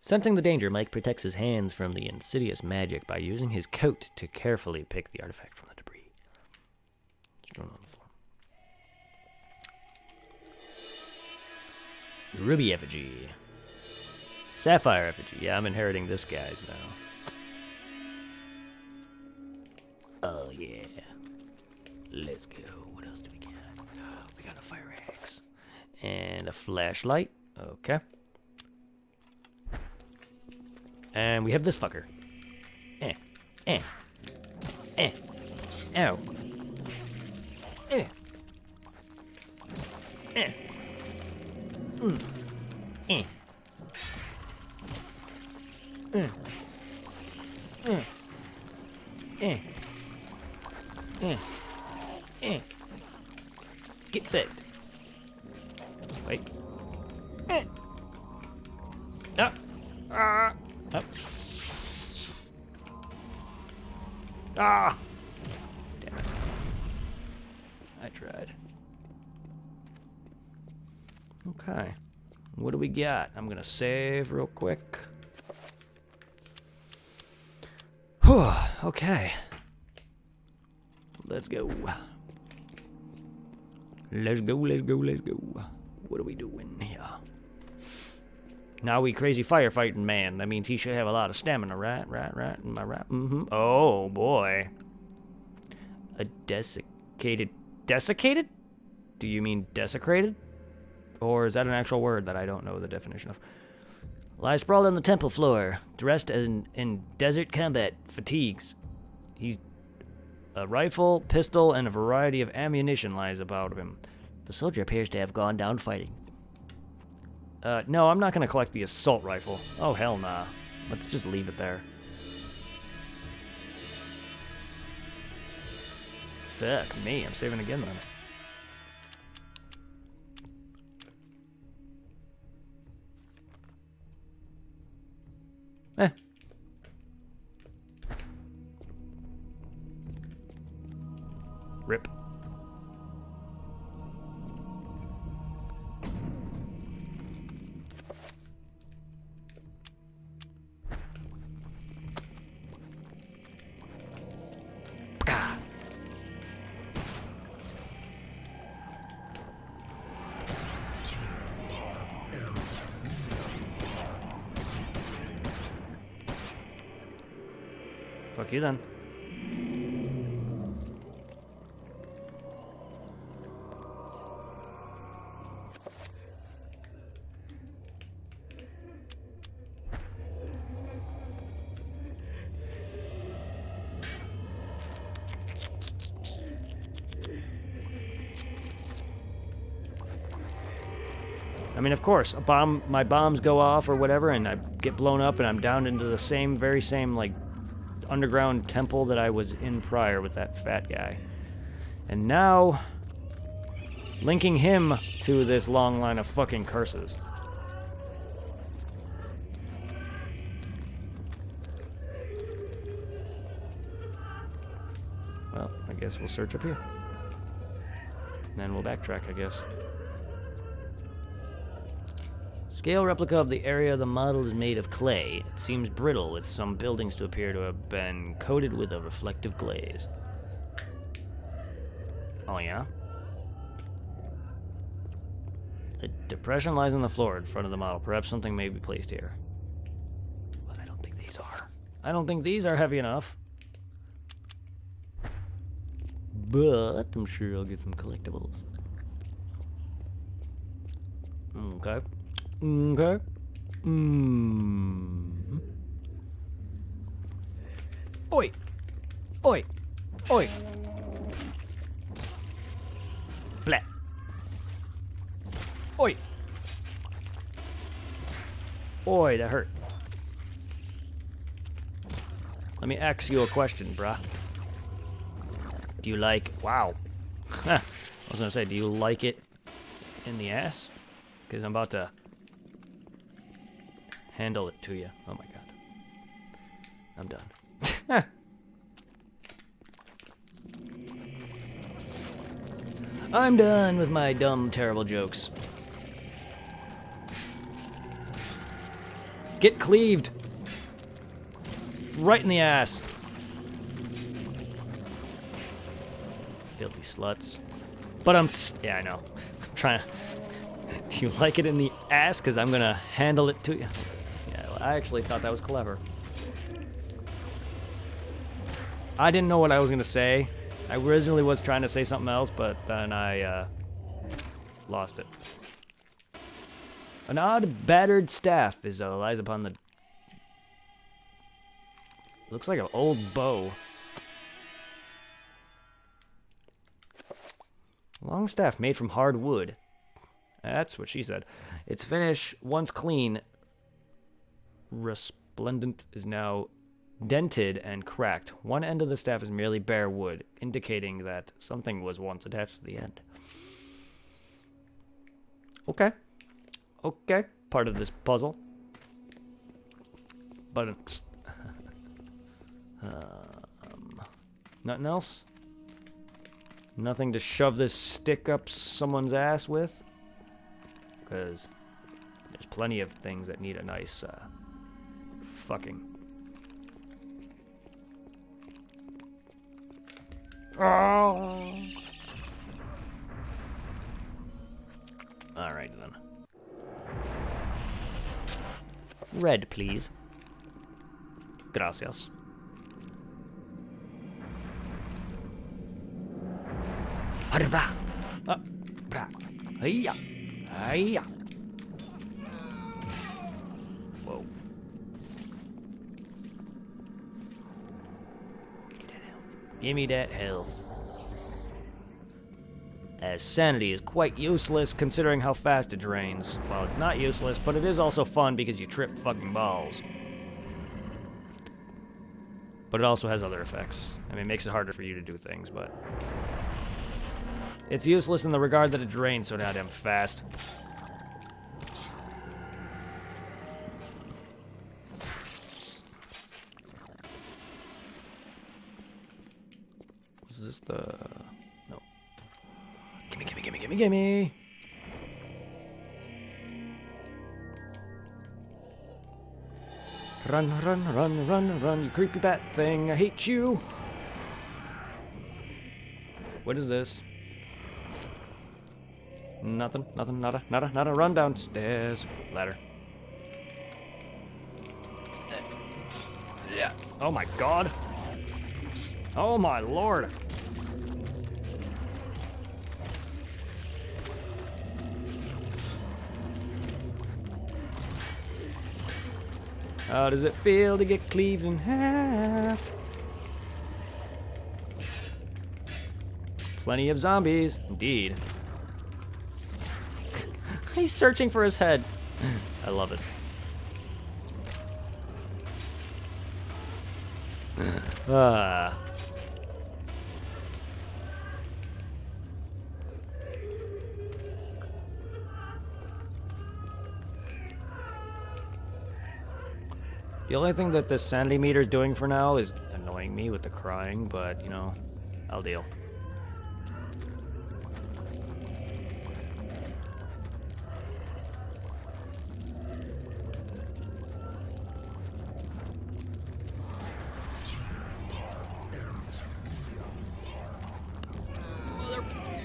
Sensing the danger, Mike protects his hands from the insidious magic by using his coat to carefully pick the artifact from the debris. Strewn on the floor. The ruby effigy. Sapphire effigy. Yeah, I'm inheriting this guy's now. Oh, yeah. Let's go. What else do we got? We got a fire axe. And a flashlight. Okay. And we have this fucker. Eh. Ow. Eh. Get fucked. Wait. Up. Up. Ah! Damn it. I tried. Okay. What do we got? I'm gonna save real quick. Whew. Okay. Let's go. Let's go. What are we doing here? Now we crazy firefighting man. That means he should have a lot of stamina, right? Am I right? Mm-hmm. Oh, boy. A desiccated... Desiccated? Do you mean desecrated? Or is that an actual word that I don't know the definition of? Lies sprawled on the temple floor, dressed in desert combat fatigues. He's... A rifle, pistol, and a variety of ammunition lies about him. The soldier appears to have gone down fighting. No, I'm not going to collect the assault rifle. Oh, hell nah. Let's just leave it there. Fuck me, I'm saving again then. Eh. Rip. Fuck you then. I mean, of course, my bombs go off or whatever, and I get blown up, and I'm down into the very same, like, underground temple that I was in prior with that fat guy. And now, linking him to this long line of fucking curses. Well, I guess we'll search up here. And then we'll backtrack, I guess. Scale replica of the area the model is made of clay. It seems brittle, with some buildings to appear to have been coated with a reflective glaze. Oh, yeah? A depression lies on the floor in front of the model. Perhaps something may be placed here. But I don't think these are. I don't think these are heavy enough. But I'm sure I'll get some collectibles. Okay. Okay. Oi! Oi! Oi! Blah. Oi! Oi, that hurt. Let me ask you a question, bruh. Do you like... Wow. I was gonna say, do you like it in the ass? Because I'm about to handle it to you. Oh my god. I'm done. I'm done with my dumb, terrible jokes. Get cleaved. Right in the ass. Filthy sluts. But yeah, I know. I'm trying to... Do you like it in the ass? Because I'm going to handle it to you. Yeah, well, I actually thought that was clever. I didn't know what I was going to say. I originally was trying to say something else, but then I lost it. An odd, battered staff lies upon the... Looks like an old bow. Long staff made from hard wood. That's what she said. Its finish, once clean, resplendent, is now dented and cracked. One end of the staff is merely bare wood, indicating that something was once attached to the end. Okay. Okay. Part of this puzzle. But it's... nothing else? Nothing to shove this stick up someone's ass with? Because there's plenty of things that need a nice, fucking. Oh. Alright then. Red, please. Gracias. Bra. Bra. Hiya. Hiya. Whoa. Give me that health. As sanity is quite useless considering how fast it drains. Well, it's not useless, but it is also fun because you trip fucking balls. But it also has other effects. I mean, it makes it harder for you to do things, but... It's useless in the regard that it drains so goddamn fast. Is this the... No. Gimme, gimme, gimme, gimme, gimme! Run, run, run, run, run, you creepy bat thing, I hate you! What is this? Nothing, nothing, nada, nada, nada. Run downstairs. Ladder. Yeah. Oh my god. Oh my lord. How does it feel to get cleaved in half? Plenty of zombies, indeed. He's searching for his head. I love it. Ah. The only thing that the sanity meter is doing for now is annoying me with the crying, but, you know, I'll deal.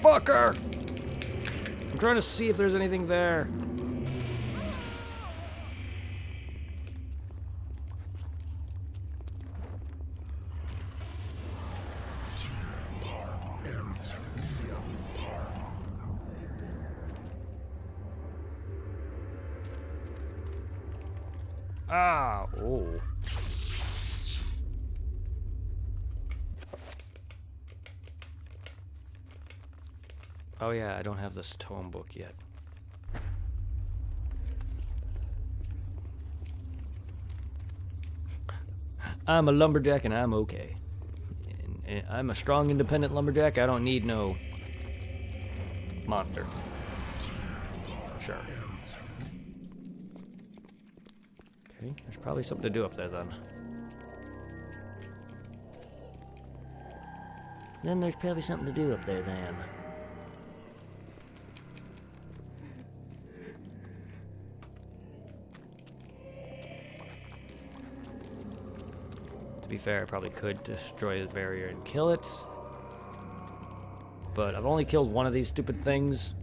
Motherfucker! I'm trying to see if there's anything there. Ah, oh. Oh yeah, I don't have this tome book yet. I'm a lumberjack and I'm okay. And I'm a strong, independent lumberjack. I don't need no monster. Sure. Okay, there's probably something to do up there then. Then there's probably something to do up there then. To be fair, I probably could destroy the barrier and kill it. But I've only killed one of these stupid things.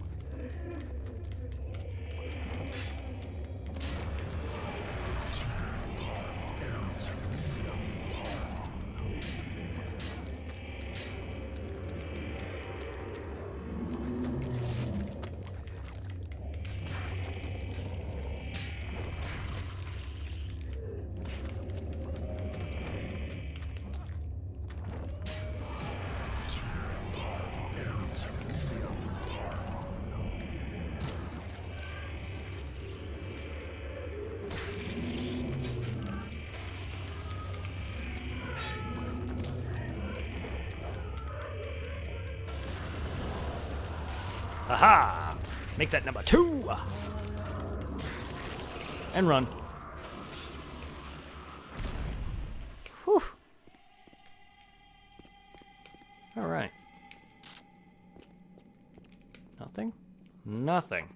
Aha! Make that number 2! And run. Whew. Alright. Nothing? Nothing.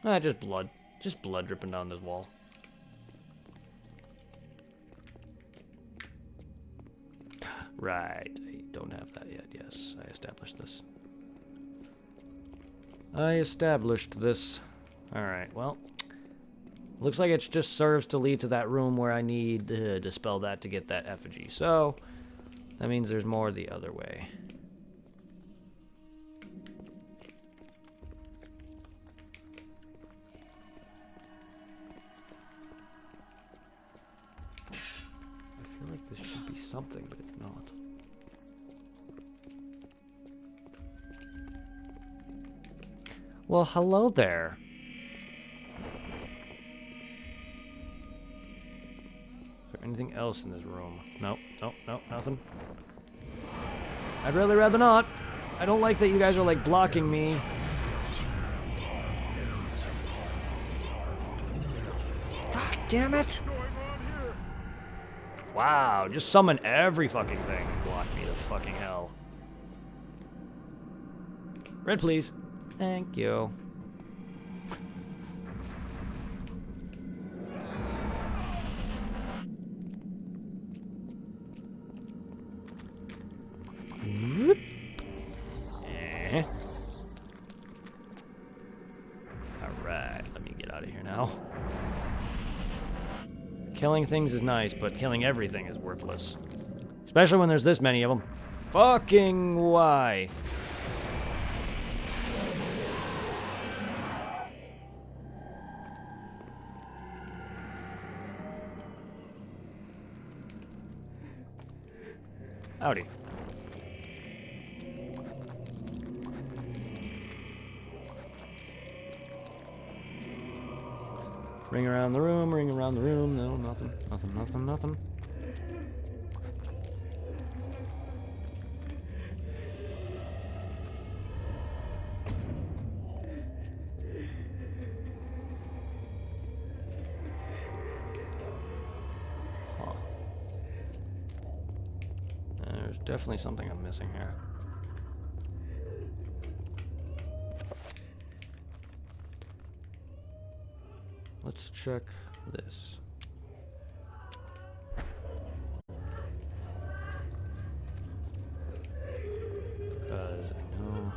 Ah, just blood. Just blood dripping down this wall. Right. I don't have that yet. Yes, I established this. Alright, well. Looks like it just serves to lead to that room where I need to dispel that to get that effigy. So, that means there's more the other way. I feel like this should be something, but it's not. Well, hello there. Is there anything else in this room? Nope, nope, nope, nothing. I'd really rather not. I don't like that you guys are, like, blocking me. God damn it! Wow, just summon every fucking thing and block me to fucking hell. Red, please. Thank you. Alright, let me get out of here now. Killing things is nice, but killing everything is worthless. Especially when there's this many of them. Fucking why? Howdy. Ring around the room, ring around the room. No, nothing, nothing, nothing, nothing. Huh. There's definitely something I'm missing here. Let's check this. Because I know...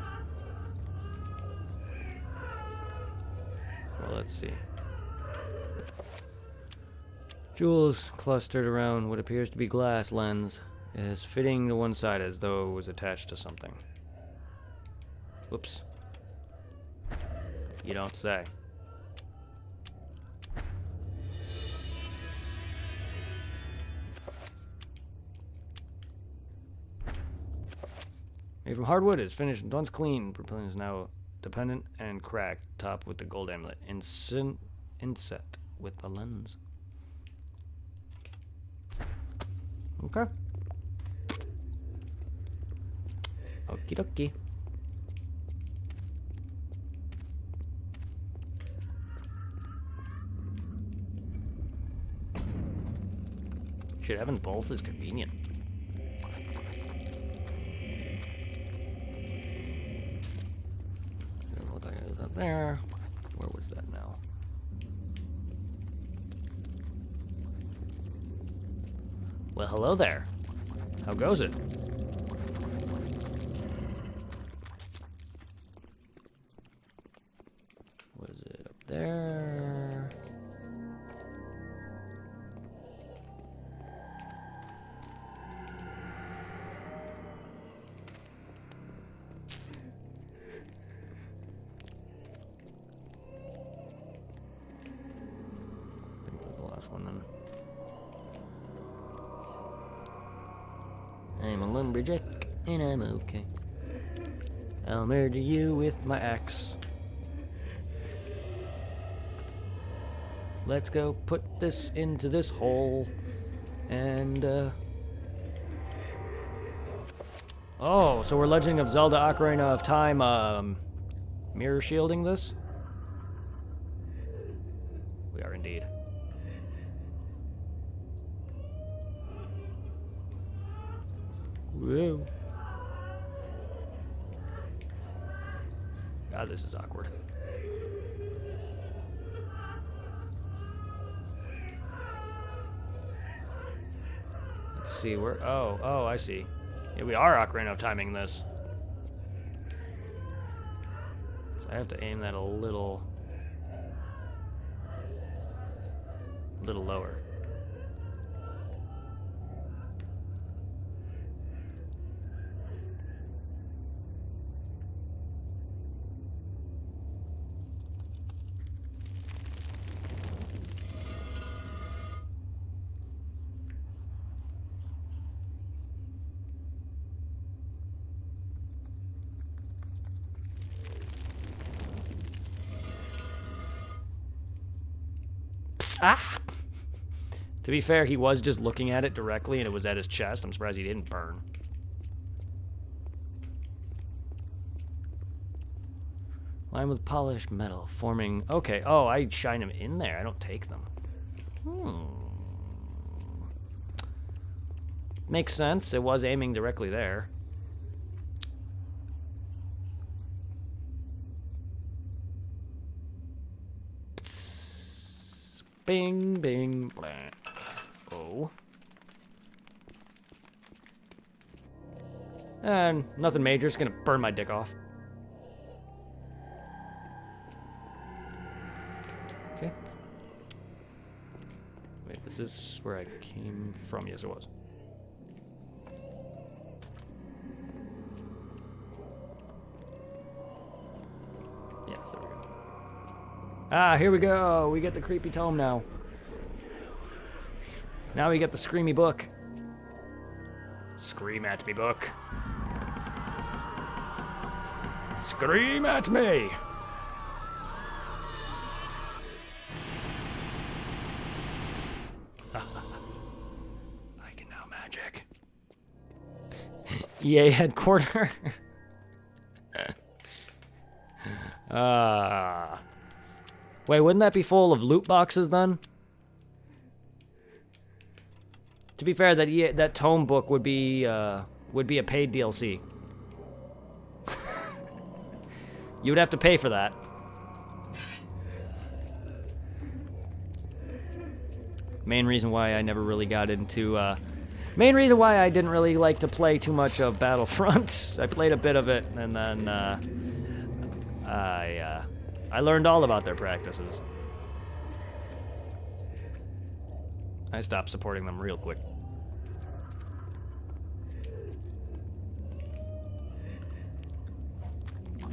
Well, let's see. Jewels clustered around what appears to be glass lens is fitting to one side as though it was attached to something. Whoops. You don't say. Made from hardwood, it's finished and once clean. Propellant is now dependent and cracked, topped with the gold amulet. Inset with the lens. Okay. Okie dokie. Shit, having both is convenient. Doesn't look like it was up there. Where was that now? Well, hello there. How goes it? Was it up there? I think that was the last one then. I'm a lumberjack, and I'm okay. I'll murder you with my axe. Let's go put this into this hole. And, oh, so we're Legend of Zelda Ocarina of Time, mirror shielding this? We are indeed. Whoa. God, this is awkward. Let's see, where... Oh, I see. Yeah, we are Ocarina of Timing this. So I have to aim that a little lower. Ah! To be fair, he was just looking at it directly and it was at his chest. I'm surprised he didn't burn. Lined with polished metal, forming... Okay, oh, I shine them in there. I don't take them. Makes sense. It was aiming directly there. Bing, bing, blah. Oh. And nothing major. It's gonna burn my dick off. Okay. Wait, is this where I came from? Yes, it was. Ah, here we go. We get the creepy tome now. Now we get the screamy book. Scream at me, book. Scream at me! I can now magic. EA headquarter. Wait, wouldn't that be full of loot boxes then? To be fair, that tome book would be a paid DLC. You would have to pay for that. Main reason why I never really got into, main reason why I didn't really like to play too much of Battlefront. I played a bit of it, and then, I learned all about their practices. I stopped supporting them real quick.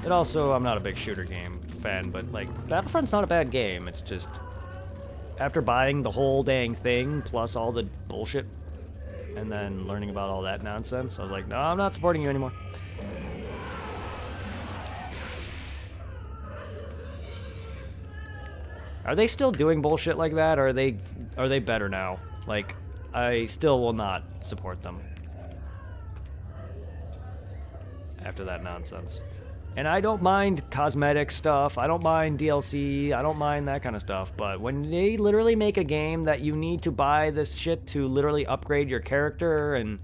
It also, I'm not a big shooter game fan, but like, Battlefront's not a bad game. It's just, after buying the whole dang thing, plus all the bullshit, and then learning about all that nonsense, I was like, no, I'm not supporting you anymore. Are they still doing bullshit like that, or are they better now? Like, I still will not support them after that nonsense. And I don't mind cosmetic stuff, I don't mind DLC, I don't mind that kind of stuff, but when they literally make a game that you need to buy this shit to literally upgrade your character and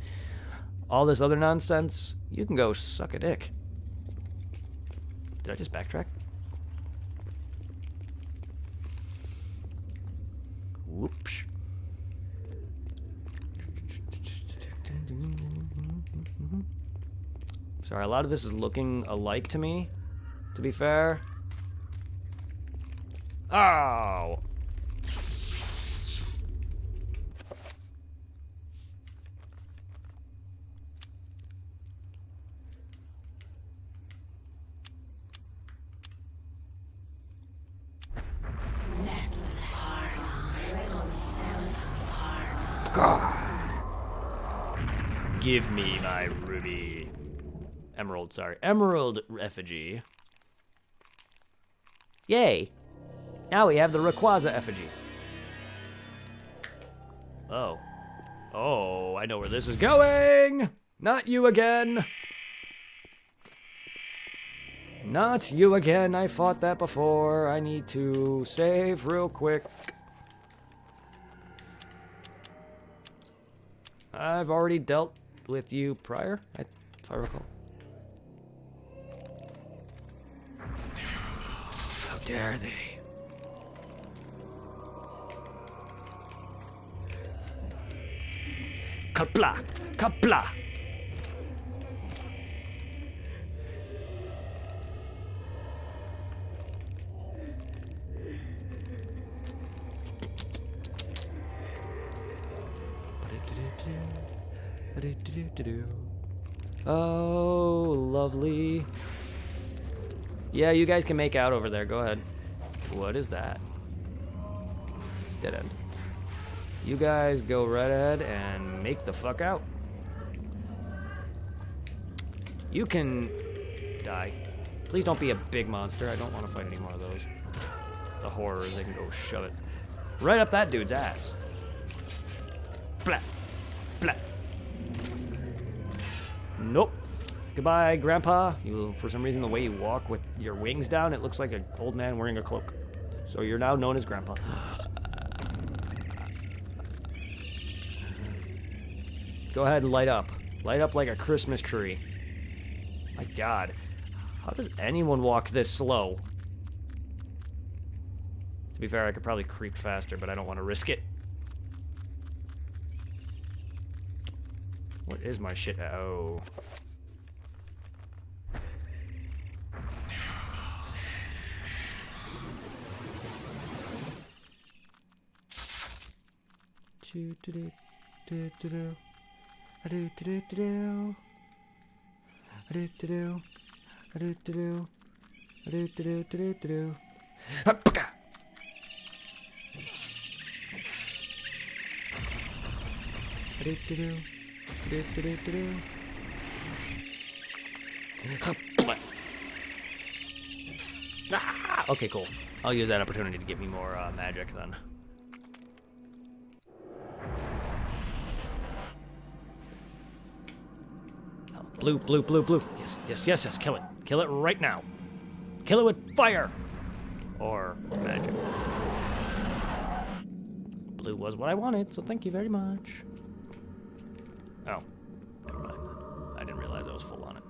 all this other nonsense, you can go suck a dick. Did I just backtrack? Whoops. Sorry, a lot of this is looking alike to me, to be fair. Oh! God. Give me my ruby. Emerald, sorry. Emerald effigy. Yay! Now we have the Rayquaza effigy. Oh. Oh, I know where this is going! Not you again! Not you again, I fought that before. I need to save real quick. I've already dealt with you prior, if I recall. How dare they? Kapla! Kapla! Oh, lovely. Yeah, you guys can make out over there. Go ahead. What is that? Dead end. You guys go right ahead and make the fuck out. You can die. Please don't be a big monster. I don't want to fight any more of those. The horrors, they can go shove it right up that dude's ass. Blah. Blah. Nope. Goodbye, Grandpa. You, for some reason, the way you walk with your wings down, it looks like an old man wearing a cloak. So you're now known as Grandpa. Go ahead and light up. Light up like a Christmas tree. My God. How does anyone walk this slow? To be fair, I could probably creep faster, but I don't want to risk it. What is my shit? Oh. Do-do-do. Do-do-do-do-do. Ah! Okay, cool. I'll use that opportunity to get me more magic then. Oh, blue, blue, blue, blue. Yes, yes, yes, yes. Kill it. Kill it right now. Kill it with fire. Or magic. Blue was what I wanted, so thank you very much. Oh. Never mind. I didn't realize I was full on it.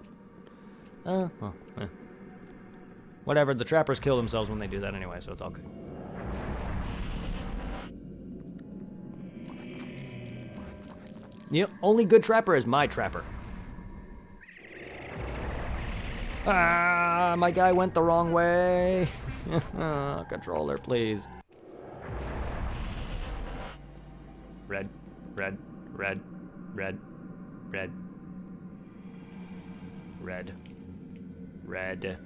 Well, whatever, the trappers kill themselves when they do that anyway, so it's all good. The only good trapper is my trapper. Ah, my guy went the wrong way. Controller, please. Red, red, red, red, red, red, red.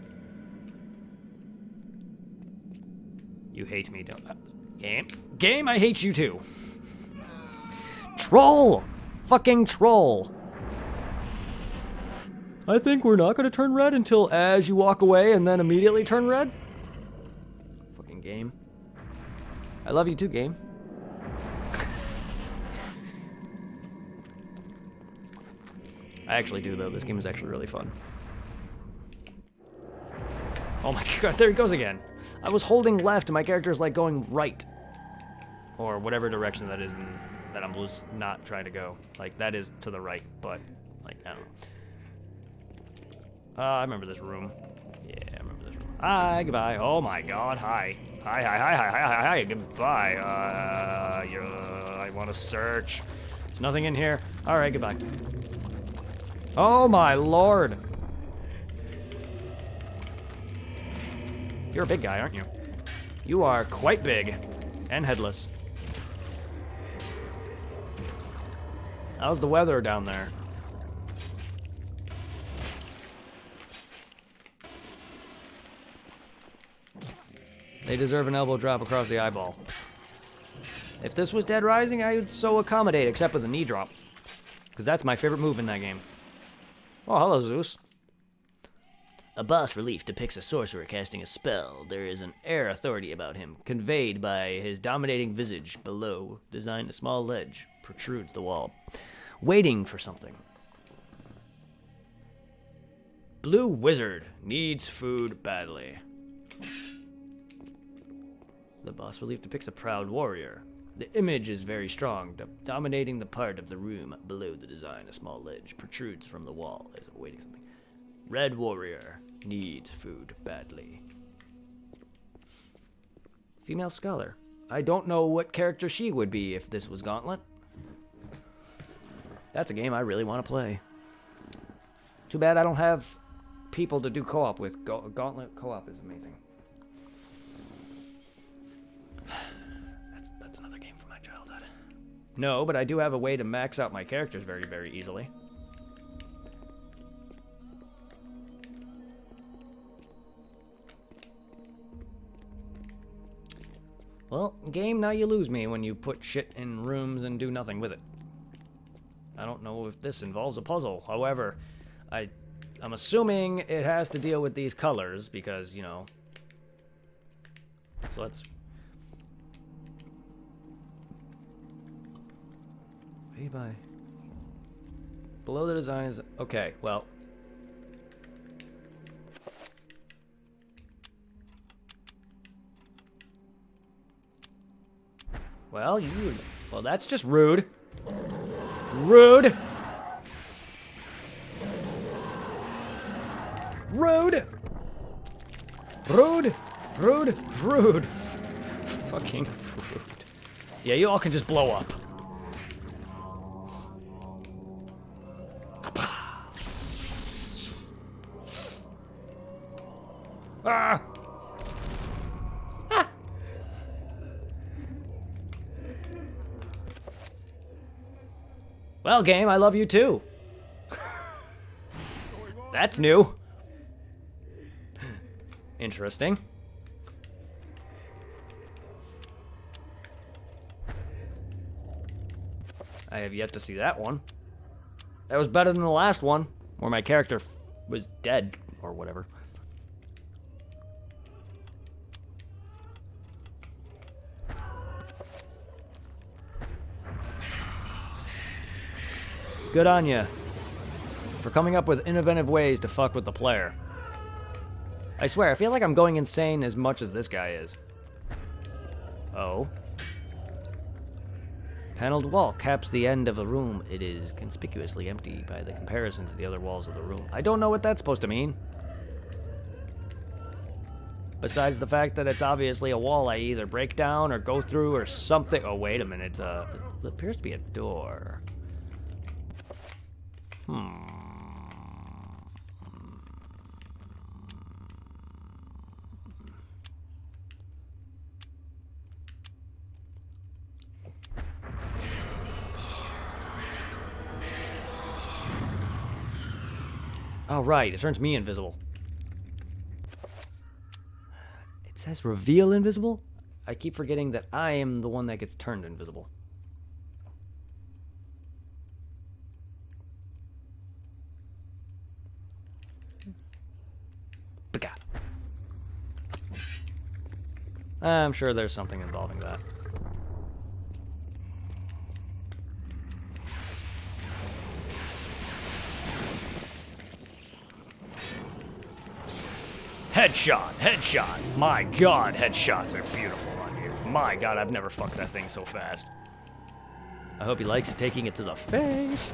You hate me, don't Game? Game, I hate you too. Troll! Fucking troll. I think we're not gonna turn red until as you walk away and then immediately turn red. Fucking game. I love you too, game. I actually do, though. This game is actually really fun. Oh my god, there he goes again. I was holding left and my character is like going right. Or whatever direction that is that I'm not trying to go. Like, that is to the right, but, like, I don't know. I remember this room. Yeah, I remember this room. Hi, goodbye. Oh my god, hi. Hi, hi, hi, hi, hi, hi, hi, goodbye. I want to search. There's nothing in here. Alright, goodbye. Oh my lord. You're a big guy, aren't you? You are quite big. And headless. How's the weather down there? They deserve an elbow drop across the eyeball. If this was Dead Rising, I would so accommodate, except with a knee drop. Because that's my favorite move in that game. Oh, hello, Zeus. A boss relief depicts a sorcerer casting a spell. There is an air authority about him, conveyed by his dominating visage. Below, designed a small ledge, protrudes the wall. Waiting for something. Blue wizard needs food badly. The boss relief depicts a proud warrior. The image is very strong, dominating the part of the room below the design. A small ledge protrudes from the wall as awaiting something. Red warrior needs food badly. Female scholar. I don't know what character she would be if this was Gauntlet. That's a game I really want to play. Too bad I don't have people to do co-op with. Gauntlet co-op is amazing. That's another game from my childhood. No, but I do have a way to max out my characters very, very easily. Well, game, now you lose me when you put shit in rooms and do nothing with it. I don't know if this involves a puzzle. However, I'm assuming it has to deal with these colors because, you know. So let's... Hey, bye. Below the design is... Okay, well... Well, well, that's just rude. Rude. Rude. Rude. Rude. Rude. Fucking rude. Yeah, you all can just blow up. Ah! Well, game, I love you too. That's new. Interesting. I have yet to see that one. That was better than the last one, where my character was dead, or whatever. Good on ya for coming up with innovative ways to fuck with the player. I swear, I feel like I'm going insane as much as this guy is. Oh. Paneled wall caps the end of a room. It is conspicuously empty by the comparison to the other walls of the room. I don't know what that's supposed to mean. Besides the fact that it's obviously a wall I either break down or go through or something. Oh, wait a minute. It appears to be a door. Oh, right. It turns me invisible. It says reveal invisible? I keep forgetting that I am the one that gets turned invisible. Baka. I'm sure there's something involving that. Headshot! Headshot! My god, headshots are beautiful on you. My god, I've never fucked that thing so fast. I hope he likes taking it to the face.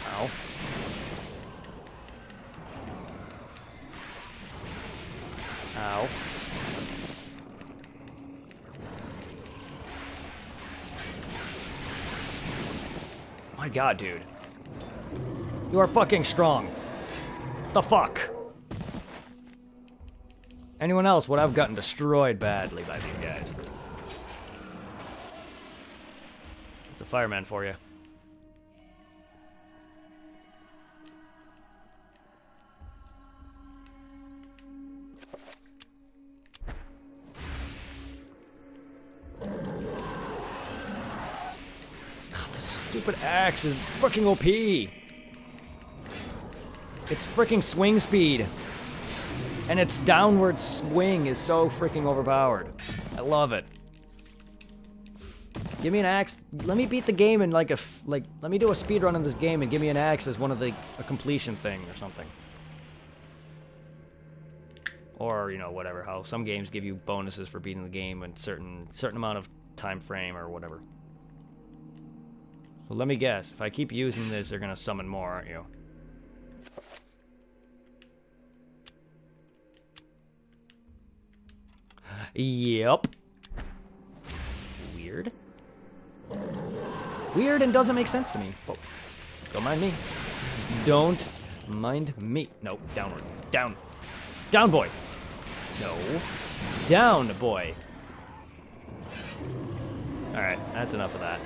Ow. Ow. My god, dude. You are fucking strong. The fuck? Anyone else would have gotten destroyed badly by these guys. It's a fireman for you. Stupid axe is fucking OP. Its freaking swing speed and its downward swing is so freaking overpowered. I love it. Give me an axe. Let me beat the game in let me do a speed run of this game and give me an axe as one of a completion thing or something. Or, you know, whatever, how some games give you bonuses for beating the game in certain amount of time frame or whatever. So let me guess, if I keep using this, they're gonna summon more, aren't you? Yep. Weird. Weird and doesn't make sense to me. But don't mind me. Don't mind me. No, downward. Down. Down, boy. No. Down, boy. Alright, that's enough of that.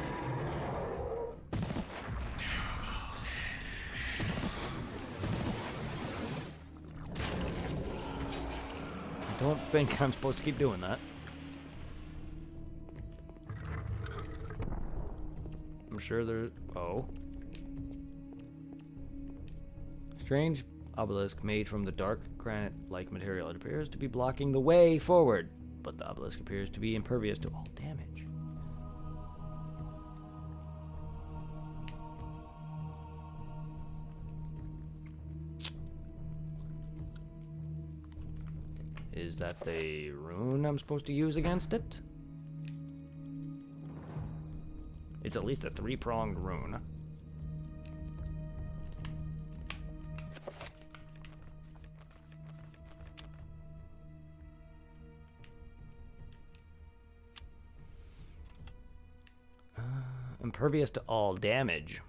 I don't think I'm supposed to keep doing that. I'm sure there's... Oh. Strange obelisk made from the dark granite-like material. It appears to be blocking the way forward, but the obelisk appears to be impervious to all damage. Is that the rune I'm supposed to use against it? It's at least a three-pronged rune. Impervious to all damage.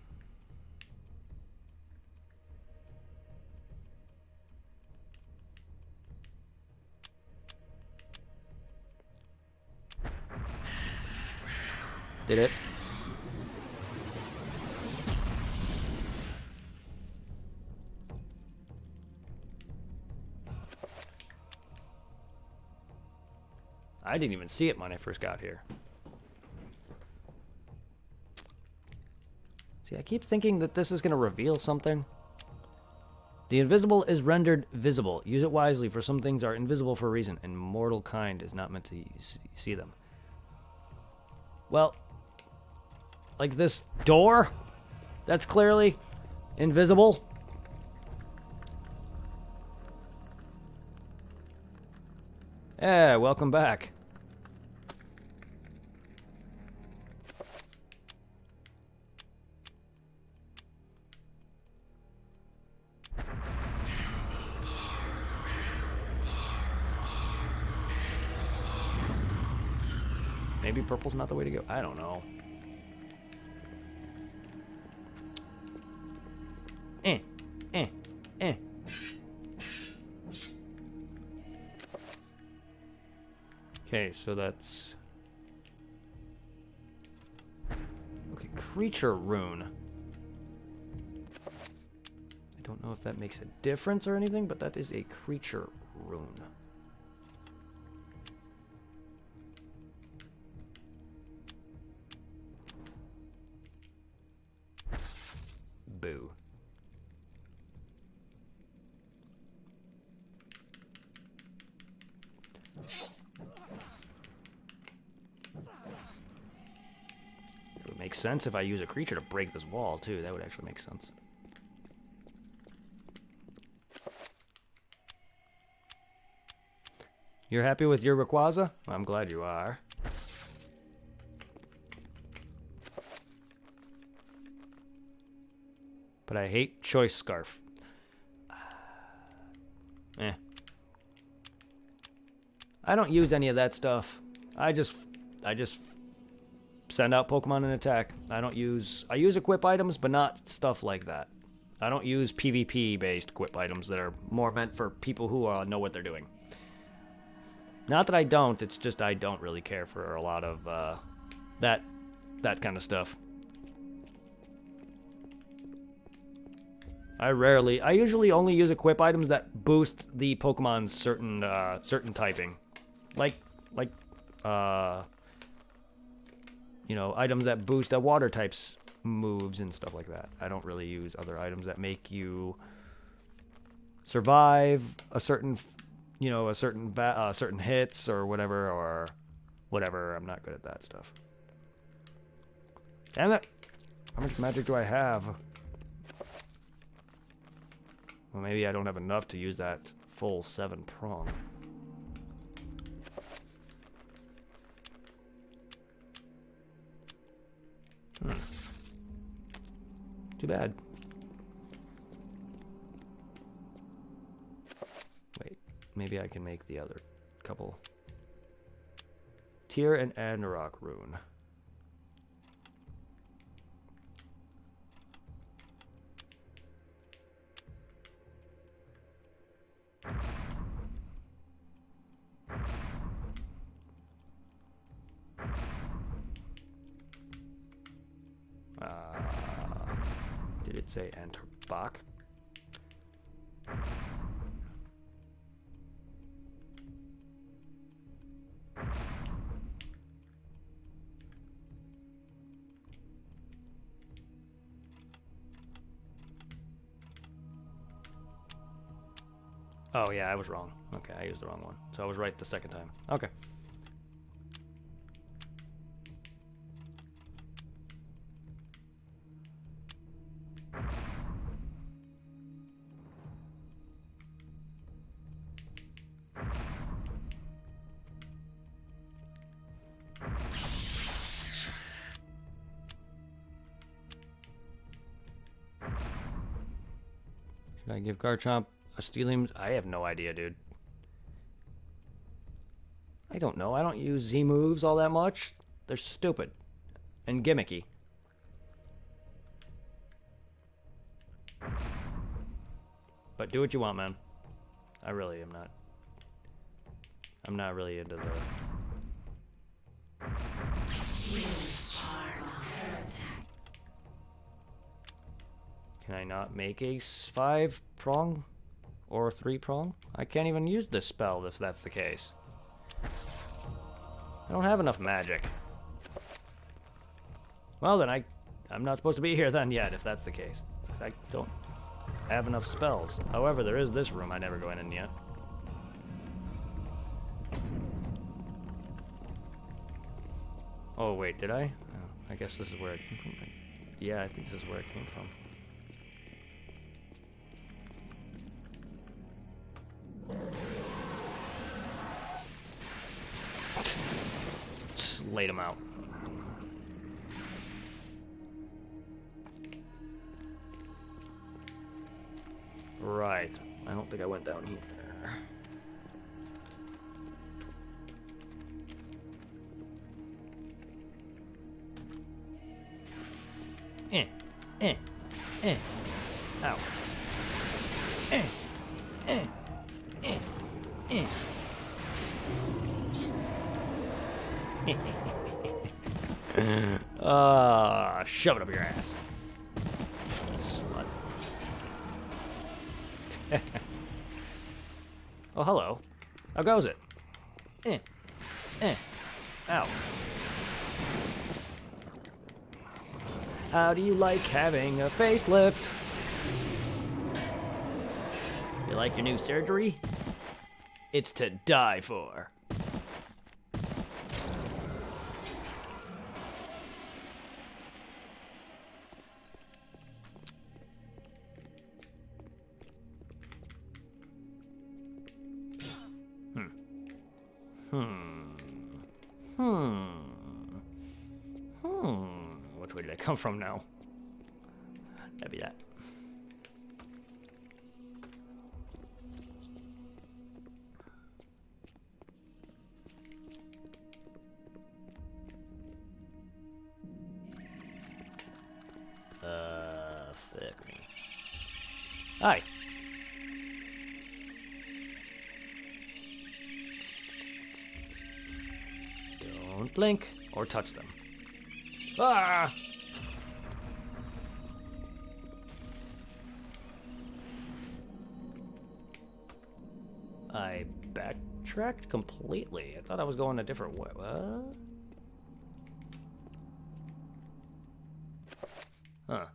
Did it? I didn't even see it when I first got here. See, I keep thinking that this is going to reveal something. The invisible is rendered visible. Use it wisely, for some things are invisible for a reason, and mortal kind is not meant to see them. Well, like this door? That's clearly invisible. Yeah, welcome back. Maybe purple's not the way to go. I don't know. Eh. Okay, so that's... Okay, creature rune. I don't know if that makes a difference or anything, but that is a creature rune. Boo. It would make sense if I use a creature to break this wall, too. That would actually make sense. You're happy with your Rayquaza? I'm glad you are. But I hate Choice Scarf. I don't use any of that stuff. I just send out Pokemon and attack. I use equip items, but not stuff like that. I don't use PvP-based equip items that are more meant for people who know what they're doing. Not that I don't, it's just I don't really care for a lot of that kind of stuff. I usually only use equip items that boost the Pokemon's certain typing. Like you know, items that boost a water type's moves and stuff like that. I don't really use other items that make you survive a certain, you know, certain hits or whatever. I'm not good at that stuff. Damn it! How much magic do I have? Well, maybe I don't have enough to use that full 7-prong. Too bad. Wait, maybe I can make the other couple. Tyr and Adnarok rune. Did it say enter Bach? Oh yeah, I was wrong. Okay, I used the wrong one. So I was right the second time. Okay. Should I give Garchomp a Steelium? I have no idea, dude. I don't know. I don't use Z moves all that much. They're stupid and gimmicky. But do what you want, man. I really am not. I'm not really into the... Can I not make a 5-prong or 3-prong? I can't even use this spell if that's the case. I don't have enough magic. Well, then I'm not supposed to be here then yet, if that's the case. 'Cause I don't have enough spells. However, there is this room I never go in yet. Oh, wait, did I? Oh, I guess this is where it came from. Yeah, I think this is where it came from. Just laid him out. Right. I don't think I went down here. Ow. Shove it up your ass. Slut. Oh, hello. How goes it? Ow. How do you like having a facelift? You like your new surgery? It's to die for. Which way did I come from now? That'd be that. Fuck me. Hi. Don't blink or touch them. Ah! I backtracked completely. I thought I was going a different way. What? Huh.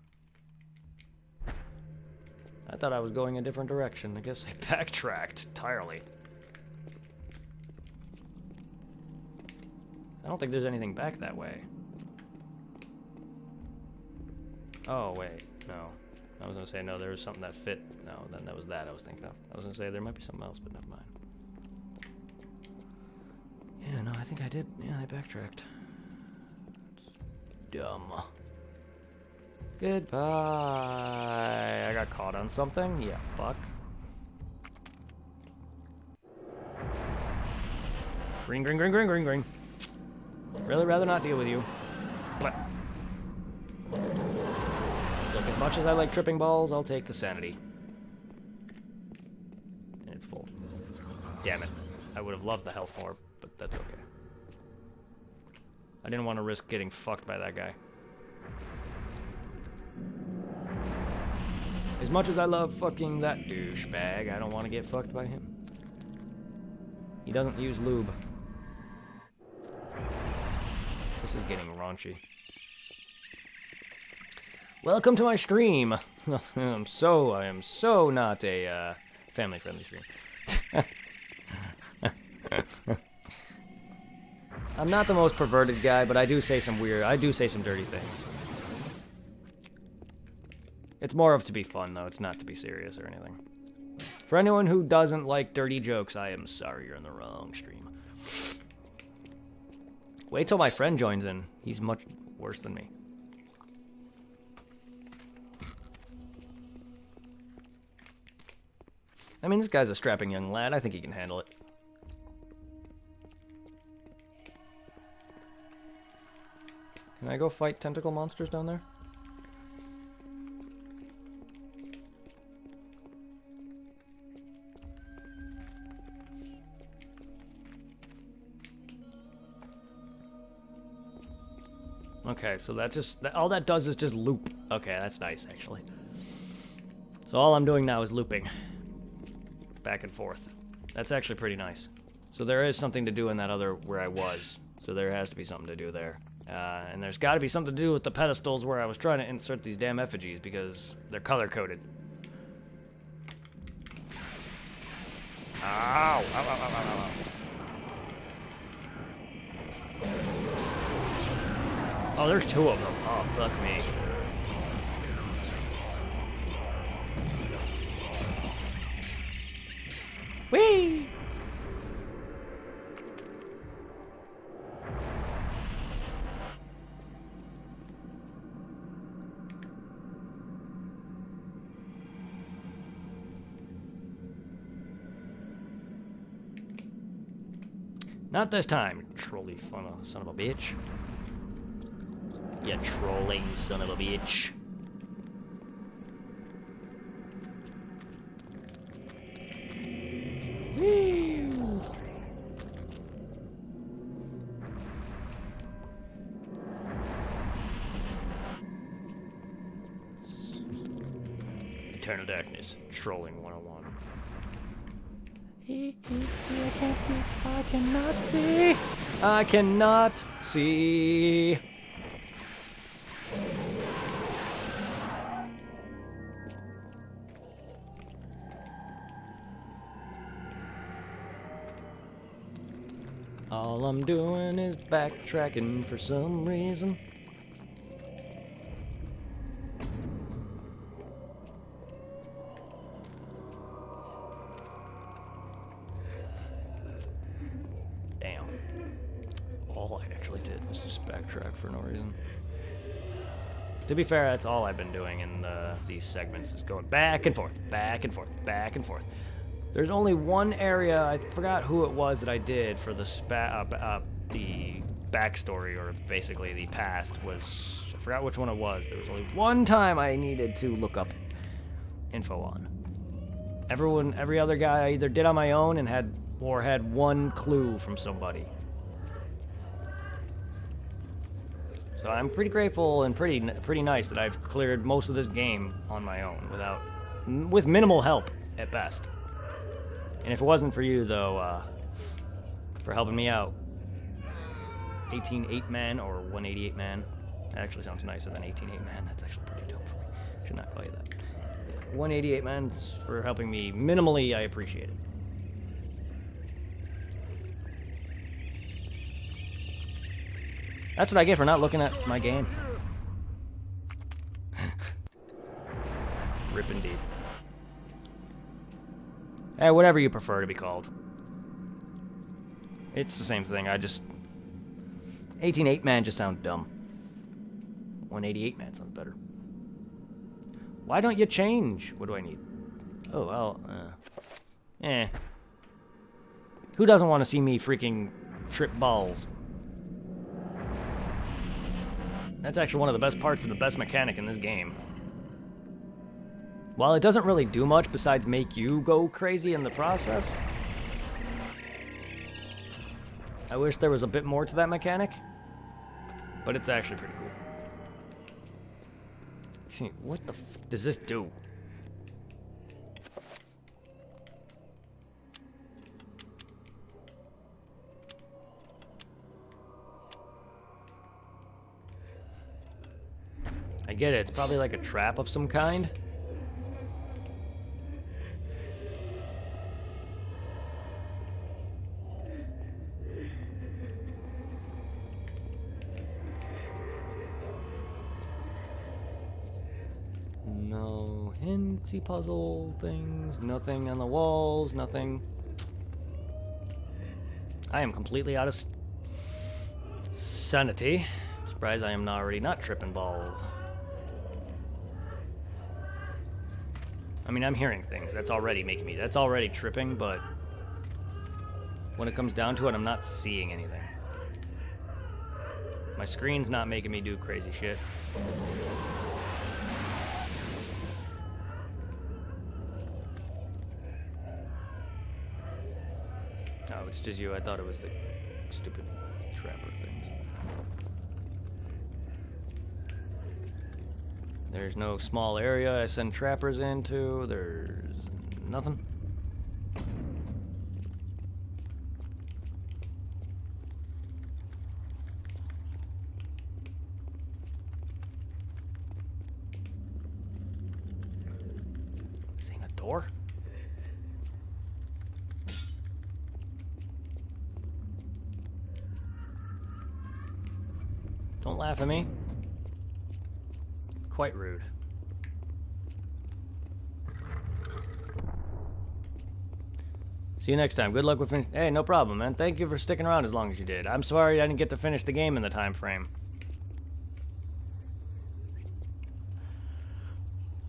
I thought I was going a different direction. I guess I backtracked entirely. I don't think there's anything back that way. Oh, wait. No. I was gonna say, no, there was something that fit. No, then that was that I was thinking of. I was gonna say, there might be something else, but never mind. Yeah, no, I think I did. Yeah, I backtracked. Dumb. Goodbye. I got caught on something? Yeah, fuck. Green, green, green, green, green, green. Really rather not deal with you. But look, as much as I like tripping balls, I'll take the sanity. And it's full. Damn it. I would have loved the health more, but that's okay. I didn't want to risk getting fucked by that guy. As much as I love fucking that douchebag, I don't want to get fucked by him. He doesn't use lube. This is getting raunchy. Welcome to my stream. I am so not a family-friendly stream. I'm not the most perverted guy, but I do say some dirty things. It's more of to be fun, though. It's not to be serious or anything. For anyone who doesn't like dirty jokes, I am sorry, you're in the wrong stream. Wait till my friend joins in. He's much worse than me. I mean, this guy's a strapping young lad. I think he can handle it. Can I go fight tentacle monsters down there? Okay, so all that does is just loop. Okay, that's nice, actually. So all I'm doing now is looping. Back and forth. That's actually pretty nice. So there is something to do in that other where I was. So there has to be something to do there. And there's got to be something to do with the pedestals where I was trying to insert these damn effigies because they're color-coded. Ow! Ow, ow, ow, ow, ow. Oh, there's two of them. Oh, fuck me. Whee! Not this time, trolley son of a bitch. You trolling son of a bitch. Woo! Eternal Darkness, Trolling 101. I can't see. I cannot see. I cannot see. All I'm doing is backtracking for some reason. Damn. All I actually did was just backtrack for no reason. To be fair, that's all I've been doing in these segments is going back and forth, back and forth, back and forth. There's only one area, I forgot who it was that I did for the backstory, or basically the past, was, I forgot which one it was. There was only one time I needed to look up info on. Every other guy I either did on my own and had one clue from somebody. So I'm pretty grateful and pretty nice that I've cleared most of this game on my own with minimal help at best. And if it wasn't for you, though, for helping me out, 18 8-man or 188 man, that actually sounds nicer than 18 8-man. That's actually pretty dope for me. Should not call you that. 188 man for helping me minimally. I appreciate it. That's what I get for not looking at my game. Rip indeed. Hey, whatever you prefer to be called. It's the same thing, 18 8-man just sounds dumb. 188 man sounds better. Why don't you change? What do I need? Oh, well, Who doesn't want to see me freaking trip balls? That's actually one of the best parts of the best mechanic in this game. While it doesn't really do much besides make you go crazy in the process, I wish there was a bit more to that mechanic, but it's actually pretty cool. Gee, what the f does this do? I get it, it's probably like a trap of some kind. No hintsy puzzle things, nothing on the walls, nothing. I am completely out of sanity. Surprised I am already not tripping balls. I mean, I'm hearing things. That's already tripping, but when it comes down to it, I'm not seeing anything. My screen's not making me do crazy shit. Oh, it's just you. I thought it was the stupid trapper things. There's no small area I send trappers into. There's nothing. door? Don't laugh at me. Quite rude. See you next time. Good luck with finish. Hey, no problem, man. Thank you for sticking around as long as you did. I'm sorry I didn't get to finish the game in the time frame.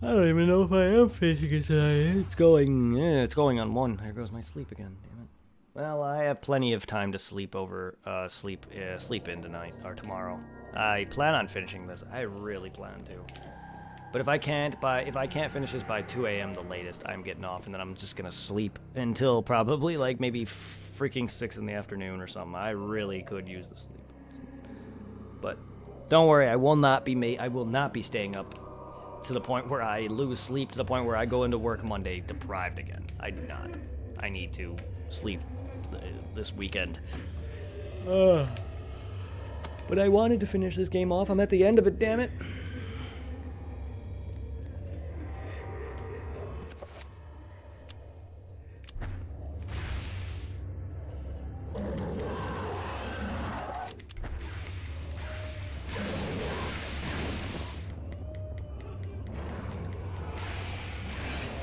I don't even know if I am finishing it tonight. It's going on 1. There goes my sleep again. Damn it. Well, I have plenty of time to sleep in tonight or tomorrow. I plan on finishing this. I really plan to. But if I can't finish this by 2 a.m. the latest, I'm getting off, and then I'm just gonna sleep until probably like maybe freaking 6 in the afternoon or something. I really could use the sleep. But don't worry, I will not be staying up to the point where I lose sleep, to the point where I go into work Monday deprived again. I do not. I need to sleep this weekend. But I wanted to finish this game off. I'm at the end of it, damn it.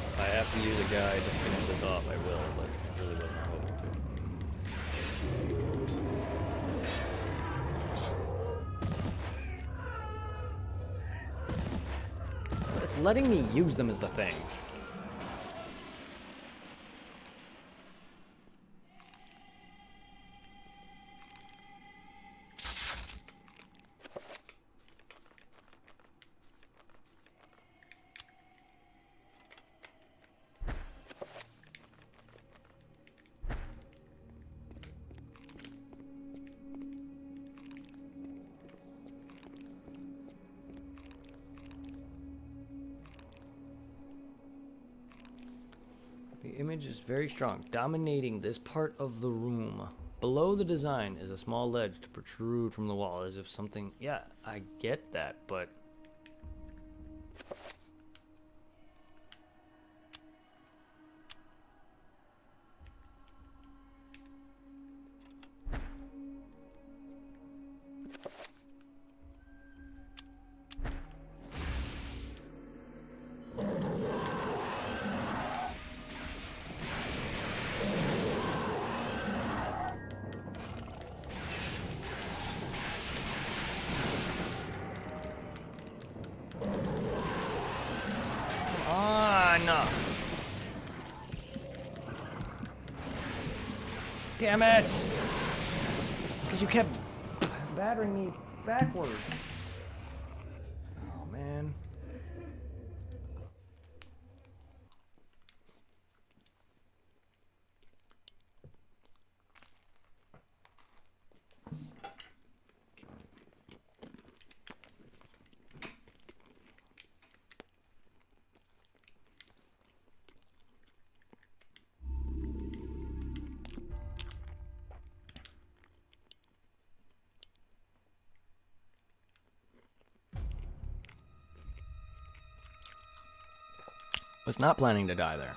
If I have to use a guide to finish this off, I will, but I really wasn't hoping to. It's letting me use them is the thing. The image is very strong, dominating this part of the room. Below the design is a small ledge to protrude from the wall, as if something... Yeah, I get that, but... No. Damn it! Because you kept battering me backward. Oh, man. Was not planning to die there.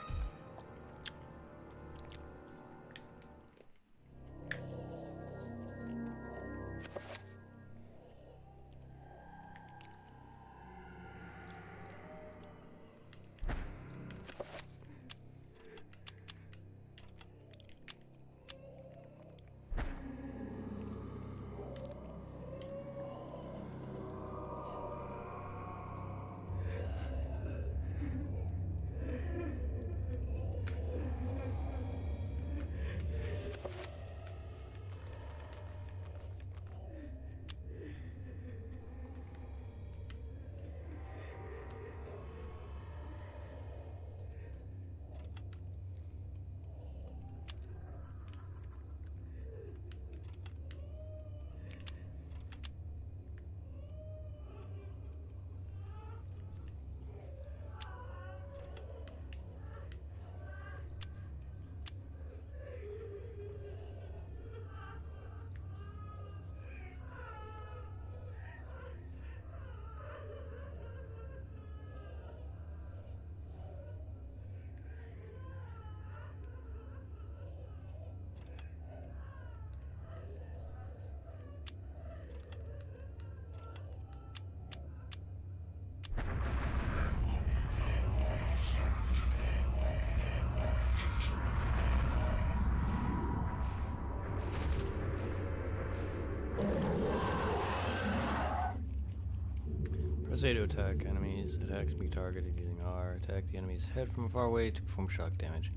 Press A to attack enemies. Attacks be targeted using R. Attack the enemy's head from far away to perform shock damage.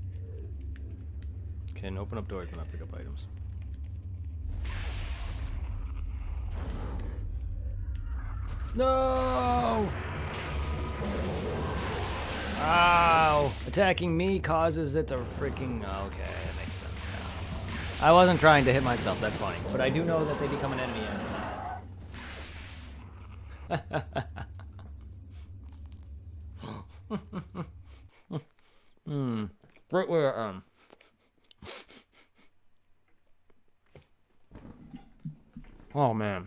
Can open up doors when I pick up items. No! Ow! Attacking me causes it to freaking... Okay, that makes sense now. I wasn't trying to hit myself, that's funny. But I do know that they become an enemy after that. Right where, Oh, man.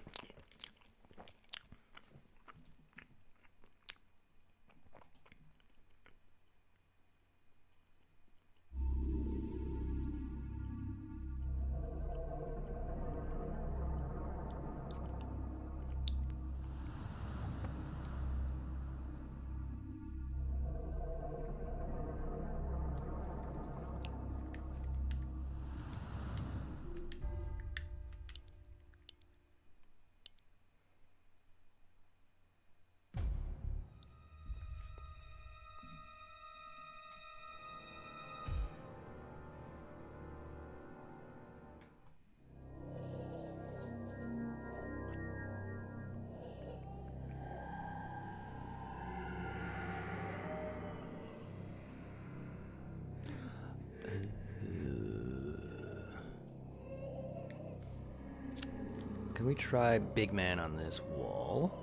Can we try big man on this wall?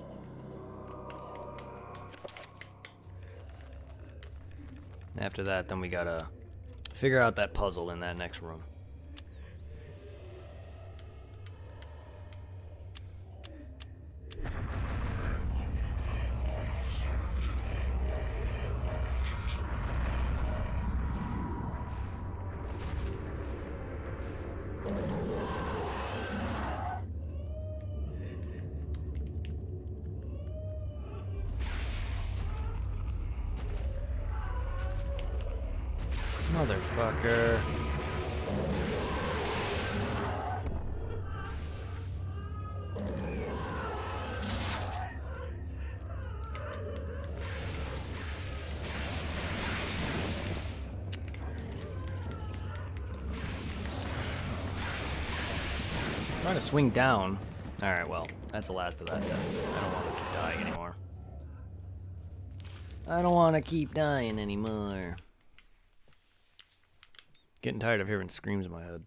After that, then we gotta figure out that puzzle in that next room. Motherfucker. Trying to swing down. Alright, well, that's the last of that. I don't want to keep dying anymore. I don't want to keep dying anymore. Getting tired of hearing screams in my head.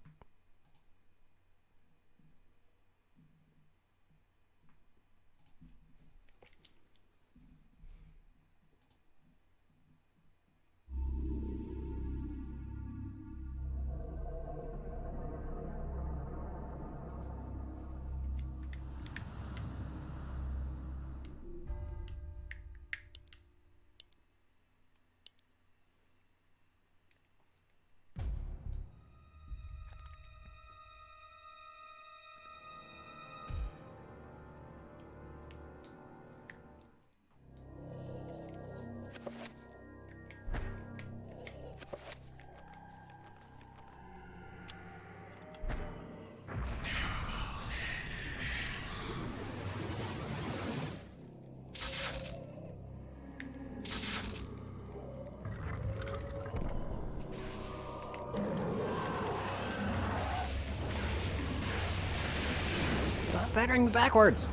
Stop battering me backwards!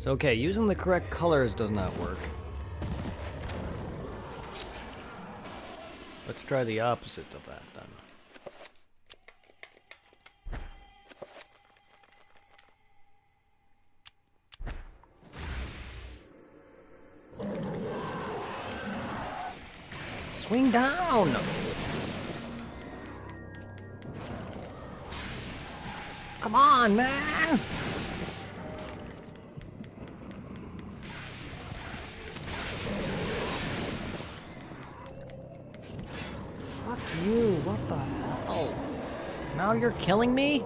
So, okay, using the correct colors does not work. Let's try the opposite of that, then. Swing down! Come on, man! Fuck you, what the hell? Now you're killing me?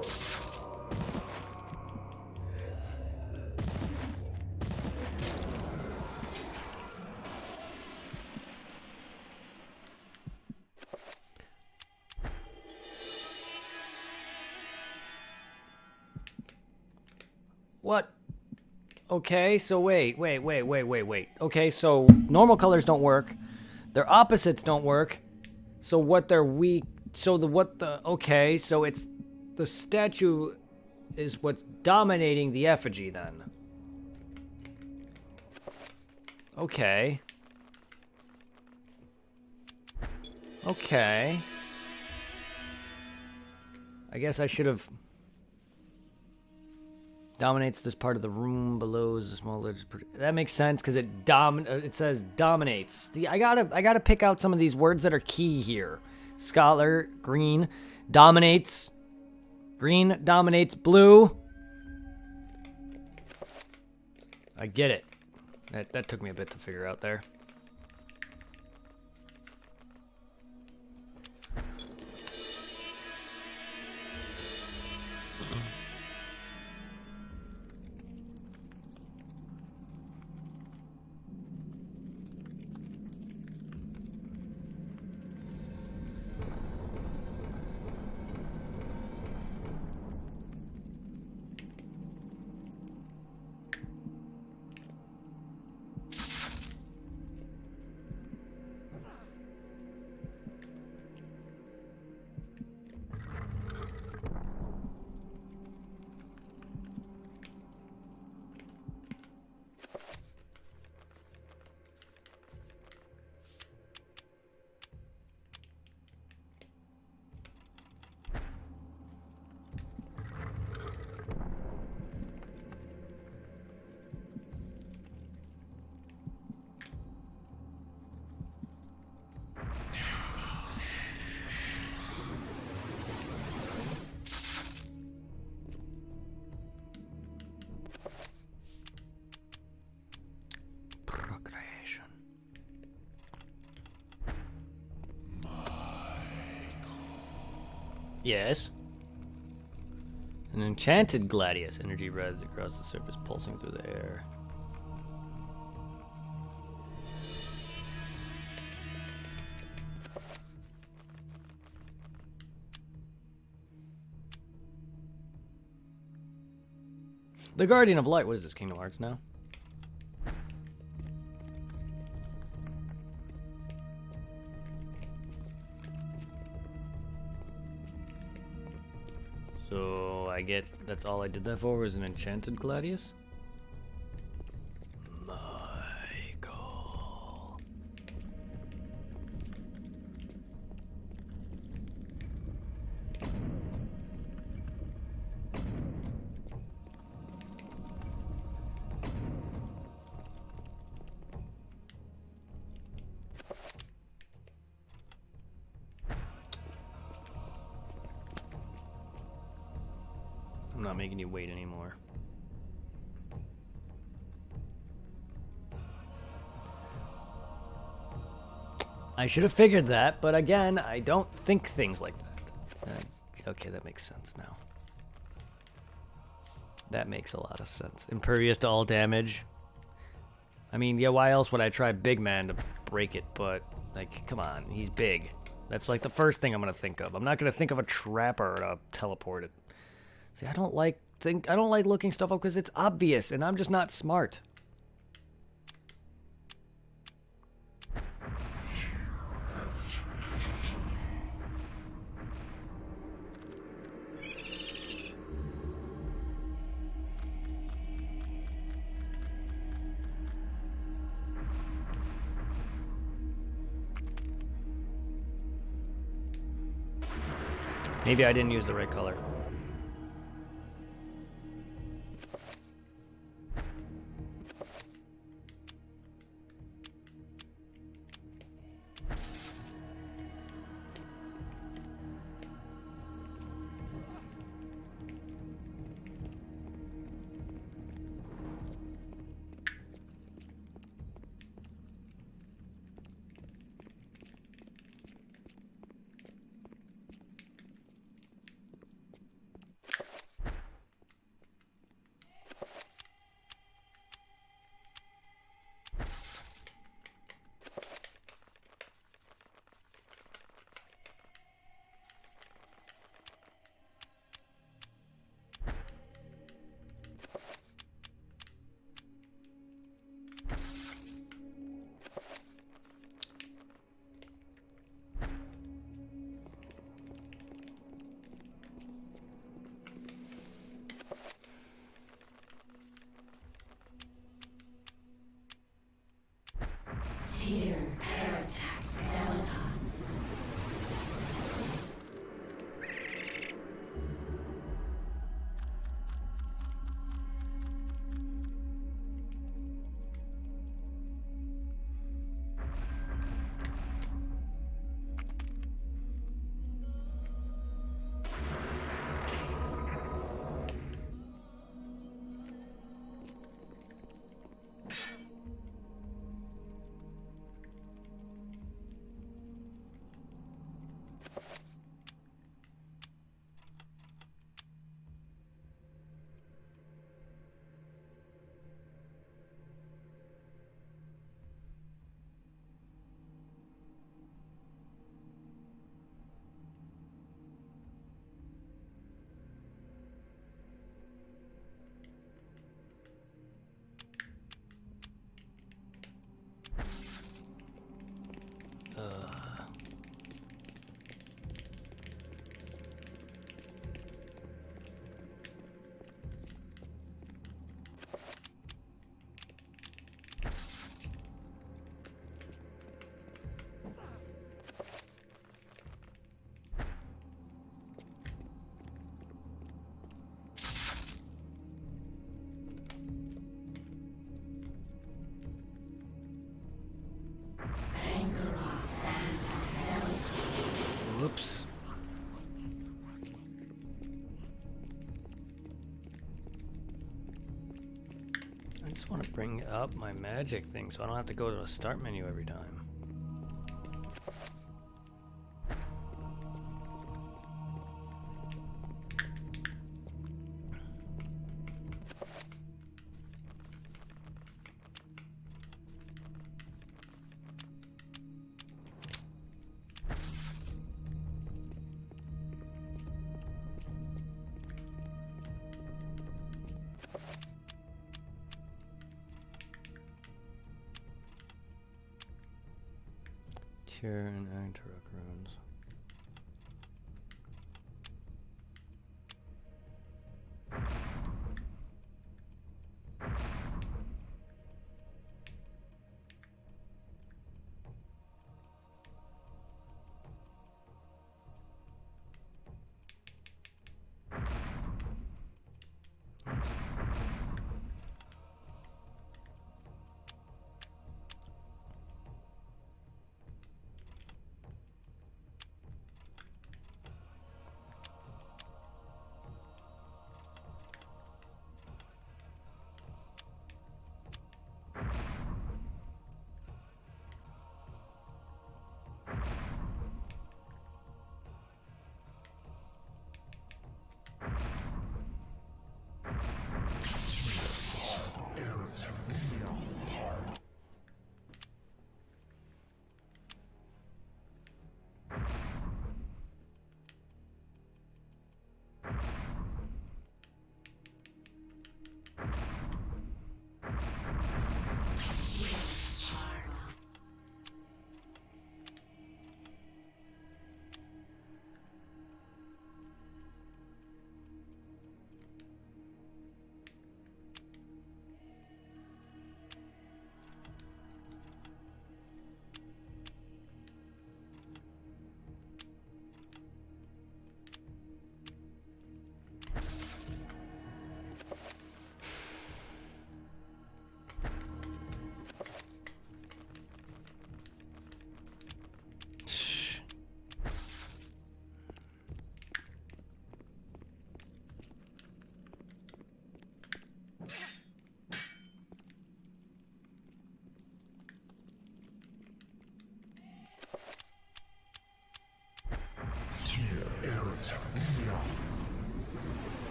What? Okay, so wait. Okay, so normal colors don't work. Their opposites don't work. So what they're weak... Okay, so it's... The statue is what's dominating the effigy, then. Okay. Okay. I guess I should have... Dominates this part of the room below is a small ledge. That makes sense because it says dominates. I gotta pick out some of these words that are key here. Scholar, green, dominates. Green dominates blue. I get it. That took me a bit to figure out there. Yes. An enchanted gladius. Energy rises across the surface, pulsing through the air. The Guardian of Light. What is this, Kingdom Hearts now? So I get that's all I did that for was an enchanted gladius? Michael. I'm not making you wait anymore. I should have figured that, but again, I don't think things like that. Okay, that makes sense now. That makes a lot of sense. Impervious to all damage. I mean, yeah, why else would I try Big Man to break it? But, like, come on, he's big. That's like the first thing I'm gonna think of. I'm not gonna think of a trapper to teleport it. See, I don't like looking stuff up because it's obvious, and I'm just not smart. Maybe I didn't use the right color. just want to bring up my magic thing so I don't have to go to a start menu every time. Tier and Agtarok runes.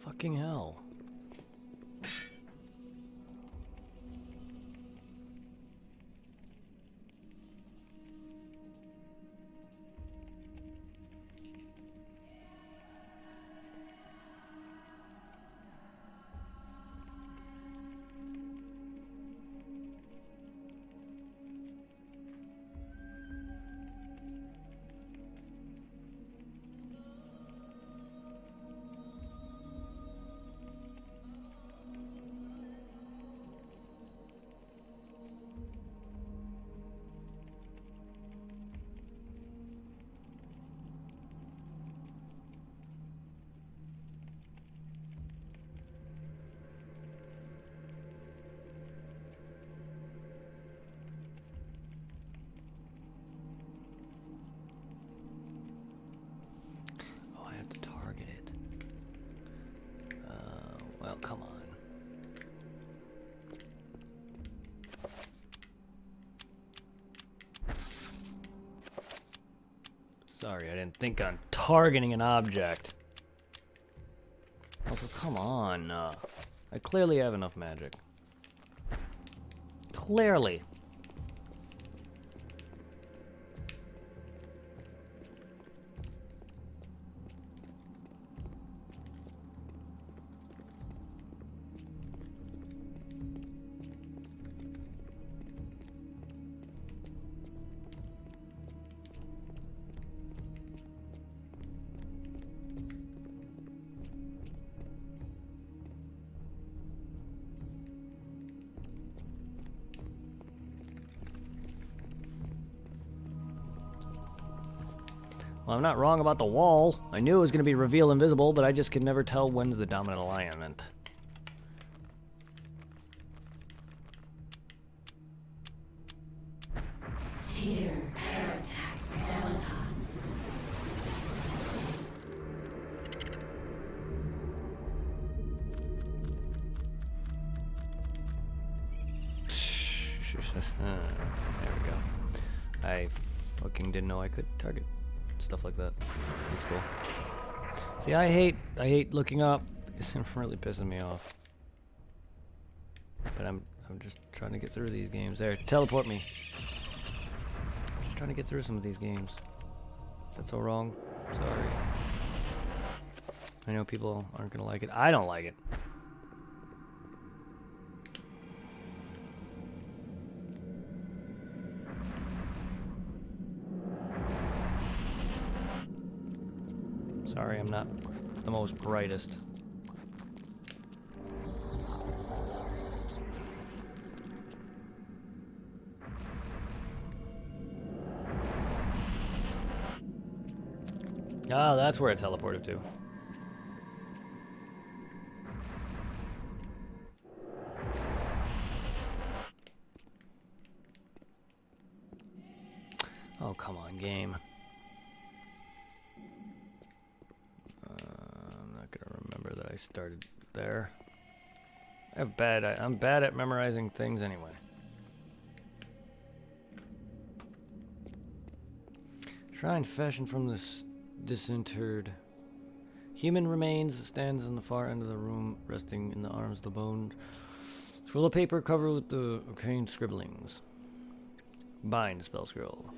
Fucking hell. Well, come on. Sorry, I didn't think on targeting an object. Also, come on. I clearly have enough magic. Clearly. Well, I'm not wrong about the wall. I knew it was going to be reveal invisible, but I just could never tell when's the dominant alignment. Tier Parattack Celadon. There we go. I fucking didn't know I could target stuff like that. It's cool. See, I hate looking up. It's really pissing me off. But I'm just trying to get through these games. There, teleport me. I'm just trying to get through some of these games. Is that so wrong? Sorry. I know people aren't gonna like it. I don't like it. Sorry, I'm not the most brightest. Ah, that's where it teleported to. Oh, come on, game. I'm not gonna remember that I started there. I'm bad at memorizing things anyway. Shrine fashioned from this disinterred human remains stands in the far end of the room, resting in the arms of the bone. Scroll of paper covered with the arcane scribblings. Bind spell scroll.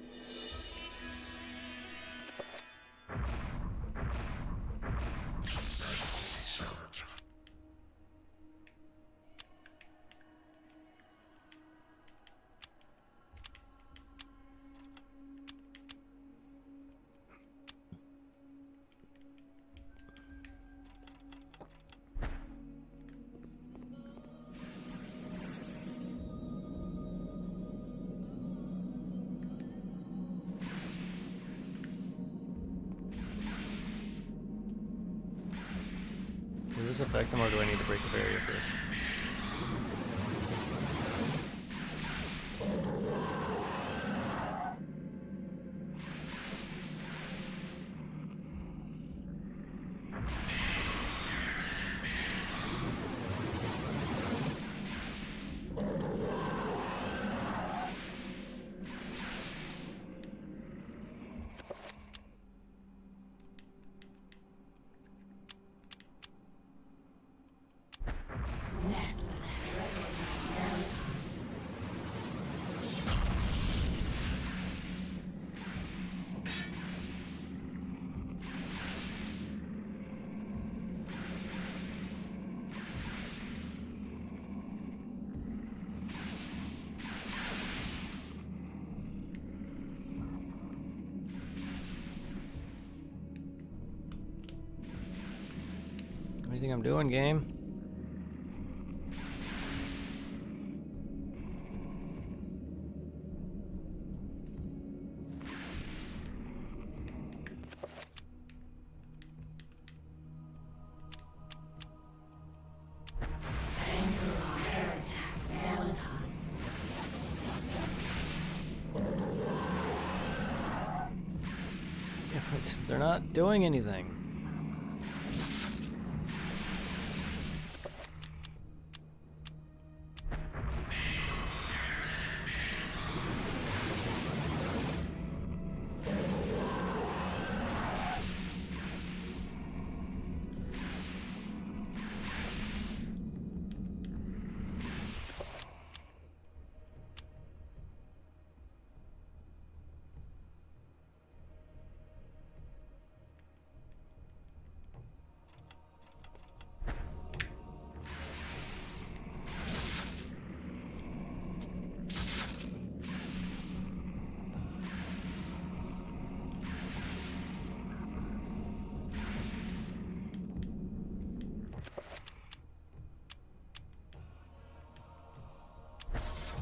Does this affect him, or do I need to break the barrier first? What do you think I'm doing, game? Yeah, but they're not doing anything.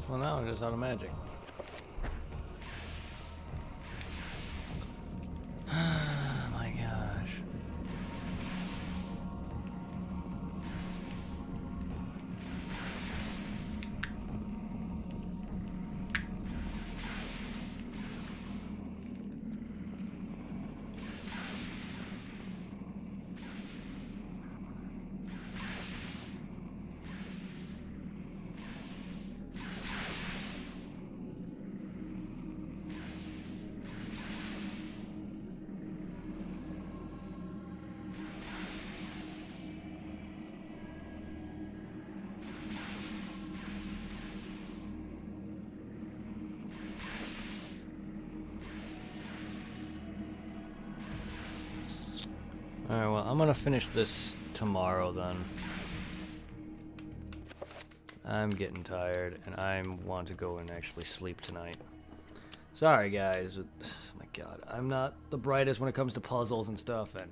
Well, now I'm just out of magic. I'm gonna finish this tomorrow then. I'm getting tired, and I want to go and actually sleep tonight. Sorry, guys. Oh my God, I'm not the brightest when it comes to puzzles and stuff, and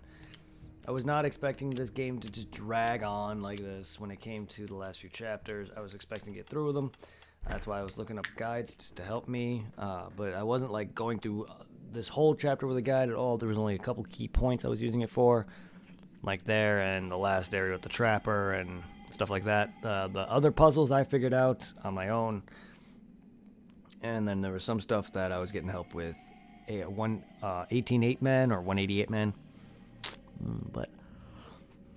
I was not expecting this game to just drag on like this when it came to the last few chapters. I was expecting to get through them. That's why I was looking up guides just to help me, but I wasn't like going through this whole chapter with a guide at all. There was only a couple key points I was using it for, like there and the last area with the trapper and stuff like that. The other puzzles I figured out on my own, and then there was some stuff that I was getting help with. 18 men or 188 men. But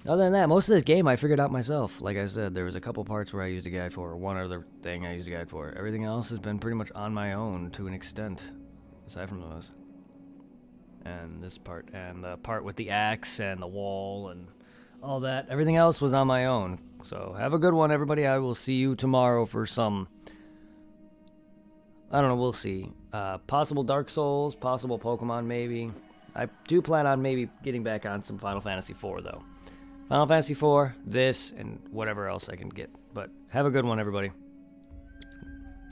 other than that, most of this game I figured out myself. Like I said, there was a couple parts where I used a guide for, one other thing I used a guide for. Everything else has been pretty much on my own to an extent, aside from those. And this part, and the part with the axe and the wall and all that. Everything else was on my own. So have a good one, everybody. I will see you tomorrow for some, I don't know, we'll see. Possible Dark Souls, possible Pokemon maybe. I do plan on maybe getting back on some Final Fantasy IV though. Final Fantasy IV, this, and whatever else I can get. But have a good one, everybody.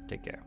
Take care.